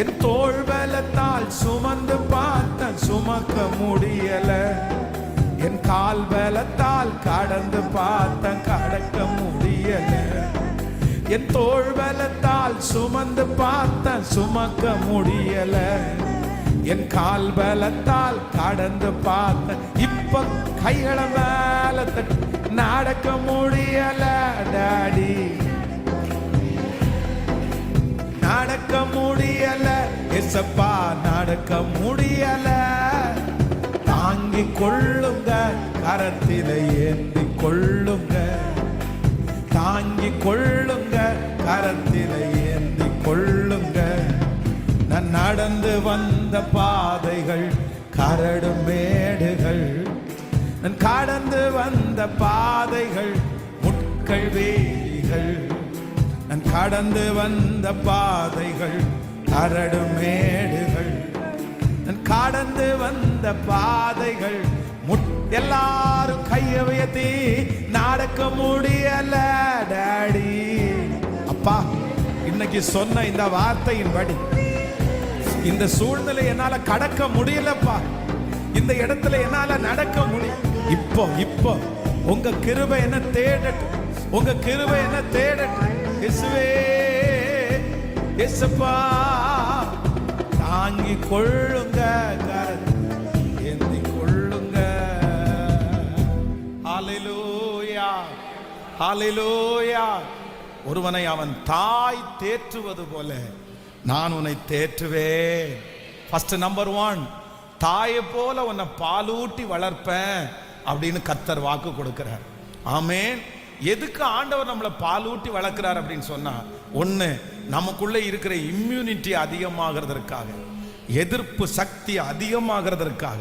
A: என் தோள் பலத்தால் சுமந்து பார்த்த சுமக்க முடியல, என் கால் பலத்தால் கடந்து பார்த்த கடக்க முடியல, என் தோள் பலத்தால் சுமந்து பார்த்த சுமக்க முடியல, என் கால் பலத்தால் கடந்து பார்த்த இப்ப கைகள மேல தட்டி நடக்க முடியல டாடி, நடக்க முடியல எசப்பா, நடக்க முடியல. தாங்கிக் கொள்ளுங்க, கரத்தில ஏந்தி கொள்ளுங்க, தாங்கிக் கொள்ளுங்க, கரத்தில ஏந்தி கொள்ளுங்க. நான் நடந்து வந்த பாதைகள் கரடு மேடுகள், நான் கடந்து வந்த பாதைகள் முட்கள் வேலிகள், நான் கடந்து வந்த பாதைகள் கரடு மேடுகள், நான் கடந்து வந்த பாதைகள் எல்லாரும் கையை உயர்த்தி நடக்க முடியல டாடி. அப்பா, இன்னைக்கு சொன்ன இந்த வார்த்தையின்படி இந்த சூழ்நிலை என்னால கடக்க முடியலப்பா, இந்த இடத்துல என்னால நடக்க முடியும். இப்போ உங்க கிருபை என்ன தேடட்டும், உங்க கிருபை என்ன தேடட்டும். இயேசுவே, இயேசுப்பா, தாங்கி கொள்ளுங்க, ஏந்தி கொள்ளுங்க. ஹல்லேலூயா, ஹல்லேலூயா. ஒருவனை அவன் தாய் தேற்றுவது போல நான் உன்னை தேற்றுவேன். ஃபர்ஸ்ட் நம்பர் 1, தாயை போல உன்னை பாலூட்டி வளர்ப்பேன் அப்படின்னு கர்த்தர் வாக்கு கொடுக்கிறார். ஆமென். எதுக்கு ஆண்டவர் நம்மளை பாலூட்டி வளர்க்கிறார் அப்படின்னு சொன்னா, ஒண்ணு நமக்குள்ள இருக்கிற இம்யூனிட்டி அதிகமாகிறதற்காக, எதிர்ப்பு சக்தி அதிகமாகிறதற்காக,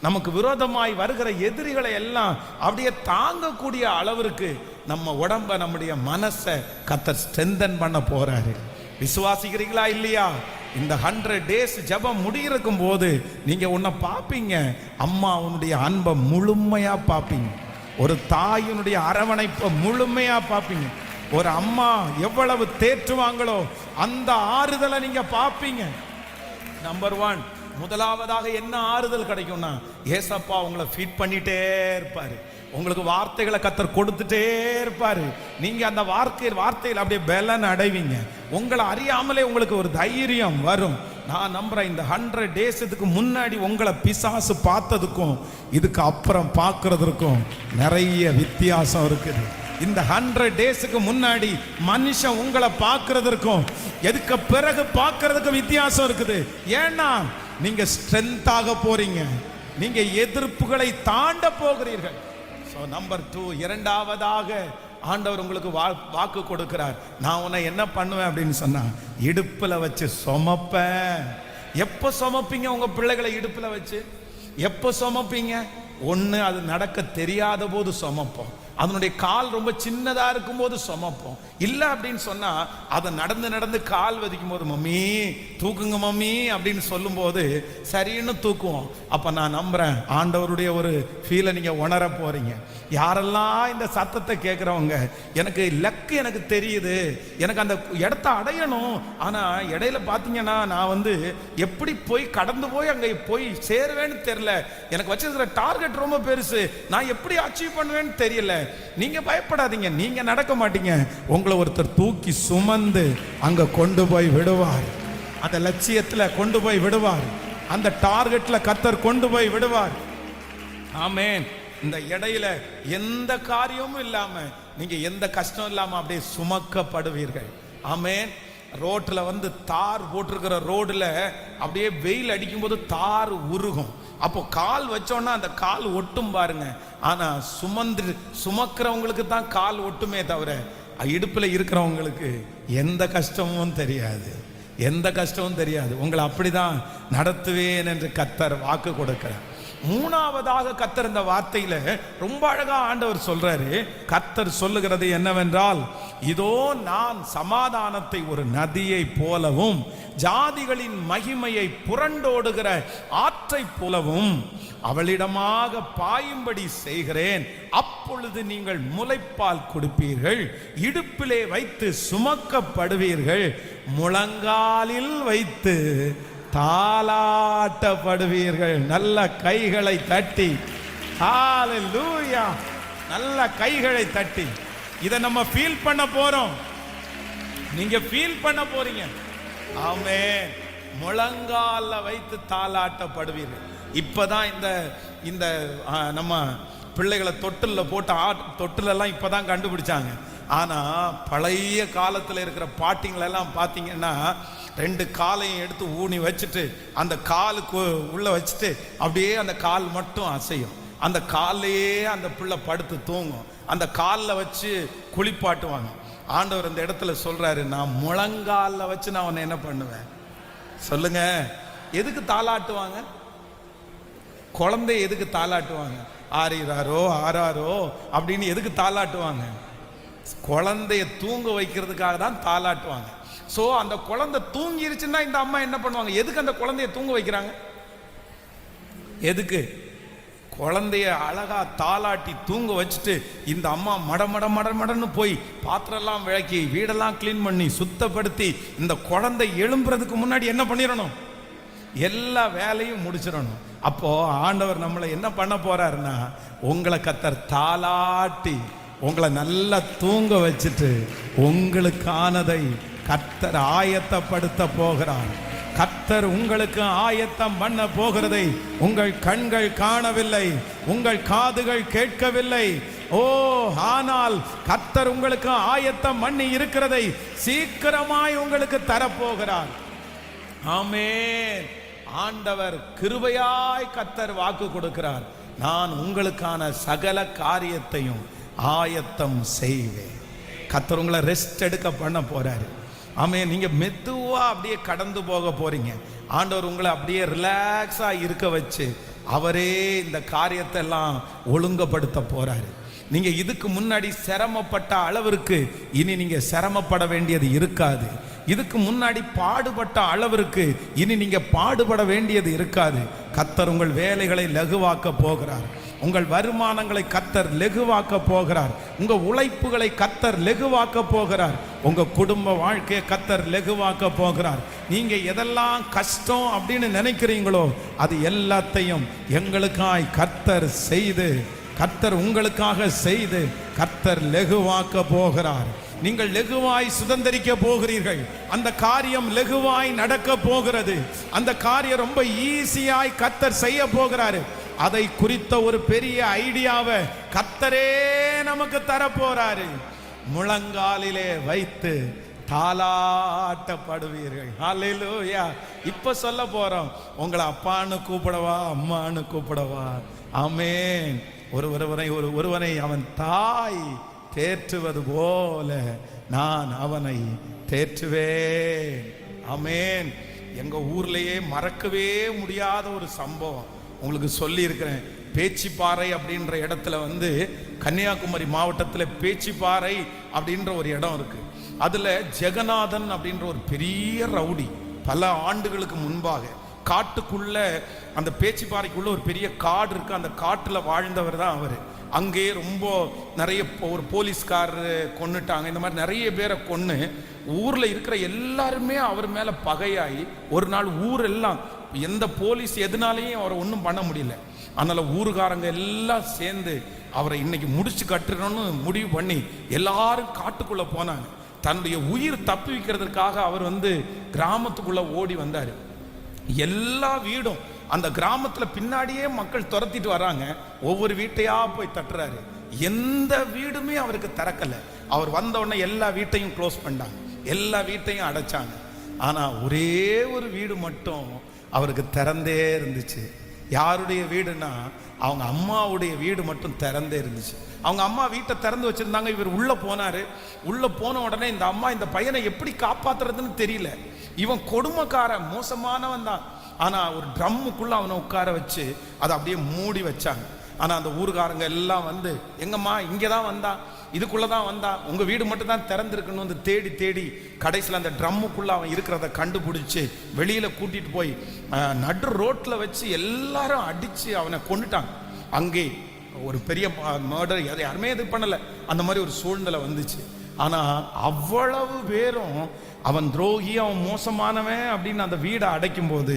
A: நமக்கு விரோதமாய் வருகிற எதிரிகளை எல்லாம் அப்படியே தாங்கக்கூடிய அளவிற்கு நம்ம உடம்ப, நம்முடைய மனசை கர்த்தர் ஸ்ட்ரென்தன் பண்ண போறாரு. விசுவாசிக்கிறீங்களா இல்லையா? இந்த 100 days ஜெபம் முடியிருக்கும் போது நீங்க உன்னை பார்ப்பீங்க, அம்மா உன்னுடைய அன்பை முழுமையா பார்ப்பீங்க, ஒரு தாயினுடைய அரவணைப்பை முழுமையா பார்ப்பீங்க. ஒரு அம்மா எவ்வளவு தேற்றுவாங்களோ அந்த ஆறுதலை நீங்க பார்ப்பீங்க. நம்பர் 1, முதலாவதாக என்ன ஆறுதல் கிடைக்கும்னா, ஏசப்பா உங்களை ஃபீட் பண்ணிட்டே இருப்பாரு, உங்களுக்கு வார்த்தைகளை கர்த்தர் கொடுத்துட்டே இருப்பாரு. நீங்க அந்த வார்த்தையில் அப்படியே பலன் அடைவீங்க. உங்களை அறியாமலே உங்களுக்கு ஒரு தைரியம் வரும். நான் நம்புறேன், இந்த 100 daysக்கு முன்னாடி உங்களை பிசாசு பார்த்ததுக்கும் இதுக்கு அப்புறம் பார்க்கறதுக்கும் நிறைய வித்தியாசம் இருக்குது. இந்த 100 daysக்கு முன்னாடி மனுஷன் உங்களை பார்க்கறதுக்கும் எதுக்கு பிறகு பார்க்கறதுக்கும் வித்தியாசம் இருக்குது. ஏன்னா நீங்க ஸ்ட்ரென்த்தாக போறீங்க, நீங்க எதிர்ப்புகளை தாண்ட போகிறீர்கள். நம்பர் 2, இரண்டாவதாக ஆண்டவர் உங்களுக்கு வாக்கு கொடுக்கிறார். நான் உன்னை என்ன பண்ணுவேன் அப்படின்னு சொன்னா, இடுப்புல வச்சு சுமப்பேன். எப்ப சுமப்பீங்க உங்க பிள்ளைகளை இடுப்புல வச்சு? எப்ப சுமப்பீங்க? ஒண்ணு, அது நடக்க தெரியாத போது சுமப்போம், அதனுடைய கால் ரொம்ப சின்னதா இருக்கும் போது சுமப்போம். இல்ல அப்படின்னு சொன்னா அதை நடந்து நடந்து கால் வதிக்கும் போது, மம்மி தூக்குங்க மம்மி அப்படின்னு சொல்லும் போது சரின்னு தூக்குவோம். அப்ப நான் நம்புறேன், ஆண்டவருடைய ஒரு ஃபீலை நீங்க உணர போறீங்க. யாரெல்லாம் இந்த சத்தத்தை கேட்கிறவங்க, எனக்கு லக்கு எனக்கு தெரியுது, எனக்கு அந்த இடத்த அடையணும், ஆனா இடையில பாத்தீங்கன்னா நான் எப்படி போய் கடந்து போய் அங்க போய் சேருவேன்னு தெரியல, எனக்கு வச்சிருக்கிற டார்கெட் ரொம்ப பெருசு, நான் எப்படி அச்சீவ் பண்ணுவேன்னு தெரியல. நீங்க பயப்படாதீங்க, நீங்க நடக்க மாட்டீங்க, உங்களை ஒருத்தர் தூக்கி சுமந்து அங்க கொண்டு போய் விடுவார். அந்த லட்சியத்துல கொண்டு போய் விடுவார், அந்த டார்கெட்ல கர்த்தர் கொண்டு போய் விடுவார். ஆமென். இந்த இடையில எந்த காரியமும் இல்லாம, நீங்க எந்த கஷ்டம் இல்லாம அப்படியே சுமக்கப்படுவீர்கள். ஆமென். ரோட்ல தார் போட்டிருக்கிற ரோடுல அப்படியே வெயில் அடிக்கும் போது தார் உருகும், அப்போ கால் வச்சோன்னா அந்த கால் ஒட்டும் பாருங்க. ஆனா சுமக்கிறவங்களுக்கு தான் கால் ஒட்டுமே தவிர இடுப்புல இருக்கிறவங்களுக்கு எந்த கஷ்டமும் தெரியாது, எந்த கஷ்டமும் தெரியாது. உங்களை அப்படிதான் நடத்துவேன் என்று கர்த்தர் வாக்கு கொடுக்கிறார். மூணாவதாக கர்த்தர் இந்த வார்த்தையில ரொம்ப அழகா ஆண்டவர் சொல்றாரு. கர்த்தர் சொல்லுகிறது என்னவென்றால், இதோ நான் சமாதானத்தை ஒரு நதியை போலவும் ஜாதிகளின் மகிமையை புரண்டோடுகிற ஆற்றை போலவும் அவளிடமாக பாயும்படி செய்கிறேன். அப்பொழுது நீங்கள் முலைப்பால் கொடுப்பீர்கள், இடுப்பிலே வைத்து சுமக்கப்படுவீர்கள், முழங்காலில் வைத்து தாலாட்டப்படுவீர்கள். நல்ல கைகளை தட்டி, ஹல்லேலூயா, நல்ல கைகளை தட்டி இதை நம்ம ஃபீல் பண்ண போறோம். நீங்க ஃபீல் பண்ண போறீங்க. ஆமென். முழங்கால வைத்து தாலாட்டப்படுவீர்கள். இப்பதான் இந்த நம்ம பிள்ளைகளை தொட்டில போட்டு தொட்டிலெல்லாம் இப்பதான் கண்டுபிடிச்சாங்க. ஆனா பழைய காலத்துல இருக்கிற பாட்டிங்களெல்லாம் பார்த்தீங்கன்னா 2 காலையும் எடுத்து ஊனி வச்சுட்டு அந்த காலுக்கு உள்ள வச்சுட்டு அப்படியே அந்த கால் மட்டும் அசையும். அந்த காலையே அந்த பிள்ளை படுத்து தூங்கும். அந்த காலில் வச்சு குளிப்பாட்டுவாங்க. ஆண்டவர் இந்த இடத்துல சொல்றாரு, நான் முழங்காலில் வச்சு நான் உன்னை என்ன பண்ணுவேன் சொல்லுங்க. எதுக்கு தாளாட்டுவாங்க? குழந்தை எதுக்கு தாளாட்டுவாங்க? ஆறாரோ அப்படின்னு எதுக்கு தாளாட்டுவாங்க? குழந்தைய தூங்க வைக்கிறதுக்காக தான் தாளாட்டுவாங்க. சோ அந்த குழந்தை தூங்கிருச்சுன்னா இந்த அம்மா என்ன பண்ணுவாங்க? எதுக்கு அந்த குழந்தைய தூங்க வைக்கிறாங்க? எதுக்கு? குழந்தைய அழகா தாளாட்டி தூங்க வச்சுட்டு இந்த அம்மா மடன்னு போய் பாத்திரம்லாம் விளக்கி வீடெல்லாம் கிளீன் பண்ணி சுத்தப்படுத்தி இந்த குழந்தை எழும்புறதுக்கு முன்னாடி என்ன பண்ணிடணும்? எல்லா வேலையும் முடிச்சிடணும். அப்போ ஆண்டவர் நம்மளை என்ன பண்ண போறாருன்னா, உங்களை கர்த்தர் தாளாட்டி உங்களை நல்லா தூங்க வச்சுட்டு உங்களுக்கானதை கர்த்தர் ஆயத்தப்படுத்த போகிறார். கர்த்தர் உங்களுக்கு ஆயத்தம் பண்ண போகிறதை உங்கள் கண்கள் காணவில்லை, உங்கள் காதுகள் கேட்கவில்லை. ஓ, ஆனால் கர்த்தர் உங்களுக்கு ஆயத்தம் பண்ணி இருக்கிறதை சீக்கிரமாய் உங்களுக்கு தரப்போகிறார். ஆமென். ஆண்டவர் கிருபையாய் கர்த்தர் வாக்கு கொடுக்கிறார். நான் உங்களுக்கான சகல காரியத்தையும் ஆயத்தம் செய்வேன். கர்த்தர் உங்களை ரெஸ்ட் எடுக்க பண்ண போறாரு. ஆமென். நீங்க மெதுவா அப்படியே கடந்து போக போறீங்க. ஆண்டவர் உங்களை அப்படியே ரிலாக்ஸா இருக்க வச்சு அவரே இந்த காரியத்தை எல்லாம் ஒழுங்குபடுத்த போறாரு. நீங்க இதுக்கு முன்னாடி சிரமப்பட்ட அளவிற்கு இனி நீங்க சிரமப்பட வேண்டியது இருக்காது. இதுக்கு முன்னாடி பாடுபட்ட அளவிற்கு இனி நீங்க பாடுபட வேண்டியது இருக்காது. கர்த்தர் உங்கள் வேலைகளை லகுவாக்க போகிறார். உங்கள் வருமானங்களை கர்த்தர் லகுவாக்க போகிறார். உங்க உழைப்புகளை கர்த்தர் லகுவாக்க போகிறார். உங்க குடும்ப வாழ்க்கையை கர்த்தர் லகுவாக்க போகிறார். நீங்க எதெல்லாம் கஷ்டம் அப்படின்னு நினைக்கிறீங்களோ அது எல்லாத்தையும் எங்களுக்காய் கர்த்தர் செய்து, கர்த்தர் உங்களுக்காக செய்து கர்த்தர் லகுவாக்க போகிறார். நீங்கள் லகுவாய் சுதந்தரிக்க போகிறீர்கள். அந்த காரியம் லகுவாய் நடக்க போகிறது. அந்த காரியம் ரொம்ப ஈஸியாய் கர்த்தர் செய்ய போகிறாரு. அதை குறித்த ஒரு பெரிய ஐடியாவை கர்த்தரே நமக்கு தர போறாரு. முழங்காலிலே வைத்து தாளாட்டப்படுவீர்கள். ஹல்லேலூயா. இப்ப சொல்ல போறோம், உங்களை அப்பான்னு கூப்பிடவா அம்மான்னு கூப்பிடவா? ஆமென். ஒருவனை அவன் தாய் தேற்றுவது போல நான் அவனை தேற்றுவேன். ஆமென். எங்க ஊர்லயே மறக்கவே முடியாத ஒரு சம்பவம் உங்களுக்கு சொல்லி இருக்கிறேன். பேச்சிப்பாறை அப்படின்ற இடத்துல கன்னியாகுமரி மாவட்டத்தில் பேச்சிப்பாறை அப்படின்ற ஒரு இடம் இருக்கு. அதுல ஜெகநாதன் அப்படின்ற ஒரு பெரிய ரவுடி பல ஆண்டுகளுக்கு முன்பாக காட்டுக்குள்ள, அந்த பேச்சிப்பாறைக்குள்ள ஒரு பெரிய காடு இருக்கு. அந்த காட்டுல வாழ்ந்தவர் தான் அவர். அங்கே ரொம்ப நிறைய ஒரு போலீஸ்காரர் கொன்னுட்டாங்க. இந்த மாதிரி நிறைய பேரை கொன்னு ஊர்ல இருக்கிற எல்லாருமே அவர் மேல பகையாகி ஒரு நாள் ஊரெல்லாம், எந்த போலீஸ் எதுனாலையும் அவரை ஒன்றும் பண்ண முடியல. அதனால ஊருக்காரங்க எல்லாம் சேர்ந்து அவரை இன்னைக்கு முடிச்சு கட்டுறோன்னு முடிவு பண்ணி எல்லாரும் காட்டுக்குள்ள போனாங்க. தன்னுடைய உயிர் தப்பி வைக்கிறதுக்காக அவர் கிராமத்துக்குள்ள ஓடி வந்தாரு. எல்லா வீடும் அந்த கிராமத்துல பின்னாடியே மக்கள் துரத்திட்டு வராங்க. ஒவ்வொரு வீட்டையா போய் தட்டுறாரு. எந்த வீடுமே அவருக்கு திறக்கல. அவர் வந்த உடனே எல்லா வீட்டையும் க்ளோஸ் பண்ணாங்க, எல்லா வீட்டையும் அடைச்சாங்க. ஆனா ஒரே ஒரு வீடு மட்டும் அவருக்கு திறந்தே இருந்துச்சு. யாருடைய வீடுனா அவங்க அம்மாவுடைய வீடு மட்டும் திறந்தே இருந்துச்சு. அவங்க அம்மா வீட்டை திறந்து வச்சிருந்தாங்க. இவர் உள்ள போனாரு. உள்ள போன உடனே இந்த அம்மா இந்த பையனை எப்படி காப்பாத்துறதுன்னு தெரியல. இவன் கொடுமைக்காரன், மோசமானவன் தான். ஆனா ஒரு ட்ரம்முக்குள்ள அவனை உட்கார வச்சு அதை அப்படியே மூடி வச்சாங்க. ஆனா அந்த ஊர்காரங்க எல்லாம் வந்து, எங்கம்மா இங்கதான் வந்தா, இதுக்குள்ளதான் வந்தா, உங்க வீடு மட்டும் தான் திறந்திருக்குன்னு வந்து தேடி தேடி கடைசியில் அந்த ட்ரம்முக்குள்ள அவன் இருக்கிறத கண்டுபிடிச்சு வெளியில கூட்டிட்டு போய் நடு ரோட்ல வச்சு எல்லாரும் அடிச்சு அவனை கொண்டுட்டாங்க. அங்கே ஒரு பெரிய மர்டர், யாருமே இது பண்ணல, அந்த மாதிரி ஒரு சூழ்நிலை வந்துச்சு. ஆனா அவ்வளவு பேரும் அவன் துரோகி, அவன் மோசமானவன் அப்படின்னு அந்த வீடை அடைக்கும் போது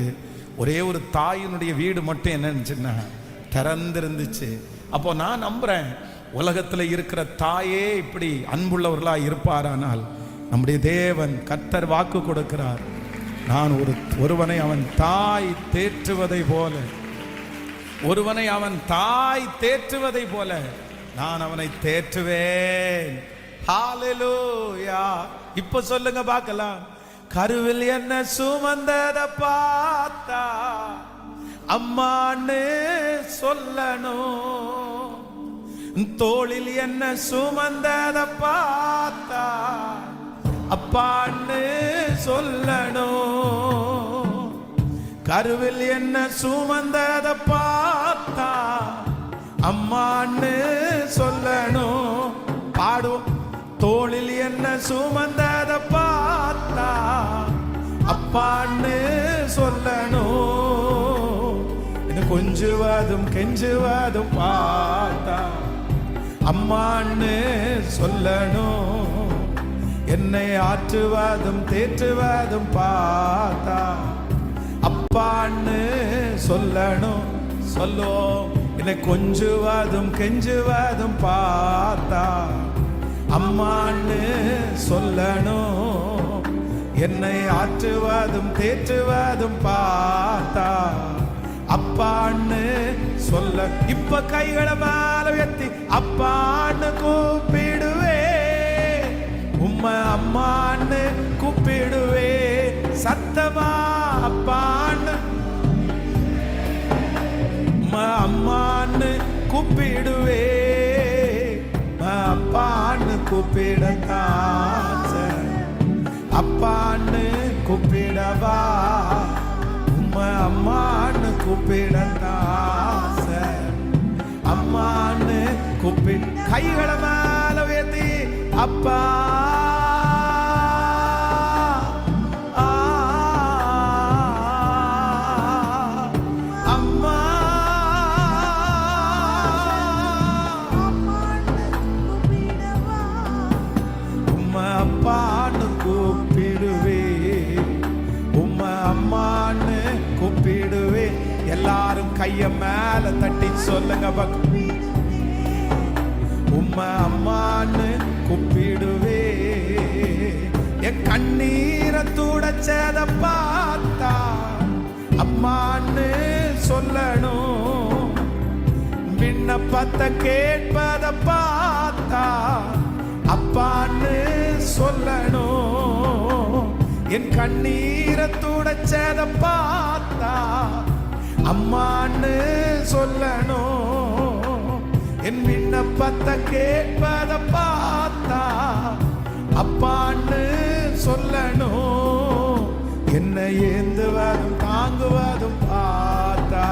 A: ஒரே ஒரு தாயினுடைய வீடு மட்டும் என்னன்னுச்சுன்னா திறந்திருந்துச்சு. அப்போ நான் நம்புறேன், உலகத்துல இருக்கிற தாயே இப்படி அன்புள்ளவர்களா இருப்பாரானால் நம்முடைய தேவன் கர்த்தர் வாக்கு கொடுக்கிறார், நான் ஒருவனை அவன் தாய் தேற்றுவதை போல, ஒருவனை அவன் தாய் தேற்றுவதை போல நான் அவனை தேற்றுவேன். ஹalleluya. இப்ப சொல்லுங்க பார்க்கலாம். கருவில் என்ன சுமந்தத பார்த்தா அம்மான்னு சொல்லணும், தோளில் என்ன சுமந்தத பார்த்தா அப்பான்னு சொல்லணும். கருவில் என்ன சுமந்தத பார்த்தா அம்மான்னு சொல்லணும். பாடும். தோளில் என்ன சுமந்தத பார்த்தா அப்பான்னு சொல்லணும். என்ன கொஞ்சுவதும் கெஞ்சுவதும் பார்த்தா அம்மான்னு சொல்லணும். என்னை ஆற்றுவதும் தேற்றுவதும் பார்த்தா அப்பான்னு சொல்லணும். சொல்லோ. என்னை கொஞ்சுவதும் கெஞ்சுவதும் பார்த்தா அம்மான்னு சொல்லணும். என்னை ஆற்றுவதும் தேற்றுவதும் பார்த்தா அப்பான்னு சொல்ல. இப்ப கைகளை மேல உயர்த்தி அப்பான்னு கூப்பிடுவே, உம்மை அம்மான்னு கூப்பிடுவே, சத்தமா அப்பான்னு அம்மான்னு கூப்பிடுவே, அப்பான்னு கூப்பிடத்தான் அப்பான்னு கூப்பிடவா, உம்மை அம்மான்னு கூப்பிடத்தான் அம்மான்னு கூப்பிடு. கைகளை மேல உயர்த்தி அப்பா அப்பான்னு கூப்பிடுவே, உம்மை அம்மான்னு கூப்பிடுவே. எல்லாரும் கைய மேல தட்டி சொல்லுங்க, உம்மை அம்மான்னு கூப்பிடுவே. என் கண்ணீரை துடைச்சத பார்த்தா அம்மான்னு சொல்லணும். விண்ணப்பத்தை கேட்பத பார்த்தா அப்பான்னு சொல்லணும். என் கண்ணீரை துடைச்சத பார்த்தா அம்மான்னு சொல்லணும். என் விண்ணப்பத்தை கேட்பத பார்த்தா அப்பான்னு சொல்லணும். என்னை ஏந்துவதும் தாங்குவதும் பார்த்தா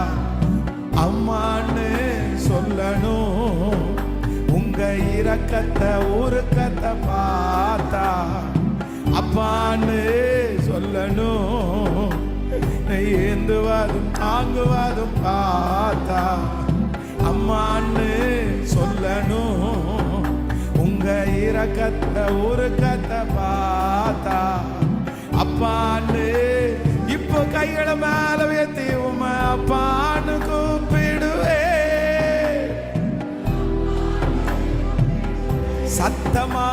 A: அம்மான்னு சொல்லணும். உங்க இரக்கத்தை உருக்கத்தை பார்த்தா அப்பான்னு சொல்லணும். ஏந்துவதும் தாங்குவதும் பார்த்தா அம்மான்னு சொல்லணும். உங்க இரக்கத்தை உருக்கத்தை பார்த்தா அப்பான்னு. இப்போ கைகளை மேல உயர்த்தி உம்மை அப்பான்னு கூப்பிடுவே, சத்தமா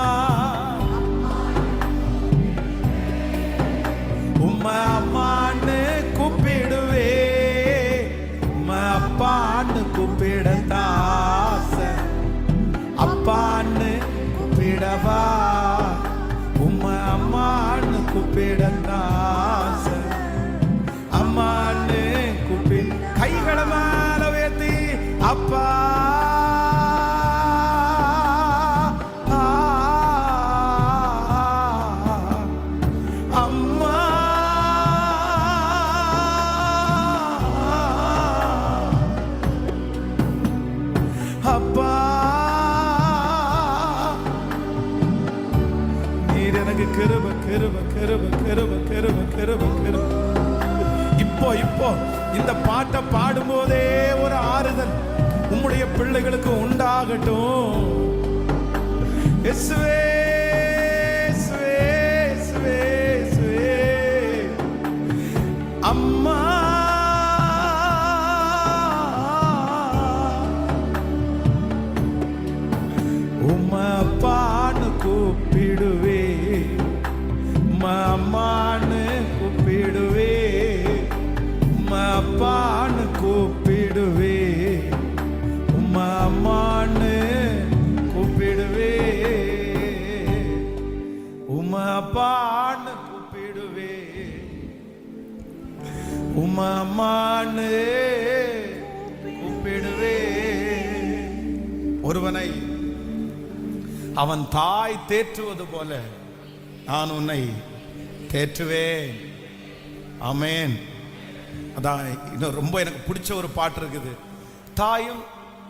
A: உம்மை அம்மான்னு கூப்பிடுவே, உம்மை அப்பான்னு கூப்பிடத்தாச, அப்பான்னு கூப்பிடவா, உம்மை அம்மான்னு கூப்பிடத்தாச, அம்மான்னு கூப்பிடு. கைகளை மேல உயர்த்தி அப்பா இப்போ இந்த பாட்டை பாடும்போதே ஒரு ஆறுதல் உம்முடைய பிள்ளைகளுக்கு உண்டாகட்டும். இயேசுவே இயேசுவே இயேசுவே இயேசுவே. அம்மா உம்மான்னு கூப்பிடுவே, அம்மான்னு கூப்பிடுவே, அப்பான்னு கூப்பிடுவே, அம்மான்னு கூப்பிடுவே, அப்பான்னு கூப்பிடுவே, அம்மான்னு கூப்பிடுவே. ஒருவனை அவன் தாய் தேற்றுவது போல நான் உன்னை தேற்றுவேன். ஆமென். அதான் இன்னும் ரொம்ப எனக்கு பிடிச்ச ஒரு பாட்டு இருக்குது.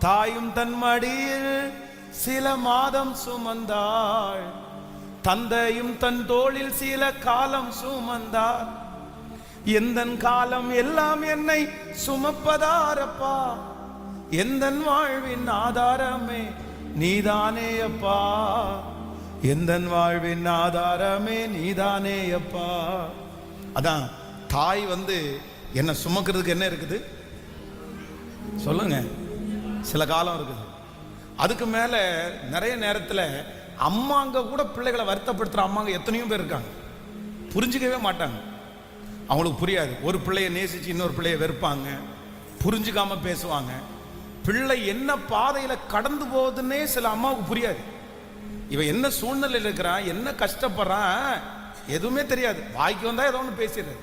A: தாயும் தன் மடியில் சில மாதம் சுமந்தாள், தந்தையும் தன் தோளில் சில காலம் சுமந்தார். எந்தன் காலம் எல்லாம் என்னை சுமப்பதாரப்பா, எந்தன் வாழ்வின் ஆதாரமே நீதானே அப்பா, எந்தன் வாழ்வின் ஆதாரமே நீதானே அப்பா. அதான் தாய் என்ன சுமக்கிறதுக்கு என்ன இருக்குது சொல்லுங்க, சில காலம் இருக்குது. அதுக்கு மேல நிறைய நேரத்தில் அம்மாங்க கூட பிள்ளைகளை வருத்தப்படுத்துற அம்மாங்க எத்தனையோ பேர் இருக்காங்க. புரிஞ்சுக்கவே மாட்டாங்க, அவங்களுக்கு புரியாது. ஒரு பிள்ளைய நேசிச்சு இன்னொரு பிள்ளைய வெறுப்பாங்க, புரிஞ்சுக்காம பேசுவாங்க. பிள்ளை என்ன பாதையில கடந்து போகுதுன்னே சில அம்மாவுக்கு புரியாது. இவன் என்ன சூழ்நிலையில் இருக்கிறான், என்ன கஷ்டப்படுறான், எதுவுமே தெரியாது. வாய்க்கு வந்தா ஏதோ ஒன்று பேசிடுறது,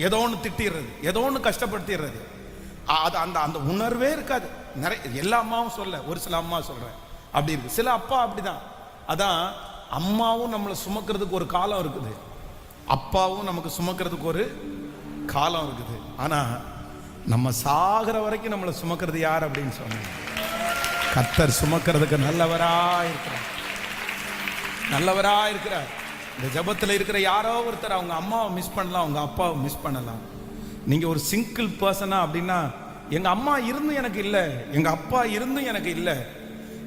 A: ஏதோ ஒன்று திட்டிடுறது, ஏதோ ஒன்று கஷ்டப்படுத்திடுறது. அது அந்த அந்த உணர்வே இருக்காது. நிறைய எல்லா அம்மாவும் சொல்ல, ஒரு சில அம்மா சொல்றேன் அப்படி இருக்கு. சில அப்பா அப்படிதான். அதான் அம்மாவும் நம்மளை சுமக்கிறதுக்கு ஒரு காலம் இருக்குது, அப்பாவும் நமக்கு சுமக்கிறதுக்கு ஒரு காலம் இருக்குது. ஆனா நம்ம சாகிற வரைக்கும் நம்மளை சுமக்கிறது யார் அப்படின்னு சொன்னாங்க. கர்த்தர் சுமக்கிறதுக்கு நல்லவராயிருக்கிறார், நல்லவராயிருக்கிறார். இந்த ஜபத்தில் இருக்கிற யாரோ ஒருத்தர் அவங்க அம்மாவை மிஸ் பண்ணலாம், அவங்க அப்பாவை மிஸ் பண்ணலாம். நீங்க ஒரு சிங்கிள் பர்சனா அப்படின்னா, எங்க அம்மா இருந்தும் எனக்கு இல்லை, எங்க அப்பா இருந்தும் எனக்கு இல்லை,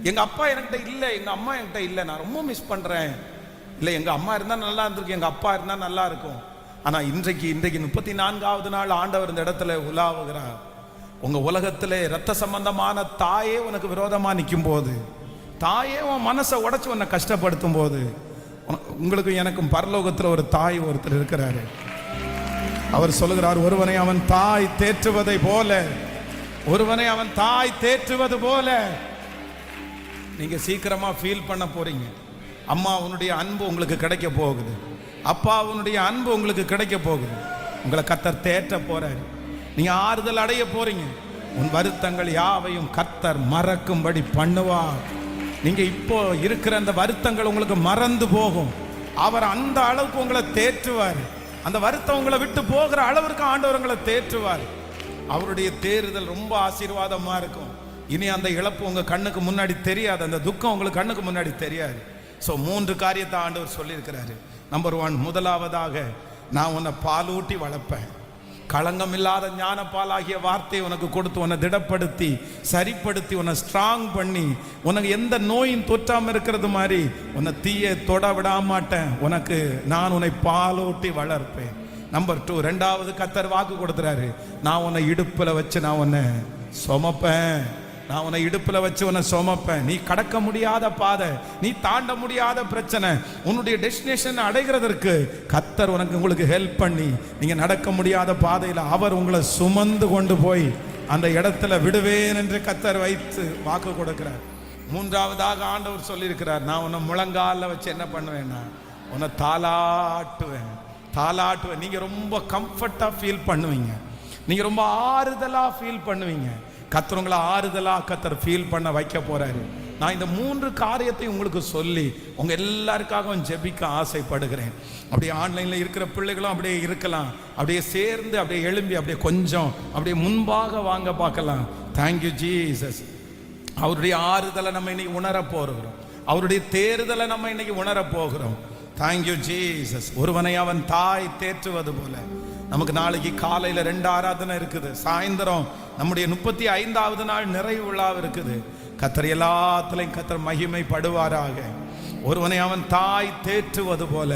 A: எங்க அப்பா என்கிட்ட இல்லை, எங்க அம்மா என்கிட்ட இல்லை, நான் ரொம்ப மிஸ் பண்றேன். இல்லை எங்க அம்மா இருந்தா நல்லா இருந்திருக்கு, எங்க அப்பா இருந்தா நல்லா இருக்கும். ஆனா இன்றைக்கு 34வது நாள் ஆண்டவர் இந்த இடத்துல உலாவுகிறார். உங்க உலகத்திலே இரத்த சம்பந்தமான தாயே உனக்கு விரோதமா நிற்கும் போது, தாயே உன் மனசை உடைச்சு உன்னை கஷ்டப்படுத்தும் போது, உங்களுக்கு எனக்கும் பரலோகத்தில் ஒரு தாய் ஒருத்தர் இருக்கிறாரு. அவர் சொல்லுகிறார், ஒருவனை அவன் தாய் தேற்றுவதை போல, ஒருவனை அவன் தாய் தேற்றுவது போல நீங்க சீக்கிரமா ஃபீல் பண்ண போறீங்க. அம்மா உன்னுடைய அன்பு உங்களுக்கு கிடைக்க போகுது, அப்பா உன்னுடைய அன்பு உங்களுக்கு கிடைக்க போகுது. உங்களை கர்த்தர் தேற்ற போறாரு, நீங்க ஆறுதல் அடைய போறீங்க. உன் வருத்தங்கள் யாவையும் கர்த்தர் மறக்கும்படி பண்ணுவார். நீங்க இப்போ இருக்கிற அந்த வருத்தங்கள் உங்களுக்கு மறந்து போகும். அவர் அந்த அளவுக்கு உங்களை தேற்றுவார். அந்த வருத்தம் உங்களை விட்டு போகிற அளவிற்கு ஆண்டவர் உங்களை தேற்றுவார். அவருடைய தேறுதல் ரொம்ப ஆசீர்வாதமா இருக்கும். இனி அந்த இழப்பு உங்க கண்ணுக்கு முன்னாடி தெரியாது, அந்த துக்கம் உங்களுக்கு கண்ணுக்கு முன்னாடி தெரியாது. ஸோ 3 காரியத்தை ஆண்டவர் சொல்லியிருக்கிறாரு. நம்பர் 1, முதலாவதாக நான் உன்னை பாலூட்டி வளர்ப்பேன். களங்கம் இல்லாத ஞான பாலாகிய வார்த்தையை உனக்கு கொடுத்து உன்னை திடப்படுத்தி சரிப்படுத்தி உன்னை ஸ்ட்ராங் பண்ணி உனக்கு எந்த நோயும் தொற்றாமல் இருக்கிறது மாதிரி உன்னை தீயை தொட விட மாட்டேன். உனக்கு நான் உன்னை பாலூட்டி வளர்ப்பேன். நம்பர் 2, 2வது கர்த்தர் வாக்கு கொடுத்துறாரு, நான் உன்னை இடுப்புல வச்சு நான் உன்னை சுமப்பேன். நான் உன்னை இடுப்புல வச்சு உன்னை சுமப்பேன். நீ கடக்க முடியாத பாதை, நீ தாண்ட முடியாத பிரச்சனை, உன்னுடைய டெஸ்டினேஷன் அடைகிறதற்கு கர்த்தர் உங்களுக்கு ஹெல்ப் பண்ணி நீங்க நடக்க முடியாத பாதையில் அவர் உங்களை சுமந்து கொண்டு போய் அந்த இடத்துல விடுவேன் என்று கர்த்தர் வைத்து வாக்கு கொடுக்கிறார். 3வதாக ஆண்டவர் சொல்லியிருக்கிறார், நான் உன்னை முழங்கால வச்சு என்ன பண்ணுவேன்னா உன்னை தாலாட்டுவேன். தாலாட்டுவேன். நீங்க ரொம்ப கம்ஃபர்ட்டா ஃபீல் பண்ணுவீங்க, நீங்க ரொம்ப ஆறுதலா ஃபீல் பண்ணுவீங்க. கர்த்தர் உங்களை ஆறுதலா கர்த்தர் ஃபீல் பண்ண வைக்க போறாரு. நான் இந்த 3 காரியத்தை உங்களுக்கு சொல்லி உங்க எல்லாருக்காகவும் ஜெபிக்க ஆசைப்படுகிறேன். அப்படியே ஆன்லைன்ல இருக்கிற பிள்ளைகளும் அப்படியே இருக்கலாம், அப்படியே சேர்ந்து அப்படியே எழும்பி அப்படியே கொஞ்சம் அப்படியே முன்பாக வாங்க பார்க்கலாம். Thank you Jesus. அவருடைய ஆறுதலை நம்ம இன்னைக்கு உணர போகிறோம், அவருடைய தேறுதலை நம்ம இன்னைக்கு உணர போகிறோம். Thank you Jesus. ஒருவனை அவன் தாய் தேற்றுவது போல நமக்கு நாளைக்கு காலையில 2 ஆராதனை இருக்குது, சாயந்தரம் நம்முடைய 35வது நாள் நிறைவு விழா இருக்குது. கர்த்தர் எல்லாத்திலையும் கர்த்தர் மகிமைப்படுவாராக. ஒருவனை அவன் தாய் தேற்றுவது போல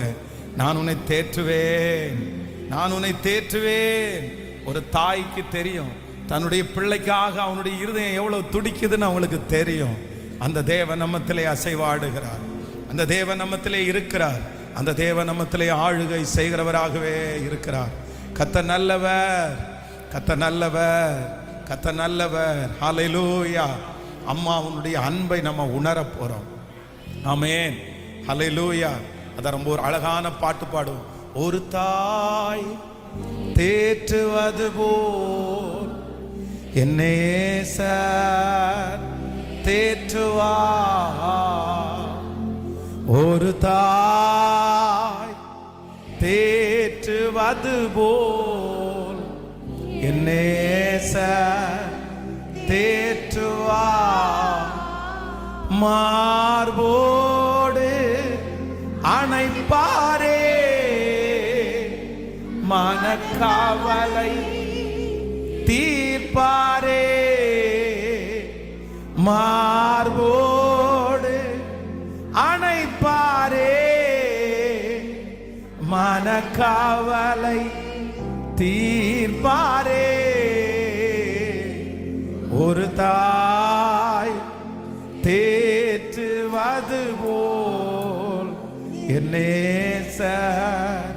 A: நான் உன்னை தேற்றுவேன், நான் உன்னை தேற்றுவேன். ஒரு தாய்க்கு தெரியும் தன்னுடைய பிள்ளைக்காக அவனுடைய இருதயம் எவ்வளவு துடிக்குதுன்னு அவங்களுக்கு தெரியும். அந்த தேவன் நம்மத்திலே அசைவாடுகிறார், அந்த தேவன் நம்மத்திலே இருக்கிறார், அந்த தேவன் நம்மத்திலே ஆளுகை செய்கிறவராகவே இருக்கிறார். கர்த்தர் நல்லவர், கர்த்தர் நல்லவர், கர்த்தர் நல்லவர். ஹல்லேலூயா. அம்மா உன்னுடைய அன்பை நம்ம உணர போறோம். ஆமென். ஹல்லேலூயா. அத ரொம்ப ஒரு அழகான பாட்டு பாடுவோம். ஒரு தாய் தேற்றுவது போல் என்னை நேசர் தேற்றுவார். ஒரு தாய் தேற்றுவது போல் என்னை நேசர் தேற்றுவார். மார்போடு அணைப்பாரே, மனக்கவலை தீர்ப்பாரே. மார்போடு அணைப்பாரே, மனக்கவலை தீர்ப்பாரே. ஒரு தாய் தேற்றுவது போல் என் நேசர்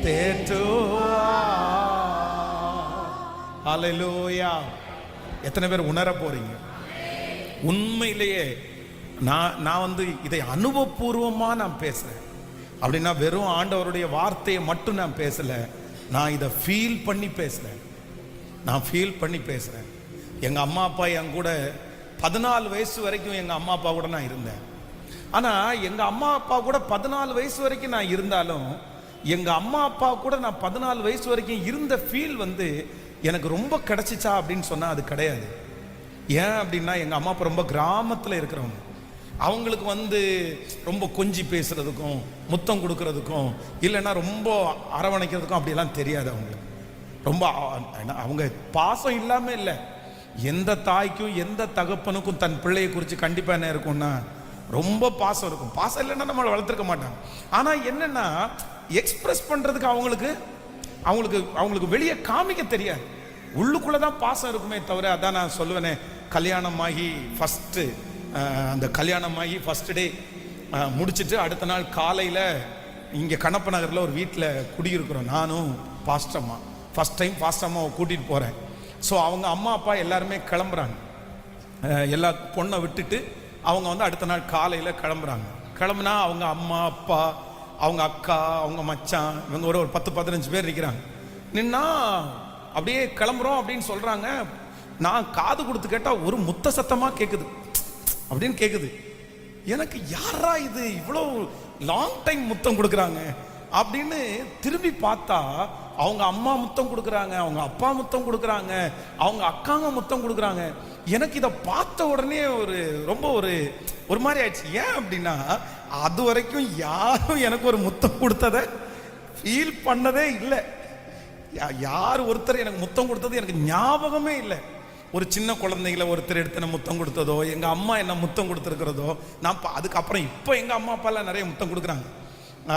A: தேற்றுவார். ஹல்லேலூயா. எத்தனை பேர் உணர போறீங்க? உண்மையிலேயே நான் இதை அனுபவபூர்வமா நான் பேசுறேன். அப்படின்னா வெறும் ஆண்டவருடைய வார்த்தையை மட்டும் நான் பேசல, நான் இதை ஃபீல் பண்ணி பேசுறேன். நான் ஃபீல் பண்ணி பேசுறேன். எங்க அம்மா அப்பா என் கூட 14 வயசு வரைக்கும் எங்க அம்மா அப்பா கூட நான் இருந்தேன். ஆனா எங்க அம்மா அப்பா கூட 14 வயசு வரைக்கும் நான் இருந்தாலும் எங்க அம்மா அப்பா கூட நான் 14 வயசு வரைக்கும் இருந்த ஃபீல் எனக்கு ரொம்ப கிடைச்சிச்சா அப்படின்னு சொன்னா அது கிடையாது. ஏன் அப்படின்னா எங்க அம்மா அப்பா ரொம்ப கிராமத்துல இருக்கிறவங்க. அவங்களுக்கு ரொம்ப கொஞ்சி பேசுறதுக்கும் முத்தம் கொடுக்கறதுக்கும் இல்லைன்னா ரொம்ப அரவணைக்கிறதுக்கும் அப்படியெல்லாம் தெரியாது. அவங்களுக்கு ரொம்ப அவங்க பாசம் இல்லாம இல்லை. எந்த தாய்க்கும் எந்த தகப்பனுக்கும் தன் பிள்ளையை குறித்து கண்டிப்பா என்ன இருக்கும்னா ரொம்ப பாசம் இருக்கும். பாசம் இல்லைன்னா நம்மளை வளர்த்துருக்க மாட்டாங்க. ஆனா என்னன்னா எக்ஸ்பிரஸ் பண்றதுக்கு அவங்களுக்கு வெளியே காமிக்க தெரியாது. உள்ளுக்குள்ளதான் பாசம் இருக்குமே தவிர. அதான் நான் சொல்லுவேனே, கல்யாணமாகி அந்த கல்யாணமாகி ஃபர்ஸ்ட் டே முடிச்சுட்டு அடுத்த நாள் காலையில் இங்கே கண்ணப்ப நகரில் ஒரு வீட்டில் குடியிருக்கிறோம். நானும் பாஸ்டம்மா ஃபர்ஸ்ட் டைம் பாஸ்டம்மாவை கூட்டிகிட்டு போகிறேன். ஸோ அவங்க அம்மா அப்பா எல்லாருமே கிளம்புறாங்க. எல்லா பொண்ணை விட்டுட்டு அவங்க அடுத்த நாள் காலையில் கிளம்புறாங்க. கிளம்புனா அவங்க அம்மா அப்பா அவங்க அக்கா அவங்க மச்சான் இவங்க ஒரு 10-15 பேர் இருக்கிறாங்க. நின்னா அப்படியே கிளம்புறோம் அப்படின்னு சொல்கிறாங்க. நான் காது கொடுத்து கேட்டால் ஒரு முத்த சத்தமாக கேட்குது அப்படின்னு கேட்குது. எனக்கு யாரா இது இவ்வளோ லாங் டைம் முத்தம் கொடுக்குறாங்க அப்படின்னு திரும்பி பார்த்தா அவங்க அம்மா முத்தம் கொடுக்குறாங்க, அவங்க அப்பா முத்தம் கொடுக்குறாங்க, அவங்க அக்காங்க முத்தம் கொடுக்குறாங்க. எனக்கு இதை பார்த்த உடனே ரொம்ப ஒரு மாதிரி ஆயிடுச்சு. ஏன் அப்படின்னா அது வரைக்கும் யாரும் எனக்கு ஒரு முத்தம் கொடுத்ததை ஃபீல் பண்ணதே இல்லை. யார் ஒருத்தர் எனக்கு முத்தம் கொடுத்தது எனக்கு ஞாபகமே இல்லை. ஒரு சின்ன குழந்தைங்கள ஒருத்தர் எடுத்து என்ன முத்தம் கொடுத்ததோ எங்க அம்மா என்ன முத்தம் கொடுத்துருக்கிறதோ நான் அதுக்கப்புறம் இப்போ எங்க அம்மா அப்பாலாம் நிறைய முத்தம் கொடுக்குறாங்க.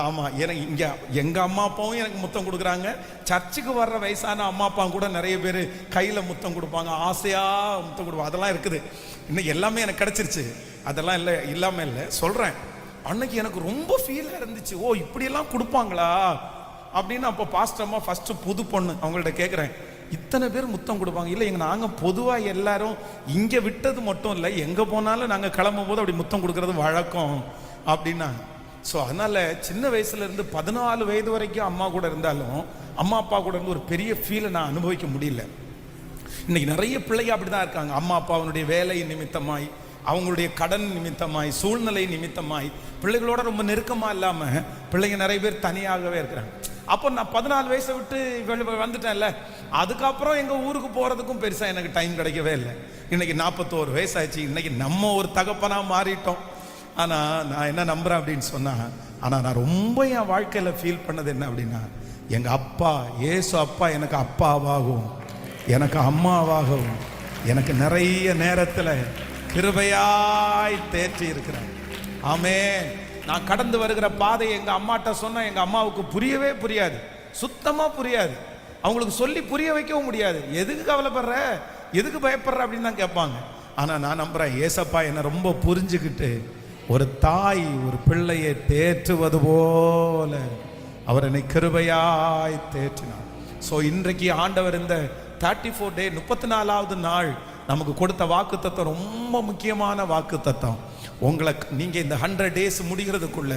A: ஆமா, எனக்கு இங்க எங்க அம்மா அப்பாவும் எனக்கு முத்தம் கொடுக்குறாங்க. சர்ச்சுக்கு வர்ற வயசான அம்மா அப்பா கூட நிறைய பேர் கையில முத்தம் கொடுப்பாங்க, ஆசையா முத்தம் கொடுப்பாங்க. அதெல்லாம் இருக்குது. இன்னைக்கு எல்லாமே எனக்கு கிடைச்சிருச்சு. அதெல்லாம் இல்லை இல்லாம இல்லை சொல்றேன். அன்னைக்கு எனக்கு ரொம்ப ஃபீலா இருந்துச்சு. ஓ இப்படியெல்லாம் கொடுப்பாங்களா அப்படின்னு. அப்போ பாஸ்டம்மா ஃபர்ஸ்ட் புது பொண்ணு அவங்கள்ட்ட கேட்குறேன், இத்தனை பேர் முத்தம் கொடுப்பாங்க? இல்லை நாங்கள் பொதுவாக எல்லாரும் இங்கே விட்டது மட்டும் இல்லை, எங்கே போனாலும் நாங்கள் கிளம்பும் போது அப்படி முத்தம் கொடுக்கறது வழக்கம் அப்படின்னா. ஸோ அதனால சின்ன வயசுல இருந்து 14 வயது வரைக்கும் அம்மா கூட இருந்தாலும் அம்மா அப்பா கூட இருந்து ஒரு பெரிய ஃபீலை நான் அனுபவிக்க முடியல. இன்னைக்கு நிறைய பிள்ளைங்க அப்படிதான் இருக்காங்க. அம்மா அப்பாவுடைய வேலை நிமித்தமாய் அவங்களுடைய கடன் நிமித்தமாய் சூழ்நிலை நிமித்தமாய் பிள்ளைகளோட ரொம்ப நெருக்கமா இல்லாம பிள்ளைங்க நிறைய பேர் தனியாகவே இருக்கிறாங்க. அப்போ நான் 14 வயசை விட்டு வந்துட்டேன்ல, அதுக்கப்புறம் எங்க ஊருக்கு போறதுக்கும் பெருசா எனக்கு டைம் கிடைக்கவே இல்லை. இன்னைக்கு 41 வயசாச்சு. இன்னைக்கு நம்ம ஒரு தகப்பனா மாறிட்டோம். ஆனா நான் என்ன நம்புறேன் அப்படின்னு சொன்னா, ஆனா நான் ரொம்ப என் வாழ்க்கையில ஃபீல் பண்ணது என்ன அப்படின்னா, எங்க அப்பா இயேசு அப்பா எனக்கு அப்பாவாகவும் எனக்கு அம்மாவாகவும் எனக்கு நிறைய நேரத்தில் கிருபையாய் தேற்றி இருக்கிறார். ஆமென். நான் கடந்து வருகிற பாதை எங்க அம்மாட்ட சொன்னா எங்க அம்மாவுக்கு புரியவே புரியாது, சுத்தமா புரியாது. அவங்களுக்கு சொல்லி புரிய வைக்கவும் முடியாது. எதுக்கு கவலைப்படுற, எதுக்கு பயப்படுற அப்படின்னு தான் கேட்பாங்க. ஆனா நான் நம்புறேன், ஏசப்பா என்னை ரொம்ப புரிஞ்சுக்கிட்டு ஒரு தாய் ஒரு பிள்ளையை தேற்றுவது போல அவர் என்னை கிருபையாய் தேற்றினார். ஸோ இன்றைக்கு ஆண்டவர் இந்த 34 டே 34வது நாள் நமக்கு கொடுத்த வாக்குத்தத்தம் ரொம்ப முக்கியமான வாக்குத்தத்தம். உங்களை நீங்க இந்த 100 டேஸ் முடிகிறதுக்குள்ள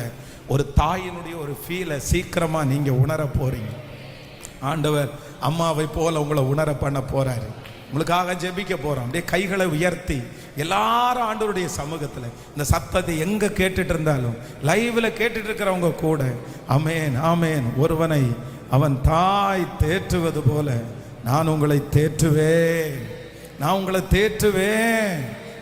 A: ஒரு தாயினுடைய ஒரு ஃபீலை சீக்கிரமா நீங்க உணர போறீங்க. ஆண்டவர் அம்மாவை போல உங்களை உணர பண்ண போறாரு. உங்களுக்காக ஜெபிக்க போறோம். அப்படியே கைகளை உயர்த்தி எல்லாரும் ஆண்டவருடைய சமூகத்தில் இந்த சத்தத்தை எங்க கேட்டுட்டு இருந்தாலும் லைவ்ல கேட்டுட்டு இருக்கிறவங்க கூட ஆமென் ஆமென். ஒருவனை அவன் தாய் தேற்றுவது போல நான் உங்களை தேற்றுவேன், நான் உங்களை தேற்றுவேன்.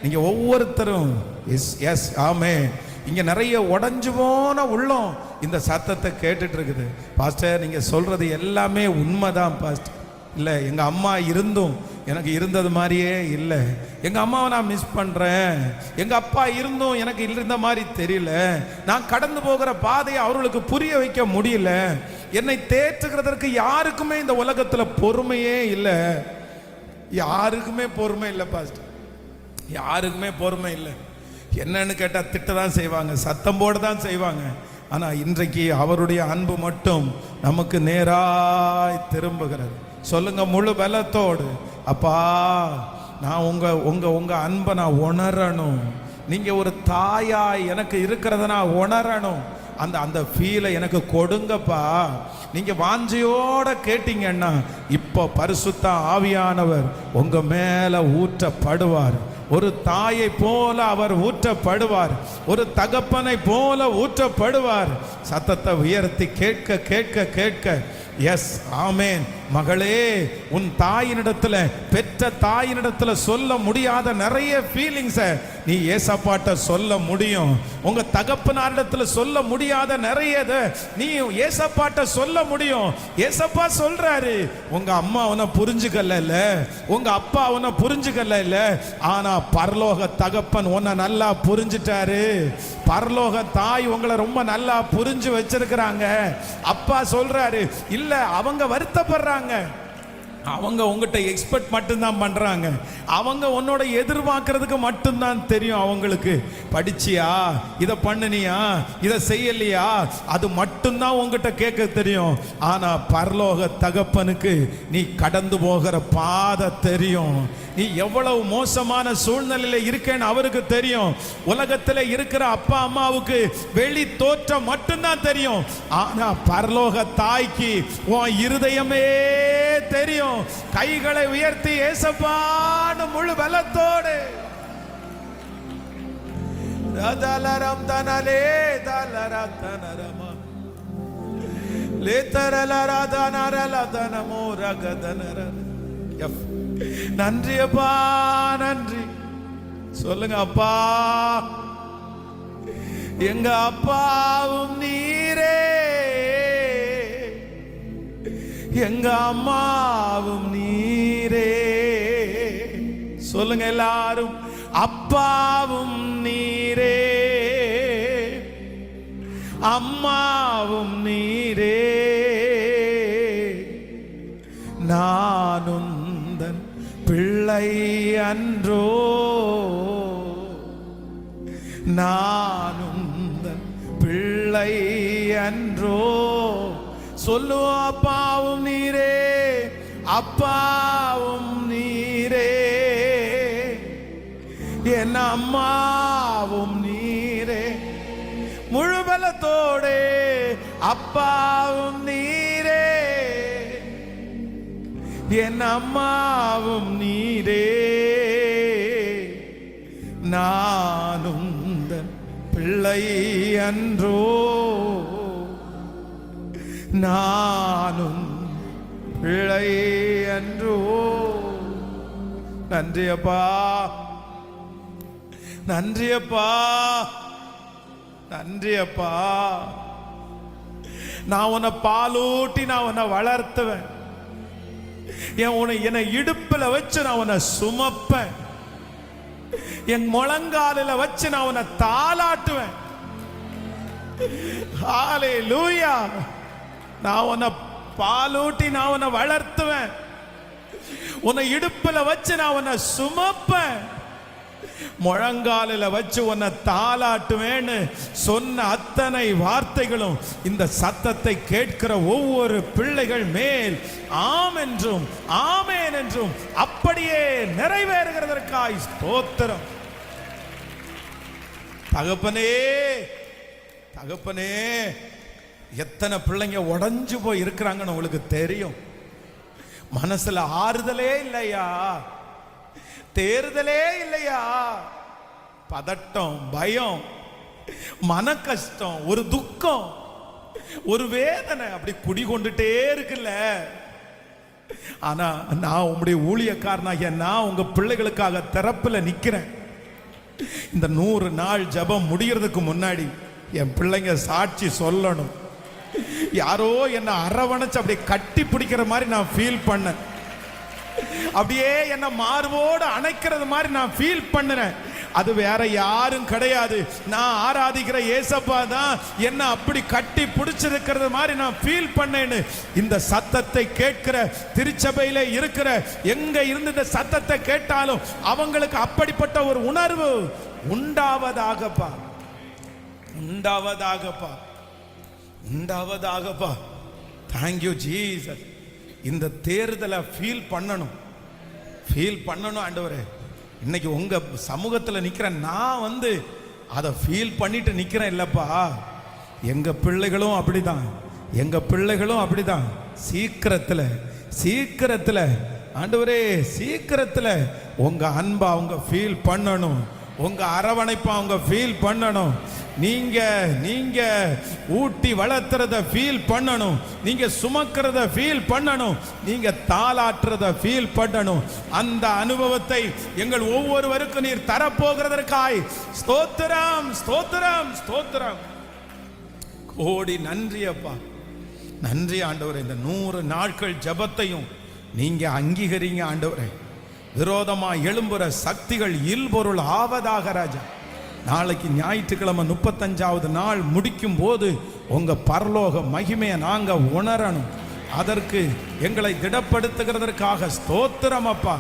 A: நீங்க ஒவ்வொருத்தரும் எஸ் எஸ் ஆமென். இங்க நிறைய உடைஞ்சு போன உள்ளம் இந்த சத்தத்தை கேட்டுட்டு இருக்குது. பாஸ்டர் நீங்க சொல்றது எல்லாமே உண்மைதான் பாஸ்டர். இல்லை, எங்கள் அம்மா இருந்தும் எனக்கு இருந்தது மாதிரியே இல்லை. எங்கள் அம்மாவை நான் மிஸ் பண்ணுறேன். எங்கள் அப்பா இருந்தும் எனக்கு இருந்த மாதிரி தெரியல. நான் கடந்து போகிற பாதையை அவர்களுக்கு புரிய வைக்க முடியல. என்னை தேற்றுகிறதற்கு யாருக்குமே இந்த உலகத்தில் பொறுமையே இல்லை. யாருக்குமே பொறுமை இல்லை பாஸ்டர், யாருக்குமே பொறுமை இல்லை. என்னன்னு கேட்டால் திட்ட தான் செய்வாங்க, சத்தம் போட தான் செய்வாங்க. ஆனால் இன்றைக்கு அவருடைய அன்பு மட்டும் நமக்கு நேராய் திரும்புகிறது. சொல்லுங்க முழு பலத்தோடு, அப்பா நான் உங்க அன்பை நான் உணரணும். நீங்க ஒரு தாயாய் எனக்கு இருக்கிறத நான் உணரணும். அந்த அந்த ஃபீலை எனக்கு கொடுங்கப்பா. நீங்க வாஞ்சையோட கேட்டீங்கன்னா இப்போ பரிசுத்த ஆவியானவர் உங்க மேல ஊற்றப்படுவார். ஒரு தாயை போல அவர் ஊற்றப்படுவார், ஒரு தகப்பனை போல ஊற்றப்படுவார். சத்தத்தை உயர்த்தி கேட்க கேட்க கேட்க எஸ் ஆமென். மகளே, உன் தாயினிடத்துல பெற்ற தாயினிடத்துல சொல்ல முடியாத நிறைய ஃபீலிங்ஸை நீ ஏசப்பாட்ட சொல்ல முடியும். உங்க தகப்பனாரிடத்துல சொல்ல முடியாத நிறையதை நீ ஏசப்பாட்ட சொல்ல முடியும். ஏசப்பா சொல்றாரு, உங்க அம்மா உன்னை புரிஞ்சுக்கல இல்ல, உங்க அப்பா உன்னை புரிஞ்சுக்கல இல்ல, ஆனா பரலோக தகப்பன் உன்னை நல்லா புரிஞ்சுட்டாரு. பரலோக தாய் உங்களை ரொம்ப நல்லா புரிஞ்சு வச்சிருக்கிறாங்க. அப்பா சொல்றாரு, இல்ல அவங்க வருத்தப்படுறாங்க, அவங்க உங்ககிட்ட எக்ஸ்பெக்ட் மட்டும்தான் பண்றாங்க, அவங்க உன்னோட எதிர்பார்க்கறதுக்கு மட்டும்தான் தெரியும். அவங்களுக்கு படிச்சியா, இதை பண்ணினியா, இதை செய்யலையா, அது மட்டும்தான் உங்ககிட்ட கேட்க தெரியும். ஆனா பரலோக தகப்பனுக்கு நீ கடந்து போகிற பாதை தெரியும். நீ எவ்வளவு மோசமான சூழ்நிலையில இருக்கேன்னு அவருக்கு தெரியும். உலகத்தில் இருக்கிற அப்பா அம்மாவுக்கு வெளி தோற்றம் மட்டும்தான் தெரியும். ஆனா பரலோக தாய்க்கு உன் இருதயமே தெரியும். கைகளை உயர்த்தி ஏசப்பான்னு முழு பலத்தோடு ரதலரம் தனலே தலரதனரமா லேதரலரதனரலதனமோ ரகதனர. நன்றி அப்பா, நன்றி. சொல்லுங்க அப்பா, எங்க அப்பாவும் நீரே, எங்க அம்மாவும் நீரே. சொல்லுங்க எல்லாரும், அப்பாவும் நீரே, அம்மாவும் நீரே. நான் உந்தன் பிள்ளை அன்றோ, நான் உந்தன் பிள்ளை அன்றோ. சொல்லுவோம், அப்பாவும் நீரே, அப்பாவும் நீரே, என் அம்மாவும் நீரே. முழு பலத்தோடே அப்பாவும் நீரே, என் அம்மாவும் நீரே. நானும் பிள்ளை அன்றோ, நானும் பிள்ளை அன்றோ. நன்றி அப்பா, நன்றி அப்பா, நன்றி அப்பா. நான் உன்னை பாலூட்டி நான் உன்னை வளர்த்துவேன். என்னை இடுப்புல வச்சு நான் உன்னை சுமப்பேன். என் முழங்காலில வச்சு நான் உன்னை தாலாட்டுவேன். ஹல்லேலூயா. நான் உன்னை பாலூட்டி நான் உன்னை வளர்த்துவேன். உன்னை இடுப்புல வச்சு நான் உன்னை சுமப்பேன். முழங்காலில வச்சு உன்னை தாலாட்டுவேன்னு சொன்ன அத்தனை வார்த்தைகளும் இந்த சத்தத்தை கேட்கிற ஒவ்வொரு பிள்ளைகள் மேல் ஆம் என்றும் ஆமேன் என்றும் அப்படியே நிறைவேறுகிறதற்காய் ஸ்தோத்திரம். தகப்பனே, தகப்பனே, எத்தனை பிள்ளைங்க உடைஞ்சு போய் இருக்கிறாங்கன்னு உங்களுக்கு தெரியும். மனசுல ஆறுதலே இல்லையா, தேறுதலே இல்லையா, பதட்டம், பயம், மன கஷ்டம், ஒரு துக்கம், ஒரு வேதனை அப்படி குடிகொண்டுட்டே இருக்குல்ல. ஆனா நான் உங்களுடைய ஊழியக்காரனாகிய நான் உங்க பிள்ளைகளுக்காக திறப்புல நிக்கிறேன். இந்த 100 நாள் ஜெபம் முடிகிறதுக்கு முன்னாடி என் பிள்ளைங்க சாட்சி சொல்லணும். யாரோ என்ன அரவணைச்சு அப்படியே கட்டி பிடிக்கிற மாதிரி நான் ஃபீல் பண்ணேன். அப்படியே என்ன மார்போடு அணைக்கிறது மாதிரி நான் ஃபீல் பண்ணுறேன். அது வேற யாரும் கிடையாது, நான் ஆராதிக்கிற ஏசப்பா தான் என்ன அப்படி கட்டி பிடிச்சிருக்கிறது மாதிரி நான் ஃபீல் பண்ணேன்னு இந்த சத்தத்தை கேட்கிற திருச்சபையில இருக்கிற எங்க இருந்து இந்த சத்தத்தை கேட்டாலும் அவங்களுக்கு அப்படிப்பட்ட ஒரு உணர்வு உண்டாவதாகப்பா, உண்டாவதாகப்பா, உண்டாவதாகப்பா. Thank you Jesus. இந்த தேர்தலை ஃபீல் பண்ணணும், ஃபீல் பண்ணணும் ஆண்டவரே. இன்னைக்கு உங்க சமூகத்தில் நிற்கிறேன், நான் அதை ஃபீல் பண்ணிட்டு நிற்கிறேன் இல்லப்பா. எங்க பிள்ளைகளும் அப்படிதான், எங்க பிள்ளைகளும் அப்படிதான். சீக்கிரத்தில் சீக்கிரத்தில் ஆண்டவரே, சீக்கிரத்தில் உங்க அன்பா அவங்க ஃபீல் பண்ணணும், உங்க அரவணைப்பா அவங்க ஃபீல் பண்ணணும். நீங்க ஊட்டி வளர்த்துறத ஃபீல் பண்ணணும், நீங்க சுமக்கிறத ஃபீல் பண்ணணும், நீங்க தாளாற்றுறத ஃபீல் பண்ணணும். அந்த அனுபவத்தை எங்கள் ஒவ்வொருவருக்கும் நீர் தரப்போகிறதற்காய் ஸ்தோத்திரம், ஸ்தோத்திரம், ஸ்தோத்திரம். கோடி நன்றி அப்பா, நன்றி ஆண்டவரே. இந்த 100 நாட்கள் ஜெபத்தையும் நீங்க அங்கீகரிங்க ஆண்டவரே. விரோதமா எழும்புற சக்திகள் இல்பொருள் ஆவதாக ராஜா. நாளைக்கு ஞாயிற்றுக்கிழமை 35வது நாள் முடிக்கும் போது உங்க பரலோக மகிமையை நாங்க உணரணும். அதற்கு எங்களை திடப்படுத்துகிறதற்காக ஸ்தோத்திரம் அப்பா.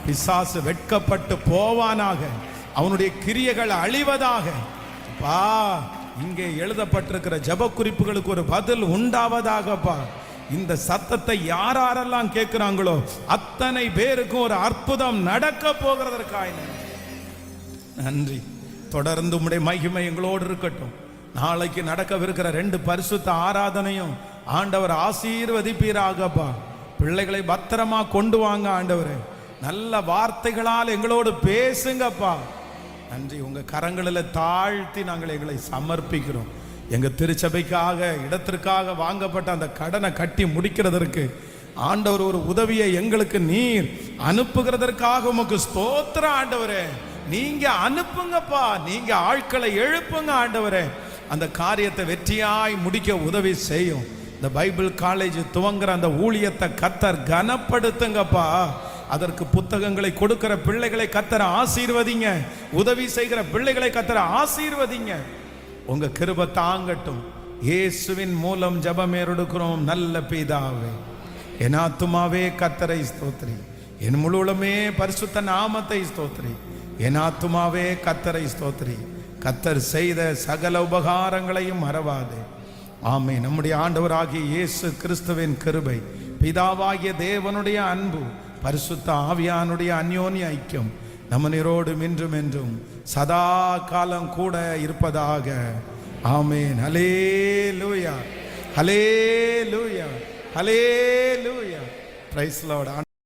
A: பிசாசு வெட்கப்பட்டு போவானாக, அவனுடைய கிரியைகள் அழிவதாக. பா, இங்கே எழுதப்பட்டிருக்கிற ஜெப குறிப்புகளுக்கு ஒரு பதில் உண்டாவதாகப்பா. இந்த சத்தத்தை யாரெல்லாம் கேட்கிறாங்களோ அத்தனை பேருக்கும் ஒரு அற்புதம் நடக்க போகிறதற்காக நன்றி. தொடர்ந்து உம்முடைய மகிமை எங்களோடு இருக்கட்டும். நாளைக்கு நடக்கவிருக்கிற 2 பரிசுத்த ஆராதனையும் ஆண்டவர் ஆசீர்வதிப்பீராகப்பா. பிள்ளைகளை பத்திரமா கொண்டு வாங்க ஆண்டவரே. நல்ல வார்த்தைகளால் எங்களோடு பேசுங்கப்பா. நன்றி. உங்க கரங்களில் தாழ்த்தி நாங்கள் எங்களை சமர்ப்பிக்கிறோம். எங்க திருச்சபைக்காக, இடத்திற்காக வாங்கப்பட்ட அந்த கடனை கட்டி முடிக்கிறதற்கு ஆண்டவர் ஒரு உதவியை எங்களுக்கு நீர் அனுப்புகிறதற்காக உமக்கு ஸ்தோத்திரம் ஆண்டவரே. நீங்க அனுப்புங்கப்பா, நீங்க ஆட்களை எழுப்புங்க ஆண்டவரே. அந்த காரியத்தை வெற்றியாய் முடிக்க உதவி செய்யும். இந்த பைபிள் காலேஜ் துவங்குற அந்த ஊழியத்தை கர்த்தர் கனப்படுத்துங்கப்பா. அதற்கு புத்தகங்களை கொடுக்கிற பிள்ளைகளை கர்த்தர் ஆசீர்வதிங்க, உதவி செய்கிற பிள்ளைகளை கர்த்தர் ஆசீர்வதிங்க. உங்க கிருபை தாங்கட்டும். இயேசுவின் மூலம் ஜெபம் ஏறெடுக்கிறோம் நல்ல பிதாவே. என் ஆத்துமாவே கர்த்தரை ஸ்தோத்திரி, என் முழுவதுமே பரிசுத்த நாமத்தை ஸ்தோத்திரி. என் ஆத்துமாவே கர்த்தரை ஸ்தோத்திரி, கர்த்தர் செய்த சகல உபகாரங்களையும் மறவாதே. ஆமே. நம்முடைய ஆண்டவராகிய இயேசு கிறிஸ்துவின் கிருபை, பிதாவாகிய தேவனுடைய அன்பு, பரிசுத்த ஆவியானுடைய அந்யோன்ய ஐக்கியம் நம்மனோடும் இன்றும் என்றும் சதா காலம் கூட இருப்பதாக. Amen. Hallelujah, hallelujah, hallelujah. Praise the Lord.